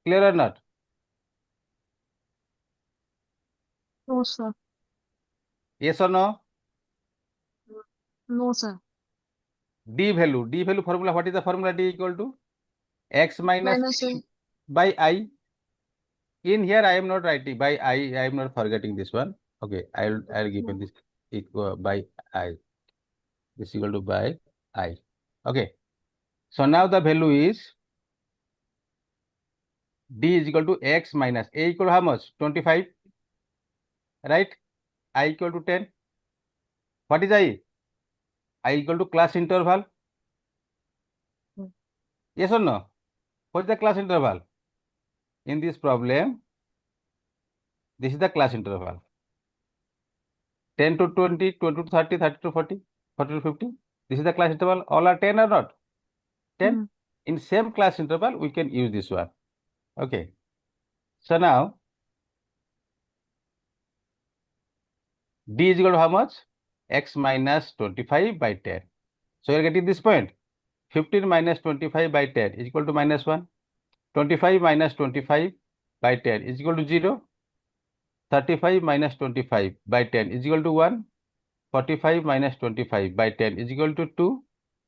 S7: Clear or not?
S5: No, sir.
S7: Yes or no?
S5: No, sir.
S7: D value formula. What is the formula? D equal to x minus
S5: Minus a.
S7: by I. In here I am not writing by I am not forgetting this one. Okay, I'll give this equal by I. This equal to by I. Okay. So now the value is D is equal to x minus a equal to how much? 25. Right? I equal to 10. What is I? I equal to class interval. Yes or no? What is the class interval? In this problem, this is the class interval. 10 to 20, 20 to 30, 30 to 40, 40 to 50. This is the class interval. All are 10 or not? 10. In same class interval, we can use this one. Okay. So now, D is equal to how much? X minus 25 by 10. So you're getting this point. 15 minus 25 by 10 is equal to minus 1. 25 minus 25 by 10 is equal to 0. 35 minus 25 by 10 is equal to 1. 45 minus 25 by 10 is equal to 2.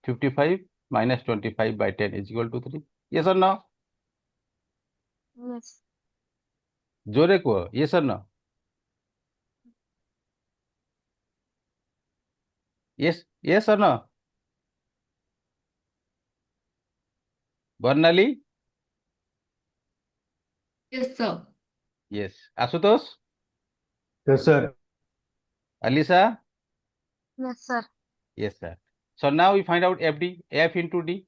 S7: 55 minus 25 by 10 is equal to 3. Yes or no?
S5: Yes.
S7: Jore ko, yes or no? Yes or no? Barnali?
S2: Yes, sir.
S7: Yes. Asutosh?
S3: Yes, sir.
S7: Alisa?
S5: Yes, sir.
S7: Yes, sir. So now we find out FD, F into D.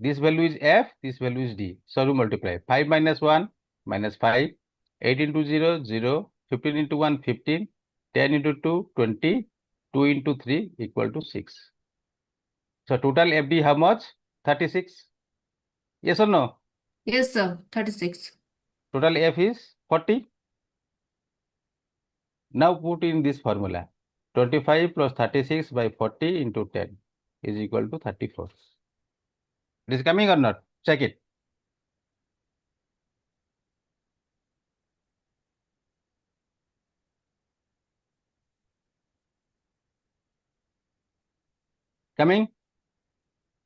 S7: This value is F, this value is D. So we multiply. 5 minus 1, minus 5. 8 into 0, 0. 15 into 1, 15. 10 into 2, 20. 2 into 3 equal to 6. So total FD how much? 36. Yes or no?
S2: Yes, sir. 36.
S7: Total F is 40. Now put in this formula. 25 plus 36 by 40 into 10 is equal to 34. It is coming or not? Check it. Coming?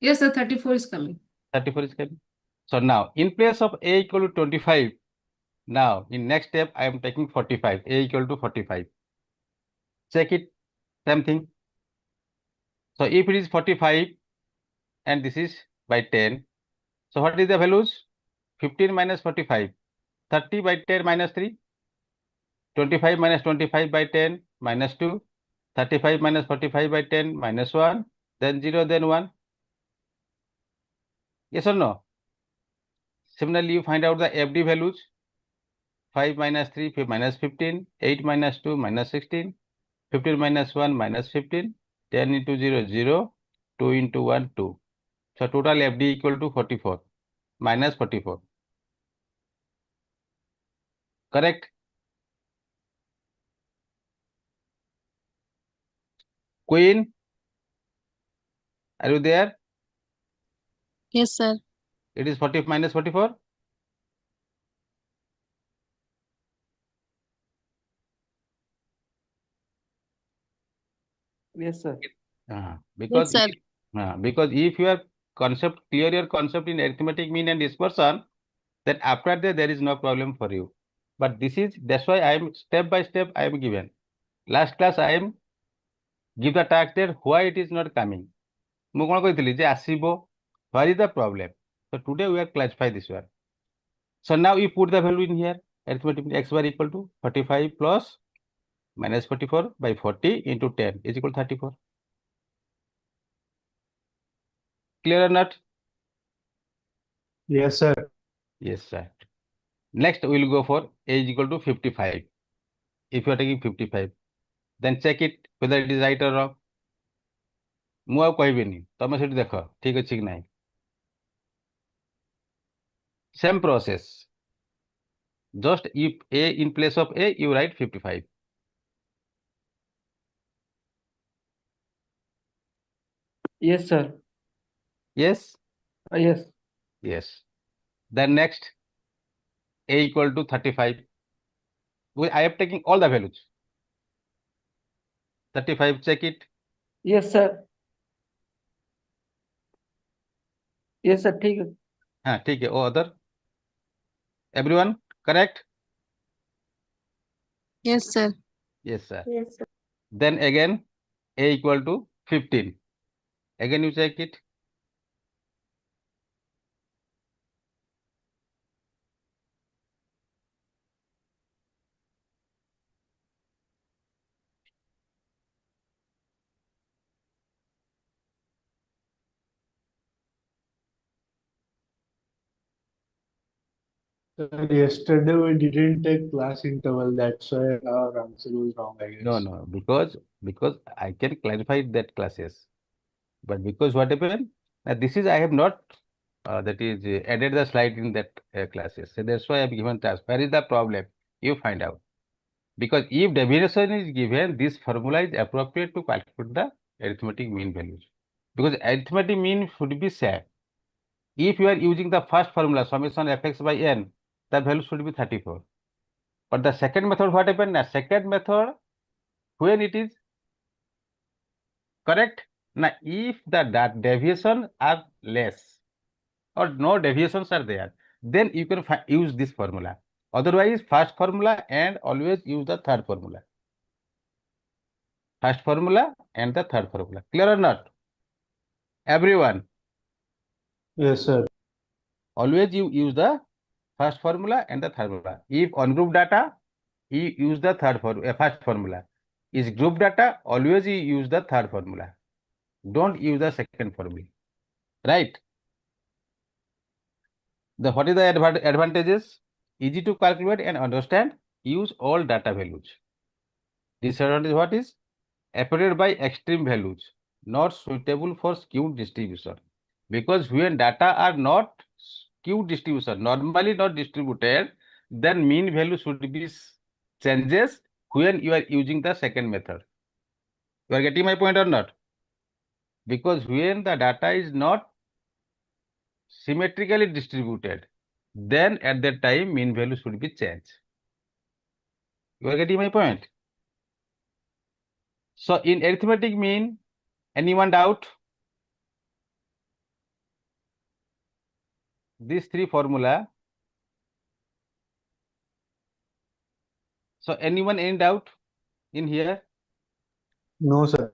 S2: Yes, sir, 34 is coming.
S7: 34 is coming. So now, in place of a equal to 25, now in next step, I am taking 45, a equal to 45. Check it, same thing. So if it is 45 and this is by 10, so what is the values? 15 minus 45, 30 by 10 minus 3, 25 minus 25 by 10 minus 2, 35 minus 45 by 10 minus 1, then 0, then 1. Yes or no? Similarly, you find out the FD values. 5 minus 3, 5 minus 15, 8 minus 2 minus 16, 15 minus 1 minus 15, 10 into 0, 0, 2 into 1, 2. So total FD equal to 44, minus 44. Correct? Queen, are you there?
S5: Yes, sir.
S7: It is 40 minus 44.
S6: Yes, sir.
S7: Because
S5: sir.
S7: because if your concept, clear your concept in arithmetic mean and dispersion, then after that there is no problem for you. But this is, that's why I am step by step I am given. Last class I am give the task there why it is not coming. ମୁଁ କ'ଣ କହିଥିଲି ଯେ ଆସିବ, where is the problem? So today we are classify this one. So now you put the value in here. Arithmetic x bar equal to 45 plus minus 44 by 40 into 10 is equal to 34. Clear or not?
S3: Yes, sir.
S7: Yes, sir. Next, we will go for a is equal to 55. If you are taking 55, then check it whether it is right or wrong. ମୁଁ ଆଉ କହିବିନି, ତମେ ସେଠି ଦେଖ ଠିକ ଅଛି କି ନାହିଁ. Same process. Just if a in place of a, you write 55.
S6: Yes, sir.
S7: Yes?
S6: Yes.
S7: Yes. Then next, a equal to 35. I am taking all the values. 35, check it.
S6: Yes, sir. Yes, sir. ठीक है.
S7: हाँ ठीक है. Oh, other? Everyone correct?
S5: Yes, sir.
S7: Yes, sir.
S4: Yes, sir.
S7: Then again, a equal to 15. Again, you check it.
S3: Sir, yesterday we didn't take class interval. That's why our answer was wrong, I guess.
S7: No, because I can clarify that classes, but because what happened? This is I have not that is added the slide in that classes. So that's why I have given task. Where is the problem? You find out. Because if deviation is given, this formula is appropriate to calculate the arithmetic mean values. Because arithmetic mean should be same. If you are using the first formula, summation fx by n, the value should be 34. But the second method, what happened? The second method, when it is correct, now if the deviation are less or no deviations are there, then you can use this formula. Otherwise, first formula and always use the third formula. First formula and the third formula. Clear or not? Everyone.
S3: Yes, sir.
S7: Always you use the first formula and the third formula. If on group data, you use the first formula. Is group data, always you use the third formula. Don't use the second formula. Right? What is the advantages? Easy to calculate and understand. Use all data values. Disadvantage what is? Appeared by extreme values, not suitable for skewed distribution. Because when data are not skewed distribution, normally not distributed, then mean value should be changes when you are using the second method. You are getting my point or not? Because when the data is not symmetrically distributed, then at that time mean value should be changed. You are getting my point? So in arithmetic mean, anyone doubt? these three formula. So anyone any doubt in here?
S3: No, sir.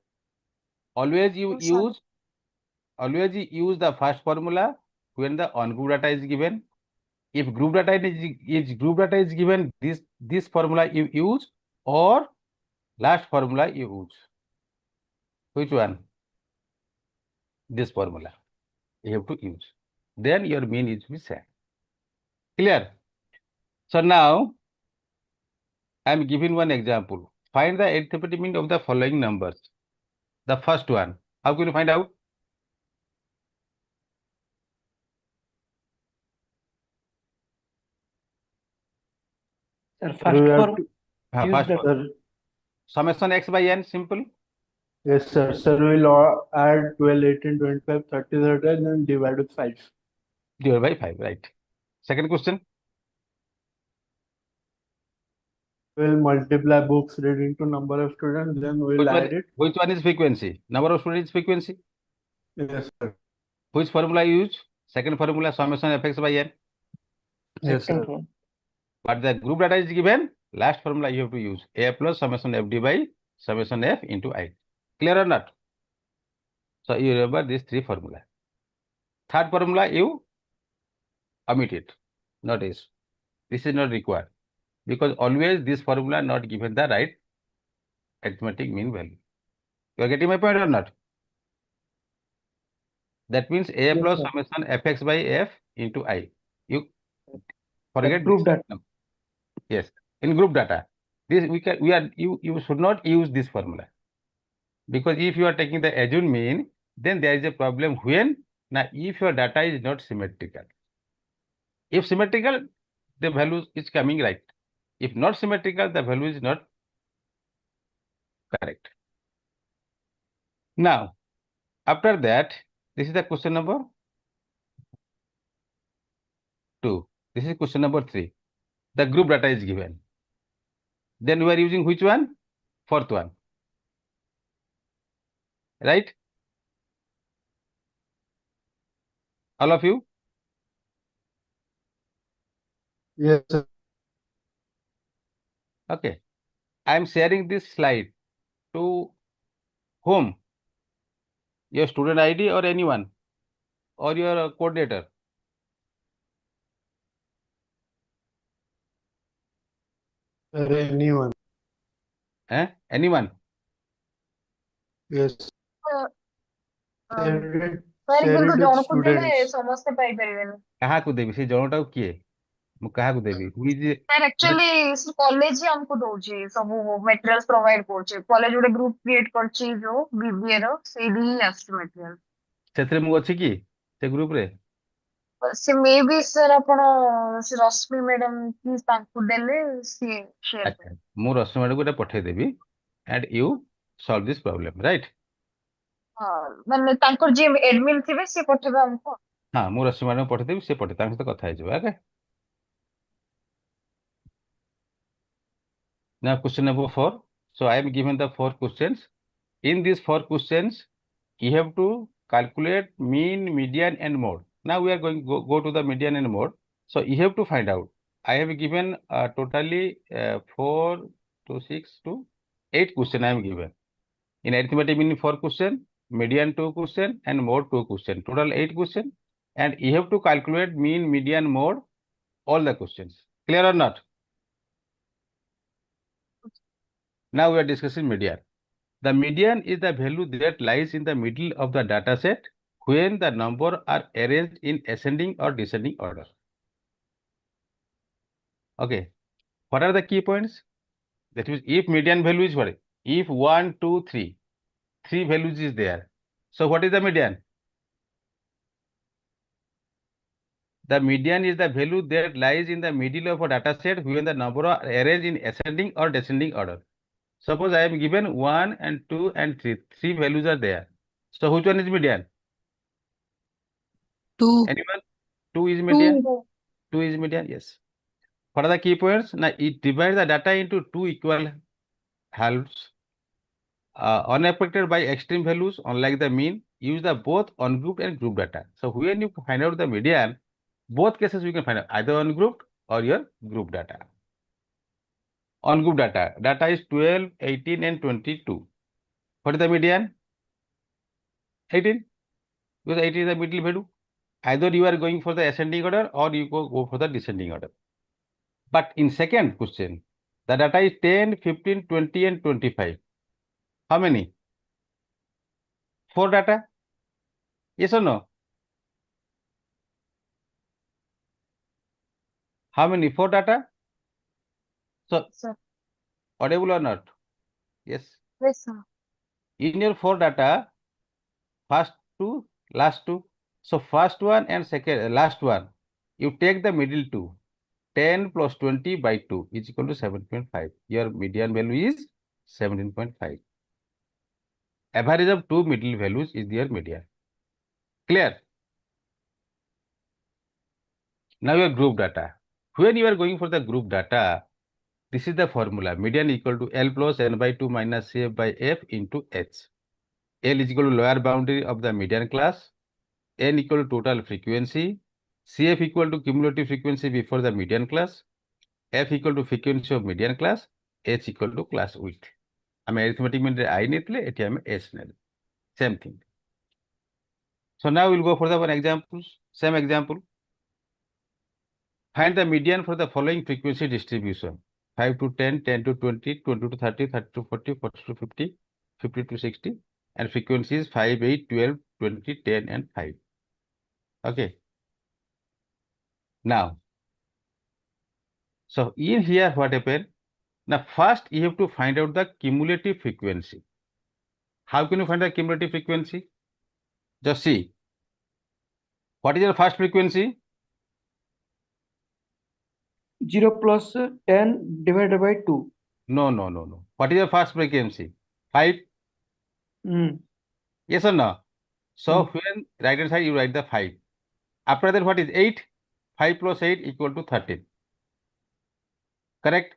S7: Always you
S5: No, sir.
S7: use the first formula when the on-group data is given. If group data is given, this formula you use, or last formula you use. Which one? This formula you have to use. Then your mean is be set. Clear? So now I am giving one example. Find the arithmetic mean of the following numbers. The first one. How can you find out?
S6: Sir,
S3: We
S6: first
S3: have
S6: form
S3: to,
S6: use
S7: First
S6: the
S7: one.
S3: sir.
S7: Summation x by n, simple.
S3: Yes, sir. Sir, we'll add 12, 18, 25, 30, 30, and then divide with 5.
S7: Divided by 5, right? Second question.
S3: We'll multiply books read into number of students, then we'll add it.
S7: Which one is frequency? Number of students is frequency.
S3: Yes, sir.
S7: Which formula you use? Second formula, summation fx by n.
S3: Yes,
S6: second
S3: sir.
S6: form.
S7: But the group data is given. Last formula you have to use a plus summation fd by summation f into I. Clear or not? So you remember these three formula. Third formula you omit it. Notice this is not required because always this formula not given the right arithmetic mean value. You are getting my point or not? That means a
S6: Yes,
S7: plus
S6: sir.
S7: summation fx by f into I. You forget
S6: group
S7: this.
S6: data.
S7: No. Yes, in group data. This you should not use this formula. Because if you are taking the assumed mean, then there is a problem when now if your data is not symmetrical. If symmetrical, the value is coming right. If not symmetrical, the value is not correct. Now, after that, this is the question number 2. This is question number 3. The group data is given. Then we are using which one? Fourth one. Right? All of you?
S3: Yes, sir.
S7: Okay. I am sharing this slide to whom? Your student ID or anyone? Or your coordinator?
S3: Sir, anyone.
S7: Anyone?
S3: Yes. Share it,
S5: sir
S3: share
S5: କିନ୍ତୁ
S3: it with
S5: ଜଣକୁ ଦେଲେ
S3: students.
S5: ସମସ୍ତେ ପାଇପାରିବେନି।
S7: କାହାକୁ ଦେବି ସେ ଜଣଟାକୁ କିଏ ମୁଁ କାହାକୁ ଦେବି who is
S5: sir actually college ହିଁ ଆମକୁ ଦଉଛି ସବୁ ମେଟେରିଆଲ୍ସ ପ୍ରୋଭାଇଡ କରୁଛି। କଲେଜ ଗୋଟେ ଗ୍ରୁପ କ୍ରିଏଟ କରିଛି ଯୋଉ ବିବିଏ ର ସେଇଠି ହିଁ ଆସୁଛି ମେଟେରିଆଲ।
S7: ସେଥିରେ ମୁଁ ଅଛି କି ସେ ଗ୍ରୁପରେ?
S5: ସେ ମେ ବି ସାର୍ ଆପଣ ସେ ରଶ୍ମି ମ୍ୟାଡାମ କି ତାଙ୍କୁ ଦେଲେ ସିଏ ସେୟାର
S7: ଆଚ୍ଛା ମୁଁ ରଶ୍ମି ମ୍ୟାଡାମକୁ ଏଟା ପଠେଇଦେବି and you solve this problem, right?
S5: ହଁ ମାନେ ତାଙ୍କର ଯିଏ ଏଡମିନ୍ ଥିବେ ସିଏ ପଠେଇବେ ଆମକୁ।
S7: ହଁ ମୁଁ ରଶ୍ମି ମ୍ୟାଡାମକୁ ପଠେଇଦେବି ସେ ପଠେଇ ତାଙ୍କ ସହିତ କଥା ହେଇଯିବ। Okay. Now question number 4. So I am given the 4 questions. In these 4 questions, you have to calculate mean, median, and mode. Now we are going go to the median and mode. So you have to find out. I have given totally 4 to 6 to 8 question I am given. In arithmetic mean 4 question, median 2 question, and mode 2 question. Total 8 question. And you have to calculate mean, median, mode, all the questions. Clear or not? Now we are discussing median. The median is the value that lies in the middle of the data set when the number are arranged in ascending or descending order. Okay. What are the key points? That means if median value is what? If 1, 2, 3, 3 values is there. So what is the median? The median is the value that lies in the middle of a data set when the number are arranged in ascending or descending order. Suppose I am given 1 and 2 and 3. 3 values are there. So which one is median?
S5: 2.
S7: Anyone? 2 is median? 2 is median, yes. What are the key points? Now it divides the data into 2 equal halves. Unaffected by extreme values, unlike the mean, use the both ungrouped and group data. So when you find out the median, Both cases you can find out either ungrouped or your group data. Ungrouped data is 12, 18 and 22. What is the median? 18, because 18 is the middle value. Either you are going for the ascending order or you go for the descending order. But in second question, the data is 10, 15, 20 and 25. How many? 4 data? Yes or no? How many? 4 data? So,
S5: Sir.
S7: audible or not? Yes.
S5: Yes, sir.
S7: In your 4 data, first 2, last 2. So, first one and second, last one, you take the middle 2. 10 plus 20 by 2 is equal to 7.5. Your median value is 17.5. Average of 2 middle values is your median. Clear? Now your group data. When you are going for the group data, this is the formula. Median equal to L plus N by 2 minus CF by F into H. L is equal to lower boundary of the median class. N equal to total frequency. CF equal to cumulative frequency before the median class. F equal to frequency of median class. H equal to class width. I arithmetic mean I netle, it am S nel. Same thing. So now we'll go for the one examples. Same example. Find the median for the following frequency distribution. 5 to 10, 10 to 20, 20 to 30, 30 to 40, 40 to 50, 50 to 60. And frequencies 5, 8, 12, 20, 10 and 5. Okay. Now, so in here what happened? Now first you have to find out the cumulative frequency. How can you find the cumulative frequency? Just see. What is your first frequency?
S6: 0 plus 10 divided by 2.
S7: No. What is your first frequency? 5? Yes or no? So when right hand side you write the 5. After that what is 8? 5 plus 8 equal to 13. Correct?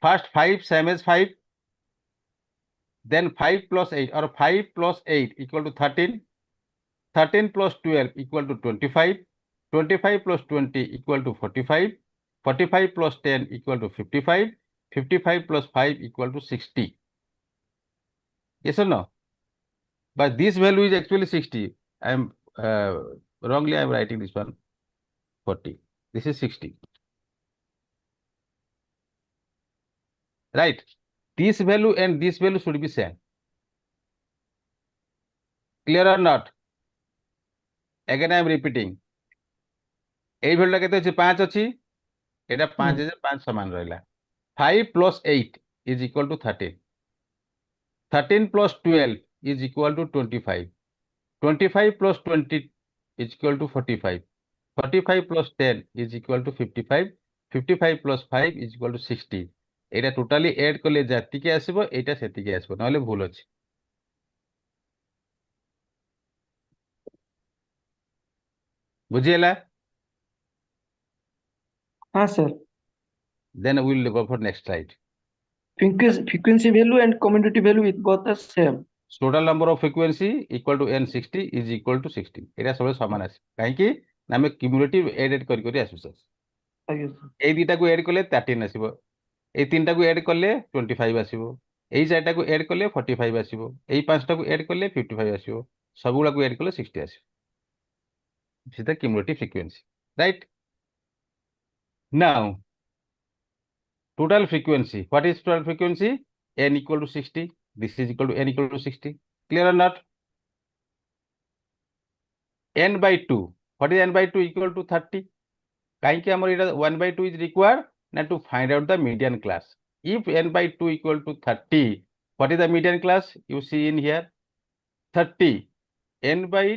S7: First 5 same as 5. Then 5 plus 8 or 5 plus 8 equal to 13. 13 plus 12 equal to 25. 25 plus 20 equal to 45. 45 plus 10 equal to 55. 55 plus 5 equal to 60. Yes or no? But this value is actually 60. I am wrongly I am writing this one 40. This is 60. Right? This value and this value should be same. Clear or not? Again I am repeating. এই ভ্যালুটা কত হচ্ছে 5 আছে এটা 5 এর 5 সমান রইলা 5 plus 8 is equal to 13. 13 plus 12 is equal to 25. 25 plus 20 is equal to 45. 45 plus 10 is equal to 55. 55 plus 5 is equal to 60. এটা টোটালি এড করলে যেতিকে আসবে এটা সেতিকে আসবে নাহলে ভুল আছে বুঝিলা
S6: হ্যাঁ sir
S7: then we will go for next slide.
S6: Frequency value and commutative value with both are same.
S7: Total number of frequency equal to n60 is equal to 60. এটা সবে সমান আছে কাହିଁକି না ଆମେ cumulative add କରି କରି আসୁ স্যার
S6: ଆଜ୍ଞା sir.
S7: এই দুইটাକୁ add কলে 13 আসিব এই তিনটাକୁ add কলে 25 আসিব এই চারটাକୁ add কলে 45 আসিব এই পাঁচটাକୁ add কলে 55 আসিব সবগুলাକୁ add কলে 60 আসিব this is the cumulative frequency, right? Now total frequency, what is total frequency? N equal to 60. This is equal to n equal to 60. Clear or not? N by 2. What is n by 2 equal to 30? Kaiki amar 1 by 2 is required now to find out the median class. If n by 2 equal to 30, what is the median class? You see in here 30. N by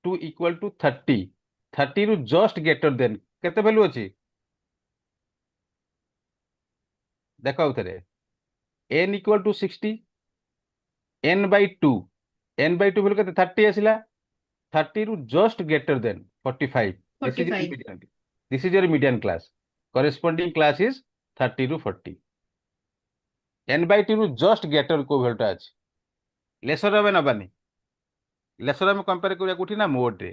S7: 2 equal to 30. 30 to just greater than. Kete value achi? Dekha uthare. N equal to 60. N by 2. N by 2 value kete 30 asila. 30 to just greater than 45.
S2: 45.
S7: This is your median class. Corresponding class is 30 to 40. N by 2 to just greater ko value আছে lesser হবে না বানি lesser আমি compare করিয়া কোঠি না mode রে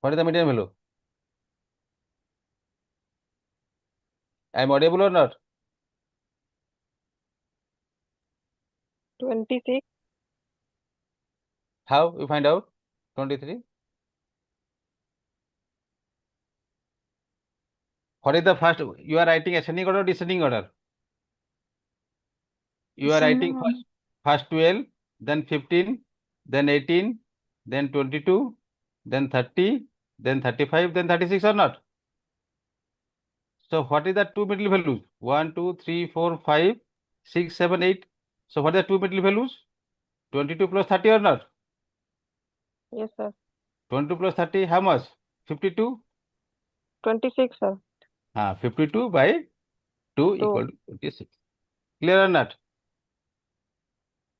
S7: What is the median value? I am audible or not?
S8: 26.
S7: How you find out? 23. What is the first? You are writing ascending order or descending order? You are writing first 12, then 15, then 18, then 22, then 30, then 35, then 36 or not? So what is the two middle values? 1, 2, 3, 4, 5, 6, 7, 8. So what are the two middle values? 22 plus 30 or not?
S8: Yes, sir.
S7: 22 plus 30, how much? 52?
S8: 26, sir.
S7: 52 by 2 equal to 26. Clear or not?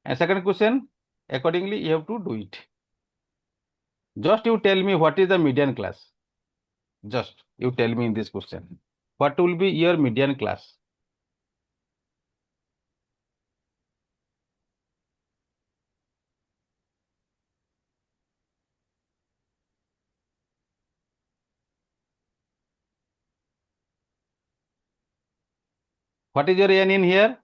S7: And second question, accordingly, you have to do it. Just you tell me what is the median class. Just you tell me in this question. What will be your median class? What is your n in here?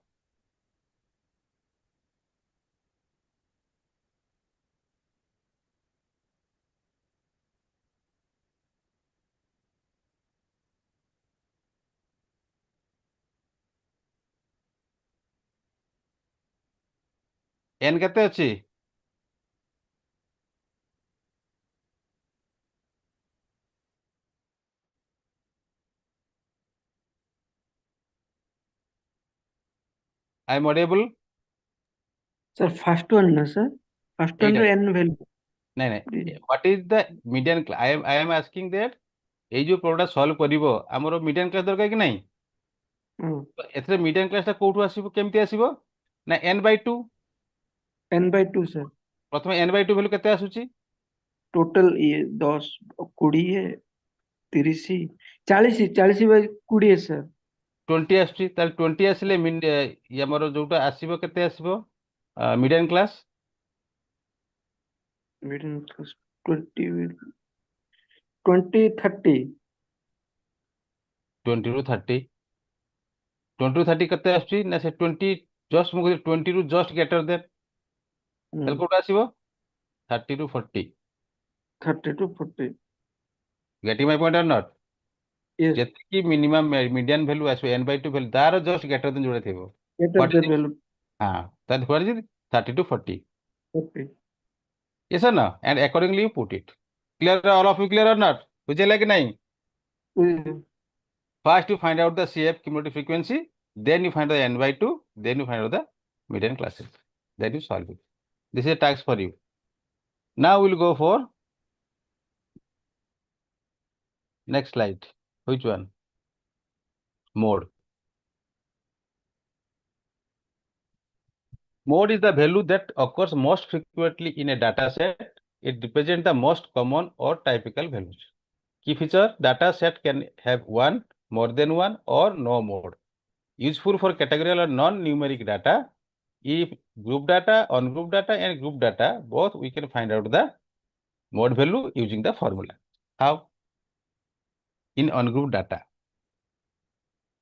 S7: n କେତେ ଅଛି? I am audible?
S6: Sir, first one, no, sir. First one ର n value.
S7: ନାଇଁ what is the median class? I am asking that এই ଯୋଉ ପ୍ରବ୍ଲେମଟା solve କରିବ ଆମର ମିଡିଆନ class ଦରକାର କି ନାହିଁ? ଏଥିରେ ମିଡିଆନ କ୍ଲାସ ଟା କୋଉଠୁ ଆସିବ କେମିତି ଆସିବ? ନା n/2.
S6: n/2 sir.
S7: ପ୍ରଥମେ n/2 ଭ୍ୟାଲୁ କେତେ ଆସୁଛି?
S6: Total 10, 20, 30, 40, 40/20 sir.
S7: 20 ଆସୁଛି, ତାହେଲେ 20 ଆସିଲେ ଆମର ଯୋଉଟା ଆସିବ କେତେ ଆସିବ ମିଡିଆନ କ୍ଲାସ?
S6: Median class 20, 30.
S7: 20 ରୁ 30. 20 ରୁ 30 କେତେ ଆସୁଛି? ନା ସେ 20 ଜଷ୍ଟ ମୁଁ 20 ରୁ ଜଷ୍ଟ ଗ୍ରେଟର ଦେନ୍, ତାହେଲେ କୋଉଟା ଆସିବ? 30 ରୁ 40.
S6: 30 to 40.
S7: Getting my point or not?
S6: Yes.
S7: ଯେତିକି ମିନିମମ୍ ମିଡିଆନ ଭ୍ୟାଲୁ ଆସିବ n/2 ଭ୍ୟାଲୁ ତାର ଜଷ୍ଟ ଗ୍ରେଟର ଦେନ୍ ଯୋଉଟା ଥିବ।
S6: Greater than value.
S7: ତାହେଲେ what is it? 30 to 40.
S6: 40.
S7: Yes or no? And accordingly you put it. Clear, all of you clear or not? ବୁଝିଲେ କି ନାହିଁ? First you find out the CF cumulative frequency, then you find the n/2, then you find out the median classes. Then you solve it. This is a task for you. Now we'll go for next slide. Which one? Mode. Mode is the value that occurs most frequently in a data set. It represents the most common or typical values. Key feature, data set can have one, more than one, or no mode. Useful for categorical or non-numeric data. If group data, on-group data, and group data, both we can find out the mode value using the formula. How? In on-group data.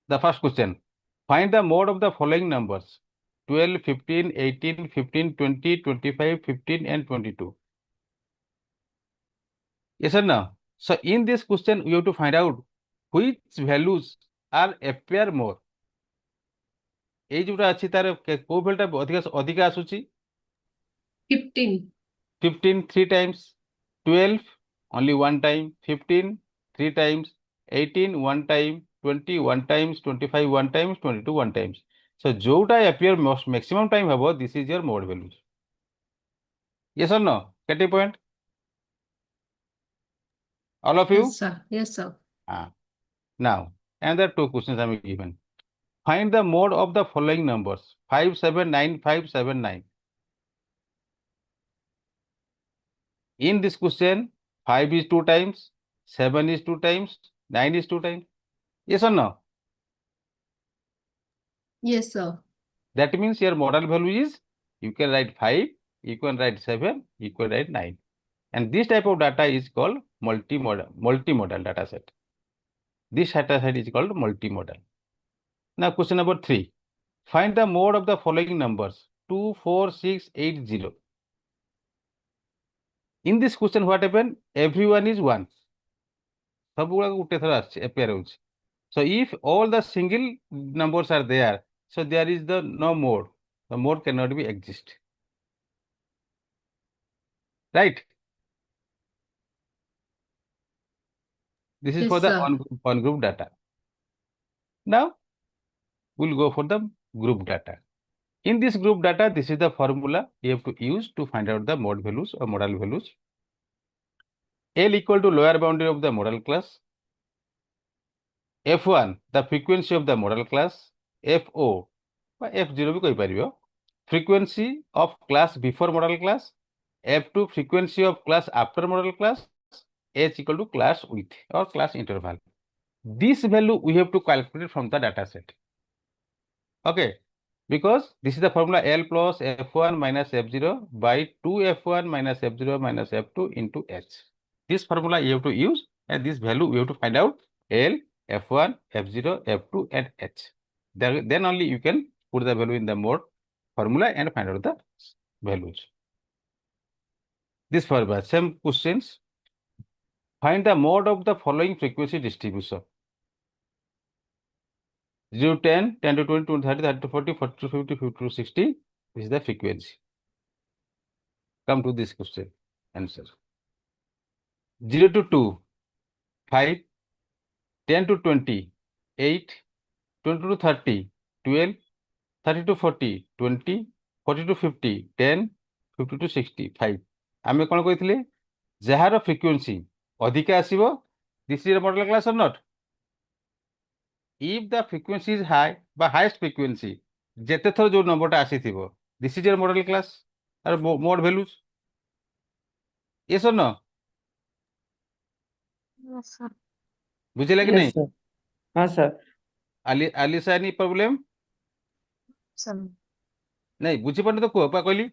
S7: The first question, find the mode of the following numbers: 12, 15, 18, 15, 20, 25, 15, and 22. Yes or no? So in this question, you have to find out which values are appear more. এই ଯୋଉଟା ଅଛି ତାର କୋଉ ଭ୍ୟାଲୁଟା ଅଧିକା ଆସୁଛି?
S2: 15.
S7: 15 3 times, 12 only one time, 15 3 times, 18 one time, 20 one times, 25 one times, 22 one times. So जोटा appear most maximum time habo, this is your mode values. Yes or no? Get a point? All of you?
S2: Yes, sir. Yes, sir.
S7: Now, another two questions I am given. Find the mode of the following numbers: 5, 7, 9, 5, 7, 9. In this question, 5 is 2 times, 7 is 2 times, 9 is 2 times. Yes or no?
S2: Yes, sir.
S7: That means your model value is, you can write 5, you can write 7, you can write 9. And this type of data is called multimodal data set. This data set is called multimodal. Now question number 3. Find the mode of the following numbers 2, 4, 6, 8, 0. In this question, what happened? Everyone is 1. So if all the single numbers are there, so there is no mode. The mode cannot be exist. Right? This is
S2: Yes,
S7: for the
S2: sir.
S7: on group data. Now we'll go for the group data. In this group data, this is the formula you have to use to find out the mode values or modal values. L equal to lower boundary of the modal class. F1, the frequency of the modal class. FO, F0 भी कही परियो, frequency of class before modal class. F2, frequency of class after modal class. H equal to class width or class interval. This value we have to calculate from the data set. Okay, because this is the formula L plus F1 minus F0 by 2F1 minus F0 minus F2 into H. This formula you have to use, and this value we have to find out L, F1, F0, F2 and H. Then only you can put the value in the mode formula and find out the values. This formula, same questions. Find the mode of the following frequency distribution. 0 to 10, 10 to 20, 20 to 30, 30 to 40, 40 to 50, 50 to 60. This is the frequency. Come to this question. Answer. 0 to 2, 5, 10 to 20, 8, 20 to 30, 12, 30 to 40, 20, 40 to 50, 10, 50 to 60, 5. आमे कौन कहते jar frequency अधिका आसीबो this is model class और not if the frequency is high बा highest frequency जेते थर जो नंबरटा आसीथिबो this is model class और मोड वैल्यूज यस और नो
S5: Yes, sir.
S7: बुझिला कि
S6: Yes,
S7: नहीं
S6: sir. हाँ, sir.
S7: Alisa any problem
S5: Sir.
S7: नहीं बुझी पड़ने तो कुआ कहली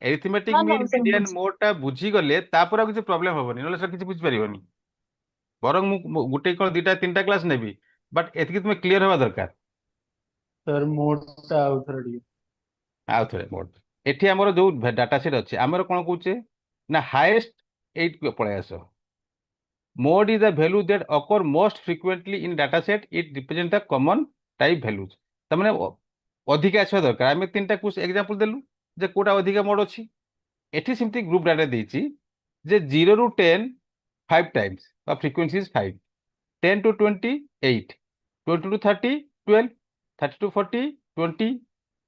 S7: एरिथमेटिक
S5: हाँ,
S7: मीन
S5: हाँ, sir,
S7: मीडियन
S5: बुझ-
S7: मोडटा बुझी गले तापर आ किछि प्रॉब्लम होबनी नले सर किछि बुझी परिबनी बरং मु गुटे कोन दुटा तीनटा क्लास नेबी बट एतकी तुमे क्लियर होबा दरकार
S3: सर मोड टा आउथर डी
S7: आउ थरे मोड एठी हमर जो डाटा सेट अछि हमर कोन कहूचे ना हाईएस्ट 8 पळे आसो mode is the value that occur most frequently in data set it represent the common type values त माने अधिक आछो दरकार हम तीनटा कुछ एग्जांपल देलु जे कोटा अधिक मोड अछि एठी सिम्पली ग्रुप डाटा देछि जे 0 रु 10 5 टाइम्स और frequency is 5 10 to 20 8 20 to 30 12 30 to 40 20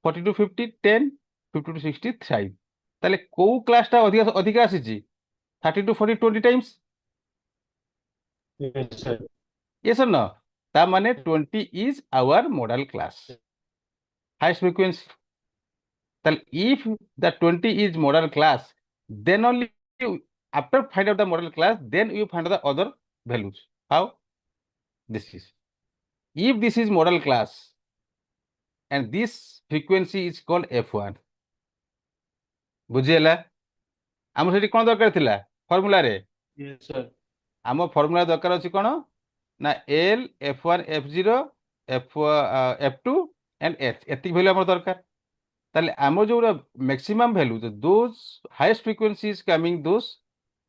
S7: 40 to 50 10 50 to 60 5 তাহলে কোউ ক্লাসটা অধিক অধিক আসিছি 30 to 40 20 Times
S3: yes sir
S7: yes or no তা মানে 20 is our model class highest frequency তাহলে if the 20 is model class then only you, after find out the model class then you find out the other values how this is if this is model class and this frequency is called f1 बुझीला आम सेठी कोन दरकार थिला formula रे
S3: yes sir
S7: आम formula दरकार अछि कोन ना l f1 f0 f2 and h एति value हमर दरकार ताले आम जो maximum value those highest frequency is coming those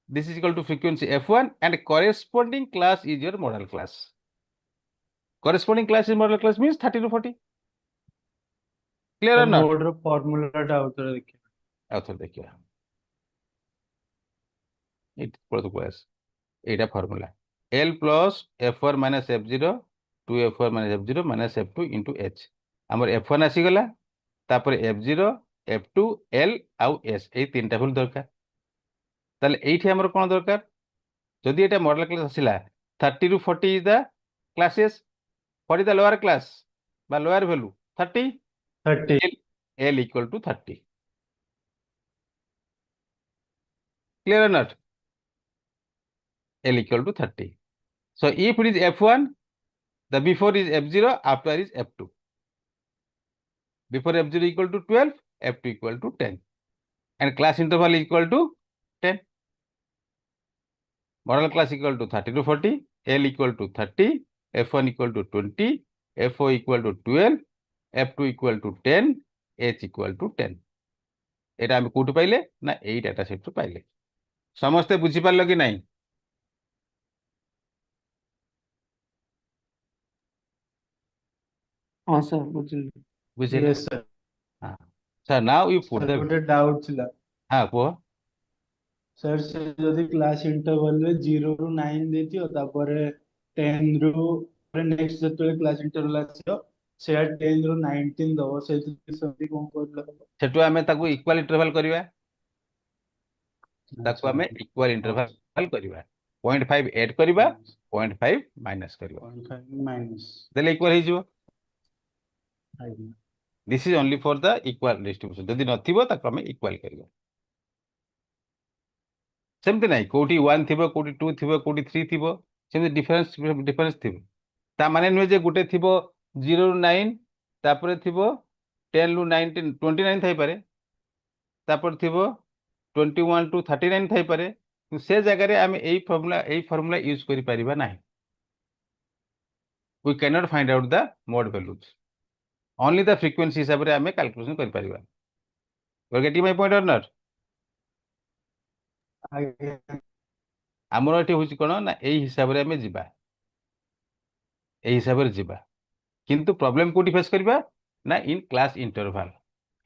S7: this is equal to frequency f1 and corresponding class is your model class corresponding class is model class means 30 to 40 clear or
S3: sir
S7: not
S3: मोड रो formula टा आउथर देखिए
S7: author देखिए it for the class এটা formula L plus F1 minus F0 2F1 minus F0 minus F2 into H আমার F1 আসিগলা তারপরে F0 F2 L আউ S এই তিনটা ভ্যালু দরকার তাহলে এইটি আমার কোন দরকার যদি এটা মডেল ক্লাস আসিলা 30 to 40 is the classes what is the lower class বা lower value 30
S3: 30
S7: L equal to 30 clear or not L equal to 30 so if it is F1 the before is F0 after is F2 before F0 equal to 12 F2 equal to 10 and class interval is equal to 10 model class equal to 30 to 40, L equal to 30, F1 equal to 20, F0 equal to 12, F2 equal to 10, H equal to 10. এটা আমি কোটু পাইলে না এই data set পাইলে সমস্তে বুঝি পারলো কি নাই?
S6: हाँ सर बुझिली
S7: বুঝিলে?
S3: Yes, sir.
S7: হ্যাঁ sir now you put
S3: Sir,
S7: the
S3: ଗୋଟେ doubt ଥିଲା.
S7: হ্যাঁ କୁହ।
S3: Sir, ସେ ଯଦି class interval ରେ 0 ରୁ 9 ଦେଇଥିବ ତାପରେ 10 ରୁ next ଯେତେବେଳେ class interval ଆସିବ ସେଟା 10 ରୁ 19 ଦବ ସେଇଥିରେ ସେମିତି କଣ କରିଲେ ହବ?
S7: ସେଠୁ ଆମେ ତାକୁ ଇକ୍ୱାଲ ଇଣ୍ଟରଭାଲ କରିବା, ତାକୁ
S3: ଆଚ୍ଛା,
S7: ଆମେ ଇକ୍ୱାଲ ଇଣ୍ଟରଭାଲ କରିବା, 0.5 add କରିବା, 0.5 ମାଇନସ୍ କରିବା,
S3: 0.5 minus.
S7: ଦେଲେ ଇକ୍ୱାଲ ହେଇଯିବ।
S3: ଆଜ୍ଞା.
S7: This is only for the equal distribution. ଯଦି ନଥିବ ତାକୁ ଆମେ ଇକ୍ୱାଲ କରିବା। ସେମିତି ନାହିଁ କୋଉଠି 1 ଥିବ, କୋଉଠି 2 ଥିବ, କୋଉଠି 3 ଥିବ, ସେମିତି ଡିଫରେନ୍ସ ଥିବ। ତା ମାନେ ନୁହେଁ ଯେ ଗୋଟେ ଥିବ 0 ରୁ 9 ତାପରେ ଥିବ 10 ରୁ 19 29 ଥାଇପାରେ, ତାପରେ ଥିବ 21 ଟୁ 39 ଥାଇପାରେ, ସେ ଜାଗାରେ ଆମେ ଏଇ ଫର୍ମୁଲା ୟୁଜ କରିପାରିବା ନାହିଁ। we cannot find out the mode values, only the frequency ହିସାବରେ ଆମେ calculation କରିପାରିବା। you are getting my point or not?
S3: ଆଜ୍ଞା.
S7: ଆମର ଏଠି ହଉଛି କ'ଣ ନା ଏଇ ହିସାବରେ ଆମେ ଯିବା, ଏଇ ହିସାବରେ ଯିବା, କିନ୍ତୁ ପ୍ରୋବ୍ଲେମ କୋଉଠି ଫେସ୍ କରିବା ନା ଇନ୍ କ୍ଲାସ୍ ଇଣ୍ଟରଭାଲ।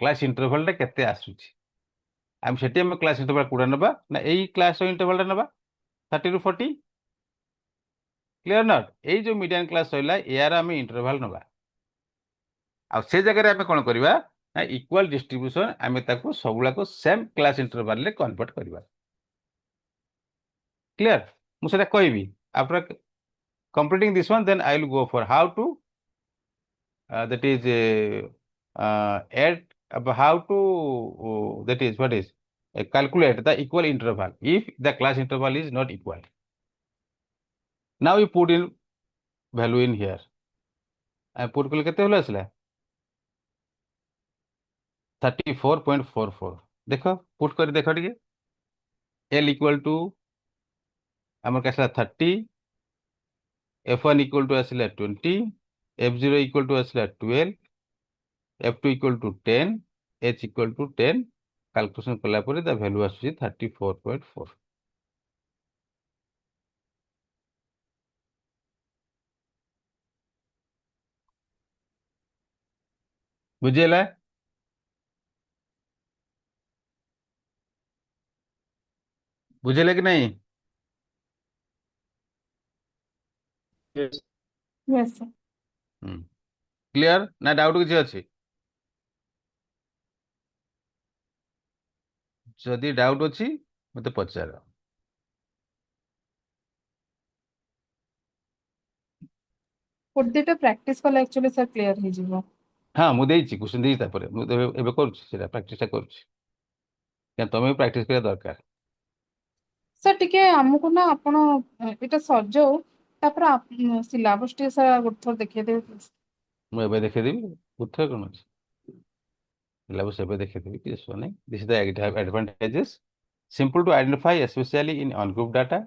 S7: କ୍ଲାସ୍ ଇଣ୍ଟରଭାଲଟା କେତେ ଆସୁଛି ଆମେ ସେଠି ଆମେ କ୍ଲାସ୍ ଇଣ୍ଟରଭାଲ କୋଉଟା ନେବା ନା ଏଇ କ୍ଲାସ୍ ଇଣ୍ଟରଭାଲଟା ନେବା 30 ରୁ 40, କ୍ଲିୟର ନଟ୍? ଏଇ ଯୋଉ ମିଡିଆନ କ୍ଲାସ୍ ରହିଲା ଏହାର ଆମେ ଇଣ୍ଟରଭାଲ ନେବା, ଆଉ ସେ ଜାଗାରେ ଆମେ କ'ଣ କରିବା ନା ଇକ୍ୱାଲ ଡିଷ୍ଟ୍ରିବ୍ୟୁସନ ଆମେ ତାକୁ ସବୁଗୁଡ଼ାକ ସେମ୍ କ୍ଲାସ୍ ଇଣ୍ଟରଭାଲରେ କନଭର୍ଟ କରିବା। କ୍ଲିୟର? ମୁଁ ସେଟା କହିବି after completing this one, then I will go for how to that is add how to that is what is calculate the equal interval if the class interval is not equal. Now you put in value in here. I put kale kete holo asla 34.44. देखो put कर देखो ठीक है। L equal to हमर कैसला 30, F1 equal to asla 20, F0 equal to asla 12, F2 equal to 10, H equal to 10, calculation कला परे the value आसुची 34.4. बुझेला? बुझेला कि नहीं?
S3: Yes.
S8: Yes, sir.
S7: क्लियर ना डाउट किसी अच्छी? जदि डाउट अच्छी मते पचार।
S8: ଗୋଟେ ପ୍ରାକ୍ଟିସ କଲେ actually sir clear ହେଇଯିବ।
S7: हाँ मु देइछि क्वेश्चन देइछि तापरे मु एबे करूछि सेटा प्रैक्टिस करूछि क्या तमे प्रैक्टिस करिया दरकार।
S8: सर ଟିକେ ଆମକୁ ନା ଆପଣ ଏଟା ସଜାଉ ତାପରେ ସିଲାବସ ଟିକେ ସାର୍ ଗୋଟେ ଥର ଦେଖେଇ ଦେବେ ପ୍ଲିଜ।
S7: मु एबे देखै देबी उठे कोन अछि सिलेबस एबे देखै देबी कि सो नै। This is the advantages, simple to identify especially in on group data,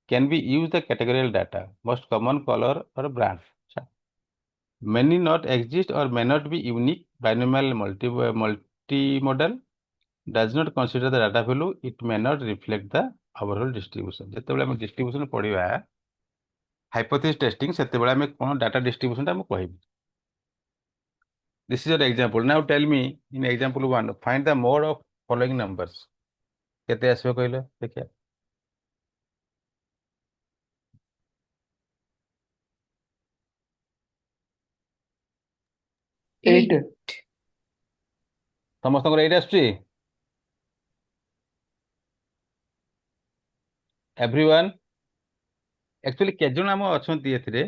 S7: can be used the categorical data, most common color or brand, many not exist or may not be unique, binomial multimodal, does not consider the data value, it may not reflect the overall distribution. ଯେତେବେଳେ ଆମେ distribution ପଢିବା hypothesis testing ସେତେବେଳେ ଆମେ କ'ଣ data distribution ଟା ମୁଁ କହିବି। This is your example. Now tell me in example 1, find the mode of following numbers. କେତେ ଆସିବ କହିଲ ଦେଖିଆ?
S6: eight.
S7: ସମସ୍ତଙ୍କର 8 ଆସୁଛି? Everyone? Actually କେତେ ଜଣ ଆମ ଅଛନ୍ତି ଏଥିରେ?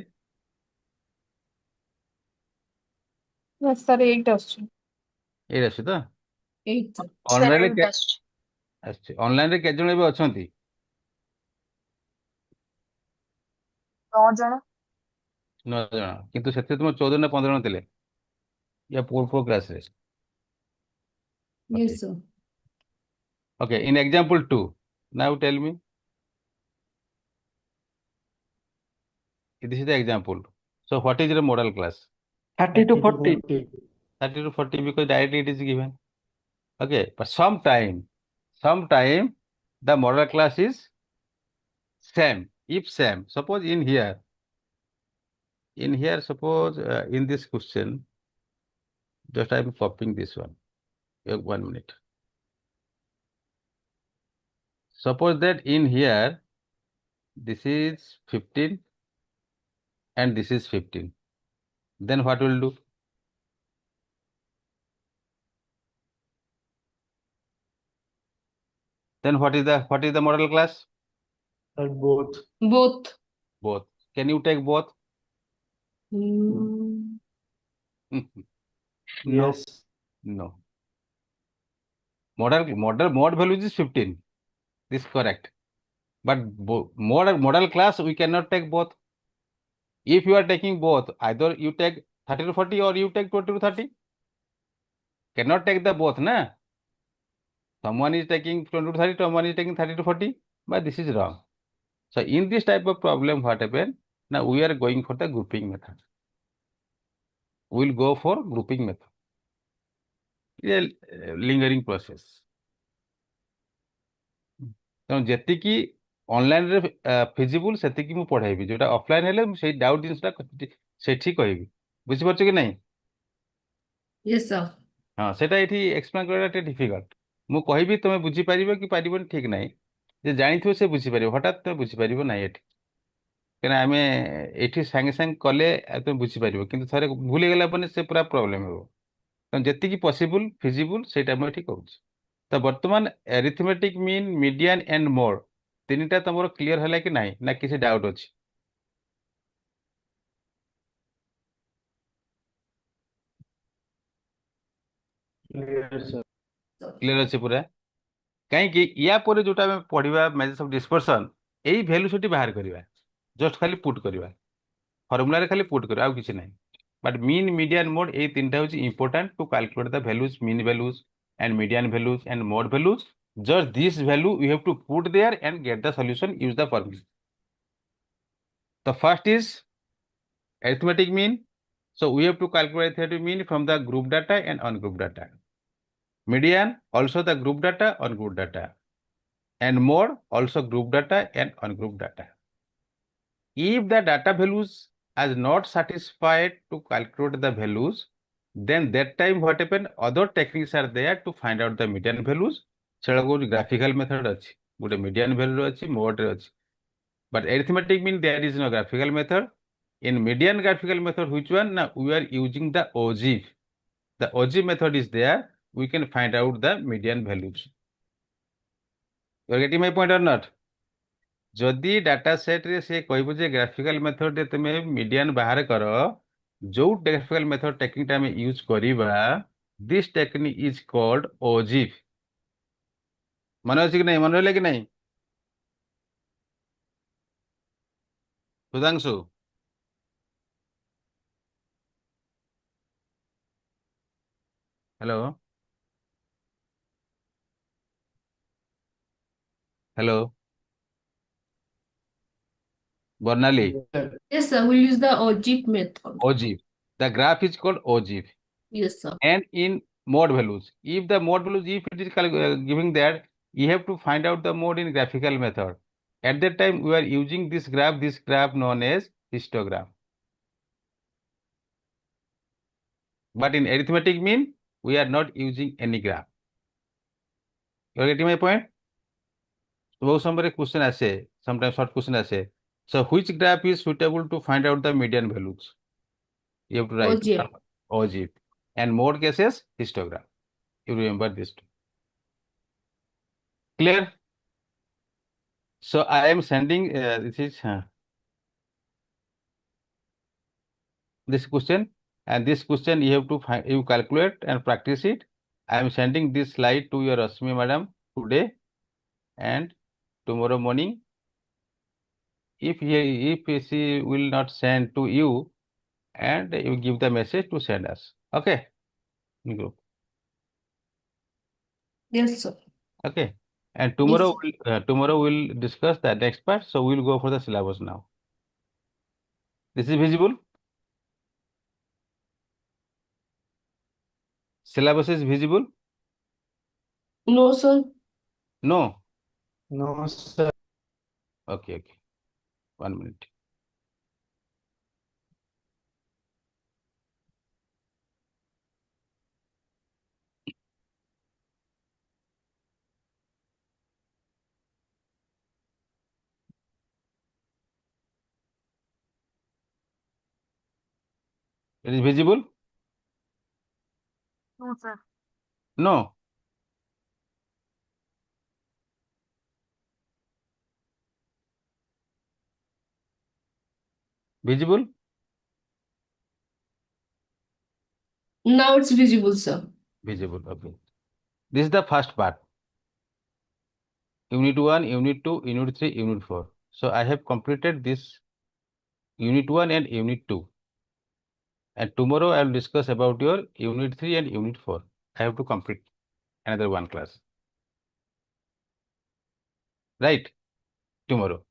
S8: Yes sir 8 ଆସୁଛି।
S7: 8 ଆସୁଛି ତ?
S2: 8 sir.
S7: ଅନଲାଇନରେ
S5: Best.
S7: ଆସୁଛି। ଅନଲାଇନରେ କେତେ ଜଣ ଏବେ ଅଛନ୍ତି?
S5: 9 ଜଣ।
S7: 9 ଜଣ, କିନ୍ତୁ ସେଥିରେ ତୁମ 14 ନା 15 ଜଣ ଥିଲେ या पूर्व क्लास रे?
S2: Yes sir.
S7: Okay, in example 2, now tell me This is the example. So what is the model class?
S6: 30 to 40.
S7: 30 to 40 because directly it is given. Okay, but sometime the model class is same. If same, suppose in here, suppose in this question, just I am copying this one. 1 minute. Suppose that in here, this is 15 and this is 15. Then what will do? Then what is the model class?
S3: Both.
S2: Both.
S7: Both. Can you take both?
S2: Mm.
S7: No.
S3: Yes.
S7: No. Mod value is 15. This is correct. But model class, we cannot take both. If you are taking both, either you take 30 to 40 or you take 20 to 30. Cannot take the both, na? Someone is taking 20 to 30, someone is taking 30 to 40, but this is wrong. So in this type of problem, what happened? Now we are going for the grouping method. We will go for grouping method. It's a lingering process. ତେଣୁ ଯେତିକି ଅନଲାଇନରେ ଫିଜିବୁଲ ସେତିକି ମୁଁ ପଢାଇବି, ଯୋଉଟା offline ହେଲେ ମୁଁ ସେଇ doubt ଜିନିଷଟା ସେଠି କହିବି। ବୁଝିପାରୁଛ କି ନାହିଁ?
S2: Yes, sir.
S7: ହଁ, ସେଟା ଏଠି ଏକ୍ସପ୍ଲେନ କରିବା ଟିକେ ଡିଫିକଲ୍ଟ। ମୁଁ କହିବି ତମେ ବୁଝିପାରିବ କି ପାରିବନି ଠିକ ନାହିଁ। ଯେ ଜାଣିଥିବ ସେ ବୁଝିପାରିବ, ହଠାତ୍ ତମେ ବୁଝିପାରିବ ନାହିଁ ଏଠି। କାହିଁକିନା ଆମେ ଏଠି ସାଙ୍ଗେ ସାଙ୍ଗେ କଲେ ତମେ ବୁଝିପାରିବ, କିନ୍ତୁ ଥରେ ଭୁଲ ହେଇଗଲା ପରେ ସେ ପୁରା ପ୍ରୋବ୍ଲେମ ହେବ। ତେଣୁ ଯେତିକି ପସିବୁଲ ଫିଜିବୁଲ ସେଇଟା ମୁଁ ଏଠି କହୁଛି। ତ ବର୍ତ୍ତମାନ ଏରିଥମେଟିକ ମିନ୍, ମିଡିଆନ ଏଣ୍ଡ ମୋଡ ତିନିଟା ତମର କ୍ଲିୟର ହେଲା କି ନାହିଁ, ନା କିଛି ଡାଉଟ ଅଛି? କ୍ଲିୟର ଅଛି ପୁରା? କାହିଁକି ୟା ପରେ ଯୋଉଟା ଆମେ ପଢିବା ମେଜର୍ସ ଅଫ ଡିସପରସନ, ଏଇ ଭ୍ୟାଲୁ ସେଠି ବାହାର କରିବା, ଜଷ୍ଟ ଖାଲି ପୁଟ୍ କରିବା, ଫର୍ମୁଲାରେ ଖାଲି ପୁଟ୍ କରିବା, ଆଉ କିଛି ନାହିଁ। ବଟ୍ ମିନ୍, ମିଡିଆନ, ମୋଡ ଏଇ ତିନିଟା ହେଉଛି important to calculate the values, mean values and median values and mode values. Just this value you have to put there and get the solution, use the formula. The first is arithmetic mean. So we have to calculate arithmetic mean from the group data and ungroup data. Median, also the group data, ungroup data. And mode, also group data and ungroup data. If the data values are not satisfied to calculate the values, then that time what happen, other techniques are there to find out the median values. ସେଟା ଗୋଟେ graphical method ଅଛି, ଗୋଟେ median value ଅଛି, mode ଅଛି। But arithmetic mean there is no graphical method. In median graphical method, which one? Now we are using the ogive. The ogive method is there. We can find out the median values. You are getting my point or not? ଯଦି data ସେଟ୍ରେ ସେ କହିବ ଯେ graphical ମେଥଡରେ ତୁମେ ମିଡିଆନ ବାହାର କର, ଯୋଉ graphical method ଟେକ୍ନିକଟା ଆମେ use କରିବା, this technique is called ogive. ମନେ ଅଛି କି ନାହିଁ? ମନେ ରହିଲା କି ନାହିଁ? Sudhanshu, hello hello, Barnali?
S2: Yes, sir. We'll use the ogive method.
S7: Ogive. The graph is called ogive.
S2: Yes, sir.
S7: And in mode values, if the mode values, if it is giving that, you have to find out the mode in graphical method. At that time, we are using this graph known as histogram. But in arithmetic mean, we are not using any graph. You are getting my point? So somebody question asks, sometimes short question asks, so which graph is suitable to find out the median values? You have to write
S2: Ogive.
S7: ogive. And mode cases, histogram. You remember this too. Clear? So I am sending this question, and this question you have to find, you calculate and practice it. I am sending this slide to your Rasmi madam today and tomorrow morning. If she will not send to you, and you give the message to send us. Okay. Group.
S2: Yes, sir.
S7: Okay. And tomorrow we'll discuss the next part. So we'll go for the syllabus now. This is visible. Syllabus is visible.
S2: No, sir.
S7: No.
S3: No, sir.
S7: Okay. 1 minute. It is visible?
S5: No, sir.
S7: No. Visible?
S2: Now it's visible, sir.
S7: Visible. Okay. This is the first part. Unit 1, Unit 2, Unit 3, Unit 4. So I have completed this Unit 1 and Unit 2. And tomorrow I will discuss about your Unit 3 and Unit 4. I have to complete another one class. Right? Tomorrow.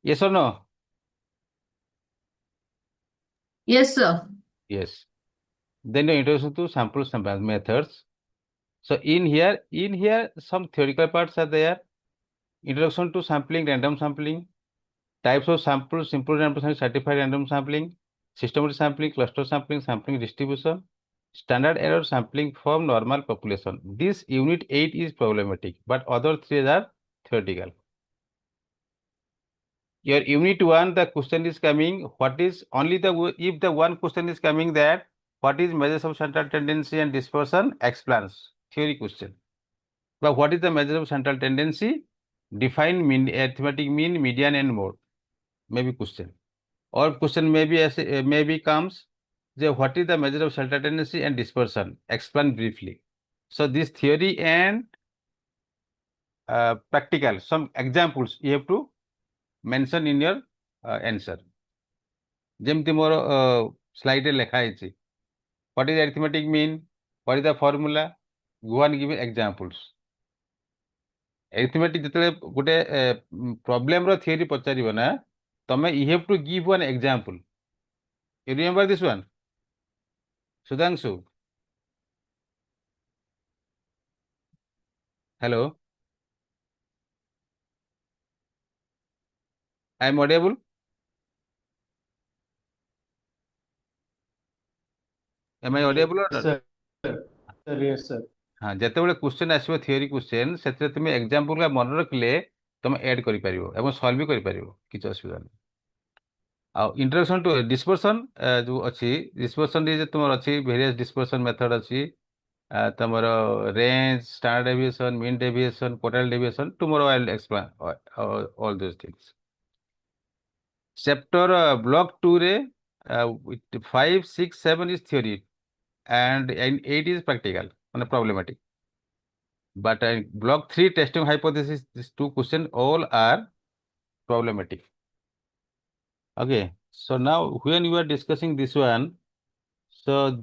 S7: Yes or no?
S2: Yes, sir.
S7: Yes. Then your introduction to sample methods. So in here, some theoretical parts are there. Introduction to sampling, random sampling, types of samples, simple random sampling, certified random sampling, systematic sampling, cluster sampling, sampling distribution, standard error sampling from normal population. This unit 8 is problematic, but other 3 are theoretical. Your unit 1, the question is coming, what is only if the one question is coming that what is measures of central tendency and dispersion explains theory question. But what is the measure of central tendency? Define arithmetic mean, median and mode. Maybe question. Or question maybe comes, what is the measure of central tendency and dispersion? Explain briefly. So this theory and practical, some examples you have to mention in your answer. ଯେମିତି ମୋର ସ୍ଲାଇଡରେ ଲେଖା ହେଇଛି, what is arithmetic mean, what is the formula, go and give examples. arithmetic ଯେତେବେଳେ ଗୋଟେ ପ୍ରୋବ୍ଲେମର theory ପଚାରିବ ନା, ତମେ you have to give one example. You remember this one? Sudhanshu? Hello? I am audible? Am I audible or
S3: Yes,
S7: not?
S3: sir. Sir, yes, sir.
S7: ହଁ, ଯେତେବେଳେ question ଆସିବ theory question, ସେଥିରେ ତୁମେ ଏକ୍ଜାମ୍ପଲ୍ ମନେ ରଖିଲେ ତୁମେ ଏଡ୍ କରିପାରିବ ଏବଂ ସଲ୍ଭ ବି କରିପାରିବ, କିଛି ଅସୁବିଧା ନାହିଁ। ଆଉ ଇଣ୍ଟ୍ରୋଡକ୍ସନ୍ ଟୁ ଡିସ୍ପର୍ସନ୍ ଯେଉଁ ଅଛି, ଡିସ୍ପର୍ସନ୍ରେ ତୁମର ଅଛି ଭେରିୟସ୍ ଡିସ୍ପର୍ସନ୍ ମେଥଡ୍ ଅଛି, ତୁମର range, standard deviation, mean deviation, quartile deviation, tomorrow I will explain all those things. Chapter block 2 रे 5, 6, 7 is theory and 8 is practical, मतलब problematic. But block 3 testing hypothesis, these 2 questions all are problematic. Okay, so now when you are discussing this one, so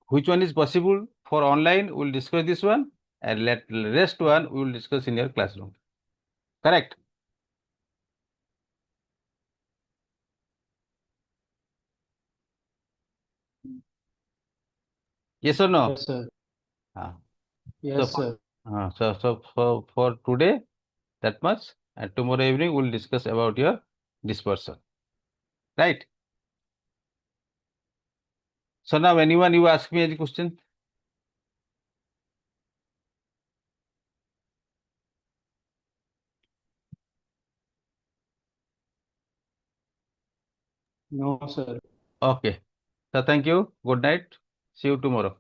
S7: which one is possible for online, we'll discuss this one, and let rest one we will discuss in your classroom. Correct? Yes or no?
S3: Yes, sir.
S7: So
S3: Yes,
S7: for,
S3: sir.
S7: for today, that much, and tomorrow evening we'll discuss about your dispersion. Right? So now anyone you ask me any question?
S3: No, sir.
S7: Okay. So thank you. Good night. See you tomorrow.